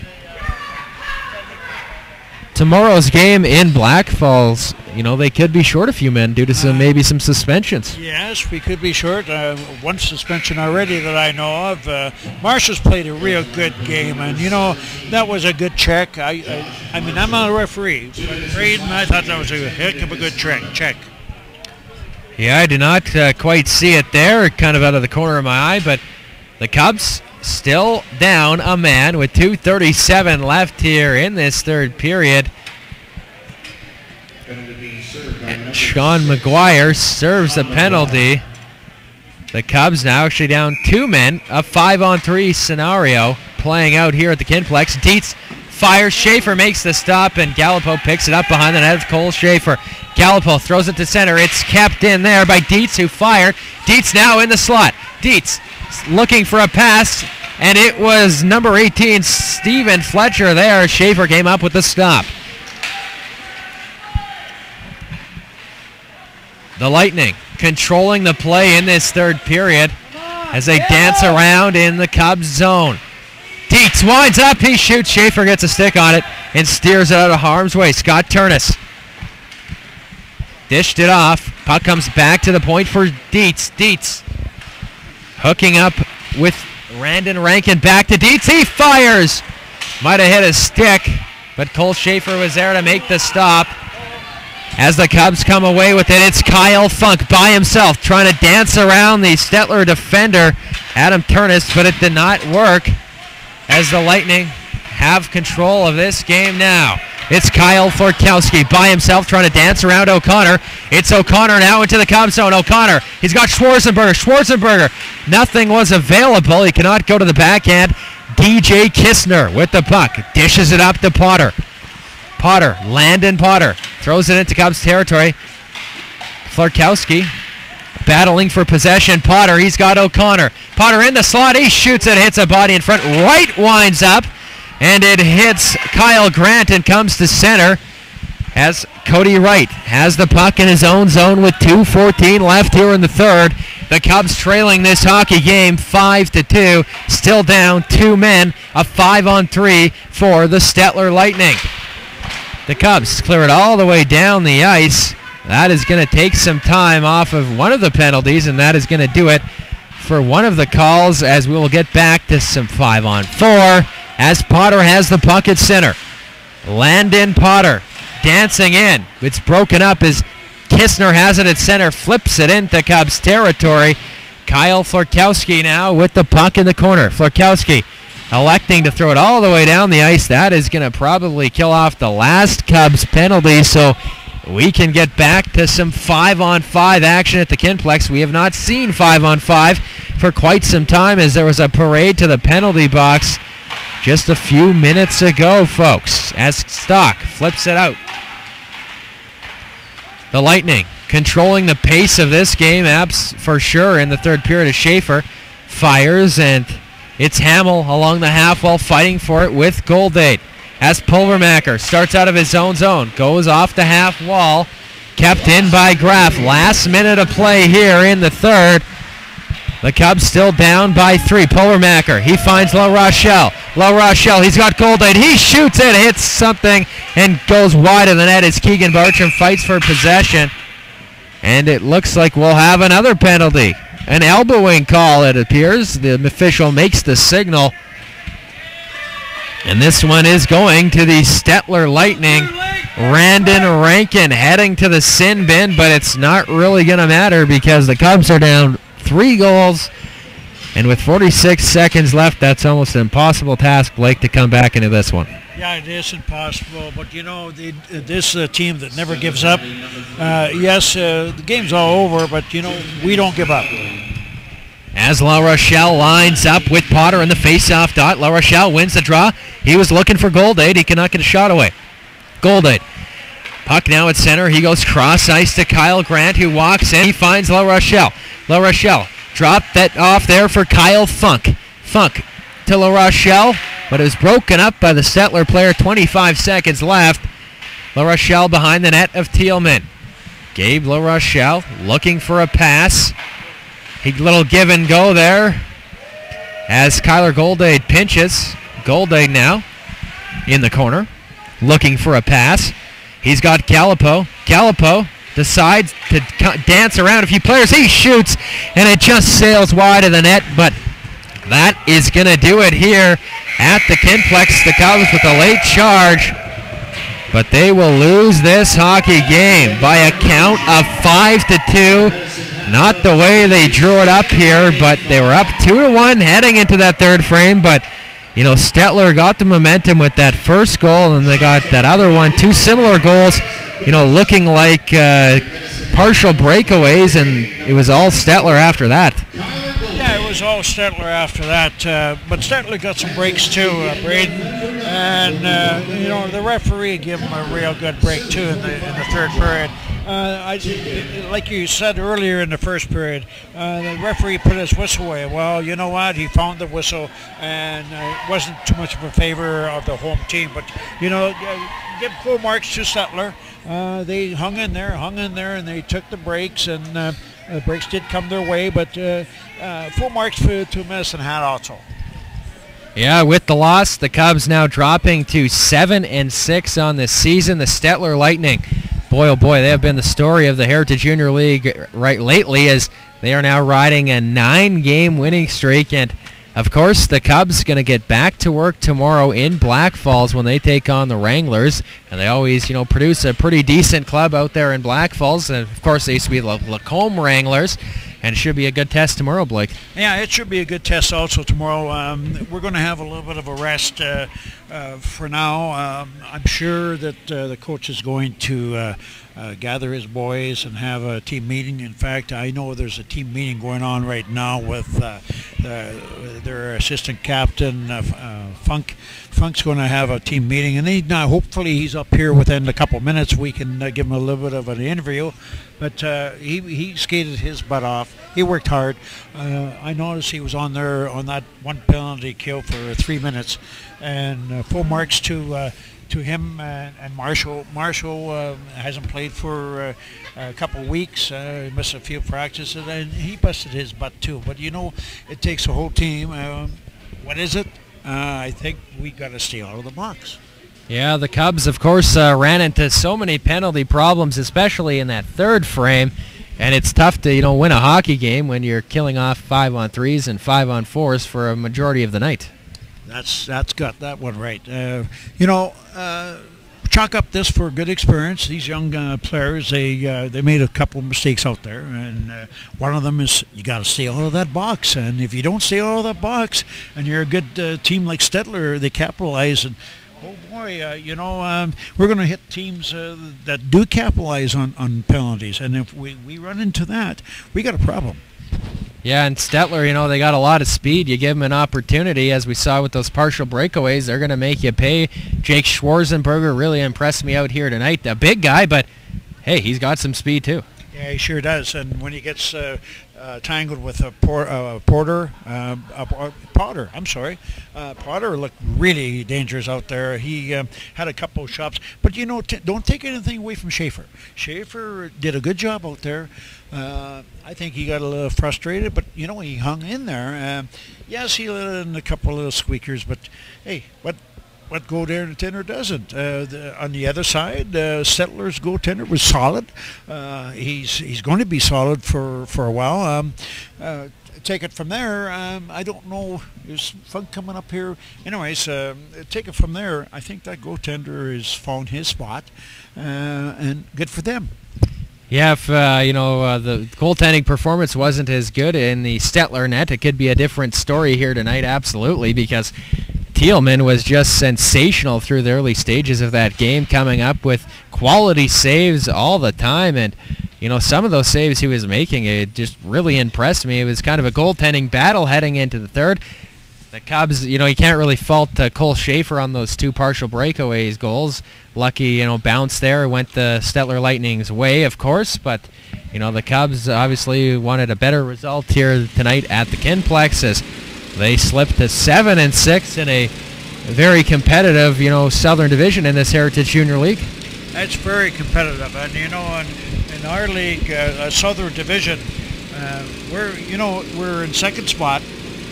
tomorrow's game in Black Falls, they could be short a few men due to maybe some suspensions. Yes, we could be short. One suspension already that I know of. Marshall's played a real good game, and that was a good check. I mean, I'm not a referee, but Braden, I thought that was a heck of a good check. Yeah, I did not quite see it there, kind of out of the corner of my eye, but the Cubs still down a man with 2:37 left here in this third period. And Sean McGuire serves the penalty. The Cubs now actually down 2 men, a 5-on-3 scenario playing out here at the Kinplex. Dietz fires, Schaefer makes the stop, and Gallipo picks it up behind the net of Cole Schaefer. Gallipo throws it to center. It's kept in there by Dietz, who fired. Dietz now in the slot. Dietz looking for a pass, and it was number 18, Steven Fletcher there. Schaefer came up with the stop. The Lightning controlling the play in this third period as they dance around in the Cubs zone. Dietz winds up. He shoots. Schaefer gets a stick on it and steers it out of harm's way. Scott Turnus dished it off. Puck comes back to the point for Dietz. Dietz hooking up with Randon Rankin. Back to Dietz. He fires. Might have hit his stick, but Cole Schaefer was there to make the stop. As the Cubs come away with it, it's Kyle Funk by himself trying to dance around the Stettler defender, Adam Turnus, but it did not work as the Lightning have control of this game now. It's Kyle Florkowski by himself trying to dance around O'Connor. It's O'Connor now into the Cubs zone. O'Connor, he's got Schwarzenberger. Nothing was available. He cannot go to the backhand. DJ Kistner with the puck. Dishes it up to Potter. Landon Potter throws it into Cubs territory. Florkowski battling for possession. Potter, he's got O'Connor. Potter in the slot. He shoots it, hits a body in front. Right winds up, and it hits Kyle Grant and comes to center as Cody Wright has the puck in his own zone with 2:14 left here in the third. The Cubs trailing this hockey game 5-2, still down 2 men, a 5-on-3 for the Stettler Lightning. The Cubs clear it all the way down the ice. That is going to take some time off of one of the penalties, and that is going to do it for one of the calls, as we will get back to some 5-on-4 as Potter has the puck at center. Landon Potter dancing in. It's broken up as Kistner has it at center, flips it into Cubs territory. Kyle Florkowski now with the puck in the corner. Florkowski electing to throw it all the way down the ice. That is going to probably kill off the last Cubs penalty, so we can get back to some 5-on-5 action at the Kinplex. We have not seen 5-on-5 for quite some time, as there was a parade to the penalty box just a few minutes ago, folks, as Stock flips it out. The Lightning controlling the pace of this game, abs for sure, in the third period. As Schaefer fires, and it's Hamill along the half wall fighting for it with Goldade. As Pulvermacher starts out of his own zone, goes off the half wall, kept in by Graff. Last minute of play here in the third. The Cubs still down by 3. Pulvermacher, he finds La Rochelle. He's got Goldade. He shoots it, hits something, and goes wide of the net as Keegan Bartram fights for possession. And it looks like we'll have another penalty. An elbowing call, it appears. The official makes the signal. And this one is going to the Stettler Lightning. Randon Rankin heading to the sin bin, but it's not really going to matter because the Cubs are down 3 goals. And with 46 seconds left, that's almost an impossible task, Blake, to come back into this one. Yeah, it is impossible, but you know, this team that never gives up. Yes, the game's all over, but you know, we don't give up. As La Rochelle lines up with Potter in the face-off dot, La Rochelle wins the draw. He was looking for Goldade. He cannot get a shot away. Goldade. Puck now at center. He goes cross-ice to Kyle Grant, who walks in. He finds La Rochelle. La Rochelle dropped that off there for Kyle Funk. Funk to La Rochelle, but it was broken up by the Stettler player. 25 seconds left. La Rochelle behind the net of Thielman. Gabe La Rochelle looking for a pass. Little give and go there as Kyler Goldade pinches. Goldade now in the corner looking for a pass. He's got Gallipo. Gallipo decides to dance around a few players. He shoots, and it just sails wide of the net, but that is going to do it here at the Kinplex. The Cubs with a late charge, but they will lose this hockey game by a count of 5-2. Not the way they drew it up here, but they were up 2-1 heading into that third frame. But, you know, Stettler got the momentum with that first goal, and they got that other one. 2 similar goals, you know, looking like partial breakaways, and it was all Stettler after that. Yeah, it was all Stettler after that. But Stettler got some breaks too, Braden. And, you know, the referee gave him a real good break too in the third period. Like you said earlier in the first period, the referee put his whistle away. Well, you know what? He found the whistle, and it wasn't too much of a favor of the home team. But, you know, give full marks to Stettler. They hung in there, and they took the breaks, and the breaks did come their way. But full marks to Medicine Hat also. Yeah, with the loss, the Cubs now dropping to 7-6 on this season. The Stettler Lightning, boy oh boy, they have been the story of the Heritage Junior League right lately, as they are now riding a 9-game winning streak. And of course, the Cubs going to get back to work tomorrow in Black Falls when they take on the Wranglers. And they always, produce a pretty decent club out there in Black Falls. And of course, they used to be the Lacombe Wranglers. And it should be a good test tomorrow, Blake. Yeah, it should be a good test also tomorrow. We're going to have a little bit of a rest for now. I'm sure that the coach is going to gather his boys and have a team meeting. In fact, I know there's a team meeting going on right now with their assistant captain, Funk. Funk's going to have a team meeting, and hopefully he's up here within a couple minutes. We can give him a little bit of an interview. But he skated his butt off. He worked hard. I noticed he was on there on that one penalty kill for 3 minutes, and full marks to him and Marshall. Marshall hasn't played for a couple of weeks. He missed a few practices, and he busted his butt too. But it takes a whole team. What is it? I think we got to stay out of the box. Yeah, the Cubs, of course, ran into so many penalty problems, especially in that third frame. And it's tough to, win a hockey game when you're killing off 5-on-3s and 5-on-4s for a majority of the night. That's got that one right. Chalk up this for a good experience. These young players, they made a couple of mistakes out there, and one of them is you got to stay out of that box. And if you don't stay out of that box, and you're a good team like Stettler, they capitalize. And oh boy, we're going to hit teams that do capitalize on penalties, and if we run into that, we got a problem. Yeah, and Stettler, they got a lot of speed. You give them an opportunity, as we saw with those partial breakaways, they're going to make you pay. Jake Schwarzenberger really impressed me out here tonight. A big guy, but hey, he's got some speed too. Yeah, he sure does. And when he gets tangled with a Potter looked really dangerous out there. He had a couple of shots. But, don't take anything away from Schaefer. Schaefer did a good job out there. I think he got a little frustrated, but, he hung in there. Yes, he let in a couple of little squeakers, but, hey, what goaltender doesn't? On the other side, Stettler's goaltender was solid. He's going to be solid for a while. Take it from there. I don't know. There's Funk coming up here. Anyways, take it from there. I think that goaltender has found his spot, and good for them. Yeah, if the goaltending performance wasn't as good in the Stettler net, it could be a different story here tonight, absolutely, because Thielman was just sensational through the early stages of that game, coming up with quality saves all the time. And, some of those saves he was making, it just really impressed me. It was kind of a goaltending battle heading into the third. The Cubs, you can't really fault Cole Schaefer on those two partial breakaways goals. Lucky, bounce there, went the Stettler Lightning's way, of course. But, the Cubs obviously wanted a better result here tonight at the Kinplex, as they slipped to 7-6 in a very competitive, Southern Division in this Heritage Junior League. It's very competitive, and in our league, Southern Division, we're in second spot,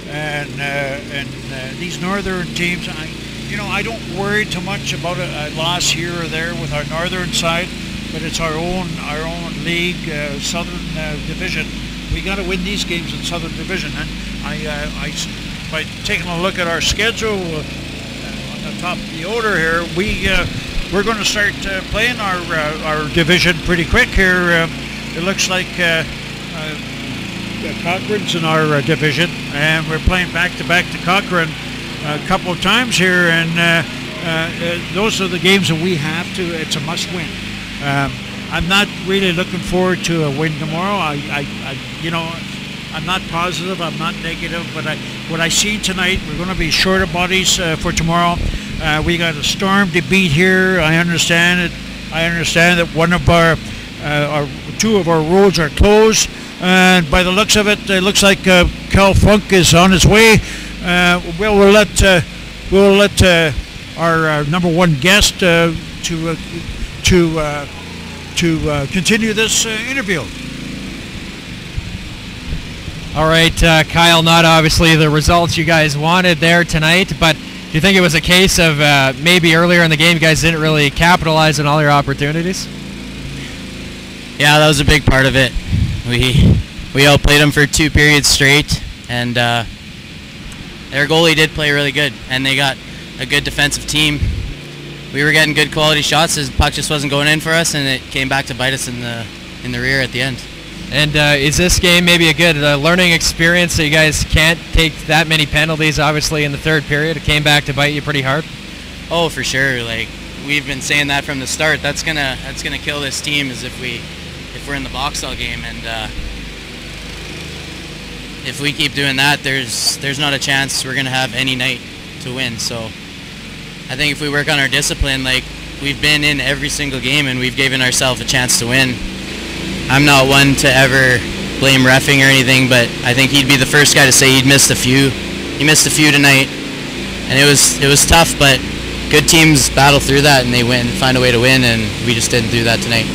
and these northern teams, I don't worry too much about a loss here or there with our northern side, but it's our own league, Southern Division. We got to win these games in Southern Division, and by taking a look at our schedule on the top of the order here, we're going to start playing our division pretty quick here. It looks like Cochrane's in our division, and we're playing back-to-back to Cochrane a couple of times here, and those are the games that we have to. It's a must-win. I'm not really looking forward to a win tomorrow. I'm not positive. I'm not negative. But what I see tonight, we're going to be short of bodies for tomorrow. We got a Storm to beat here. I understand it. I understand that one of our two of our roads are closed, and by the looks of it, it looks like Cal Funk is on his way. We'll let our number one guest to continue this interview. All right, Kyle, not obviously the results you guys wanted there tonight, but do you think it was a case of maybe earlier in the game you guys didn't really capitalize on all your opportunities? Yeah, that was a big part of it. We outplayed them for 2 periods straight, and their goalie did play really good, and they got a good defensive team. We were getting good quality shots, as the puck just wasn't going in for us, and it came back to bite us in the rear at the end. And is this game maybe a good learning experience so you guys can't take that many penalties, obviously, in the third period? It came back to bite you pretty hard? Oh, for sure. Like, we've been saying that from the start. That's gonna kill this team, is if we're in the box all game, and if we keep doing that, there's not a chance we're gonna have any night to win. So I think if we work on our discipline, like we've been in every single game and we've given ourselves a chance to win. I'm not one to ever blame reffing or anything, but I think he'd be the first guy to say he'd missed a few. He missed a few tonight, and it was tough, but good teams battle through that and they find a way to win, and we just didn't do that tonight.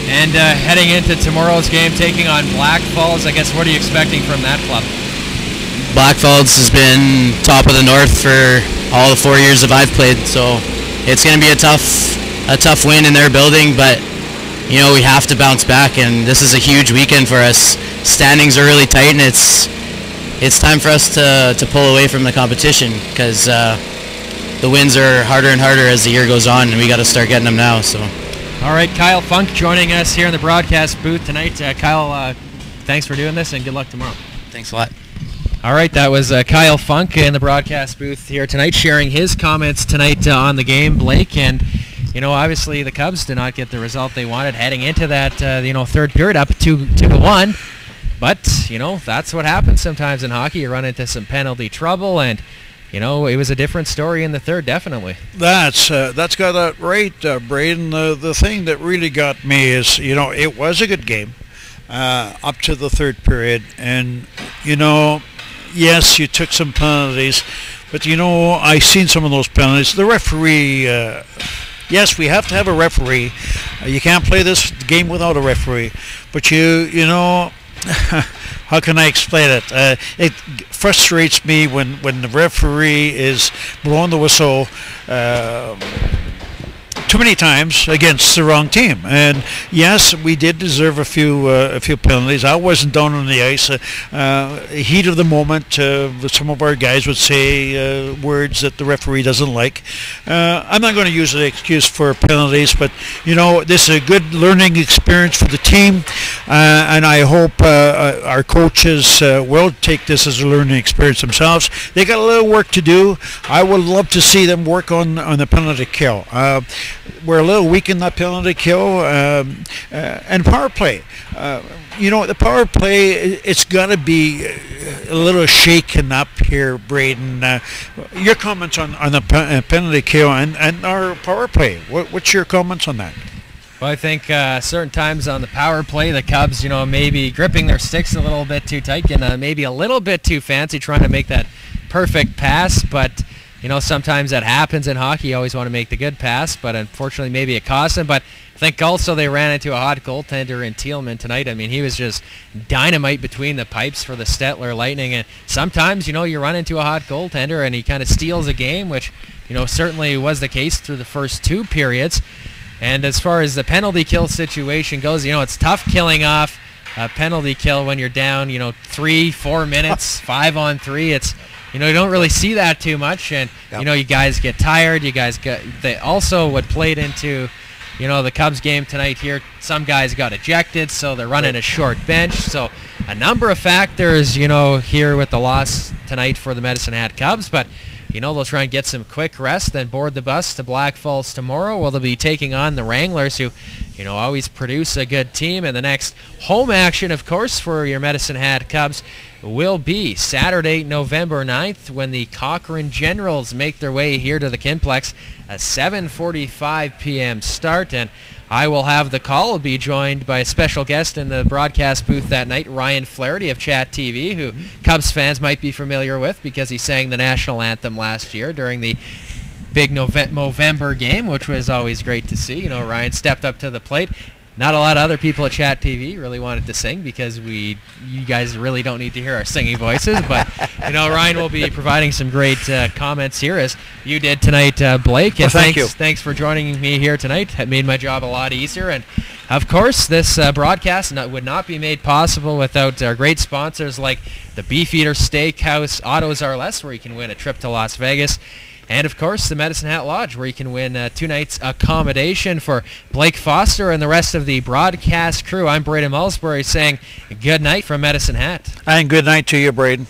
And heading into tomorrow's game, taking on Black Falls, I guess, what are you expecting from that club? Black Falls has been top of the North for all the 4 years that I've played, so it's going to be a tough win in their building, but you know, we have to bounce back, and this is a huge weekend for us. Standings are really tight, and it's time for us to pull away from the competition, because the wins are harder and harder as the year goes on, and we got to start getting them now. So, all right, Kyle Funk joining us here in the broadcast booth tonight. Kyle, thanks for doing this, and good luck tomorrow. Thanks a lot. All right, that was Kyle Funk in the broadcast booth here tonight, sharing his comments tonight on the game, Blake. And you know, obviously the Cubs did not get the result they wanted heading into that third period, up 2-1. But you know, that's what happens sometimes in hockey. You run into some penalty trouble, and you know, it was a different story in the third, definitely. That's got that right, Braden. The thing that really got me is, you know, it was a good game up to the third period, and you know, yes, you took some penalties, but you know, I seen some of those penalties. The referee, yes, we have to have a referee. You can't play this game without a referee, but you know, how can I explain it? It frustrates me when the referee is blowing the whistle too many times against the wrong team. And yes, we did deserve a few penalties. I wasn't down on the ice. Heat of the moment, some of our guys would say words that the referee doesn't like. I'm not going to use an excuse for penalties, but you know, this is a good learning experience for the team, and I hope our coaches will take this as a learning experience themselves. They got a little work to do. I would love to see them work on the penalty kill. We're a little weak in that penalty kill, and power play. You know, the power play, it's got to be a little shaken up here, Braden. Your comments on the penalty kill and our power play. What's your comments on that? Well, I think certain times on the power play, the Cubs, you know, maybe gripping their sticks a little bit too tight and maybe a little bit too fancy, trying to make that perfect pass, but you know, sometimes that happens in hockey. You always want to make the good pass, but unfortunately maybe it cost them. But I think also they ran into a hot goaltender in Thielman tonight. I mean, he was just dynamite between the pipes for the Stettler Lightning. And sometimes, you know, you run into a hot goaltender and he kind of steals a game, which, you know, certainly was the case through the first 2 periods. And as far as the penalty kill situation goes, you know, it's tough killing off a penalty kill when you're down, you know, 3-4 minutes, 5-on-3. It's, you know, you don't really see that too much, and you know, you guys get tired. They also what played into, you know, the Cubs game tonight here. Some guys got ejected, so they're running a short bench. So a number of factors, you know, here with the loss tonight for the Medicine Hat Cubs. But you know, they'll try and get some quick rest, then board the bus to Black Falls tomorrow. Well, they'll be taking on the Wranglers, who, you know, always produce a good team. And the next home action, of course, for your Medicine Hat Cubs will be Saturday, November 9th, when the Cochrane Generals make their way here to the Kinplex, a 7:45 p.m. start. And I will have the call. I'll be joined by a special guest in the broadcast booth that night, Ryan Flaherty of Chat TV, who Cubs fans might be familiar with because he sang the national anthem last year during the big November game, which was always great to see. You know, Ryan stepped up to the plate. not a lot of other people at Chat TV really wanted to sing because you guys really don't need to hear our singing voices. But, Ryan will be providing some great comments here as you did tonight, Blake. And thank you. Thanks for joining me here tonight. It made my job a lot easier. And, of course, this broadcast would not be made possible without our great sponsors like the Beefeater Steakhouse, Autos R Less, where you can win a trip to Las Vegas. And, of course, the Medicine Hat Lodge, where you can win 2 nights accommodation. For Blake Foster and the rest of the broadcast crew, I'm Braden Mulsbury saying good night from Medicine Hat. And good night to you, Braden.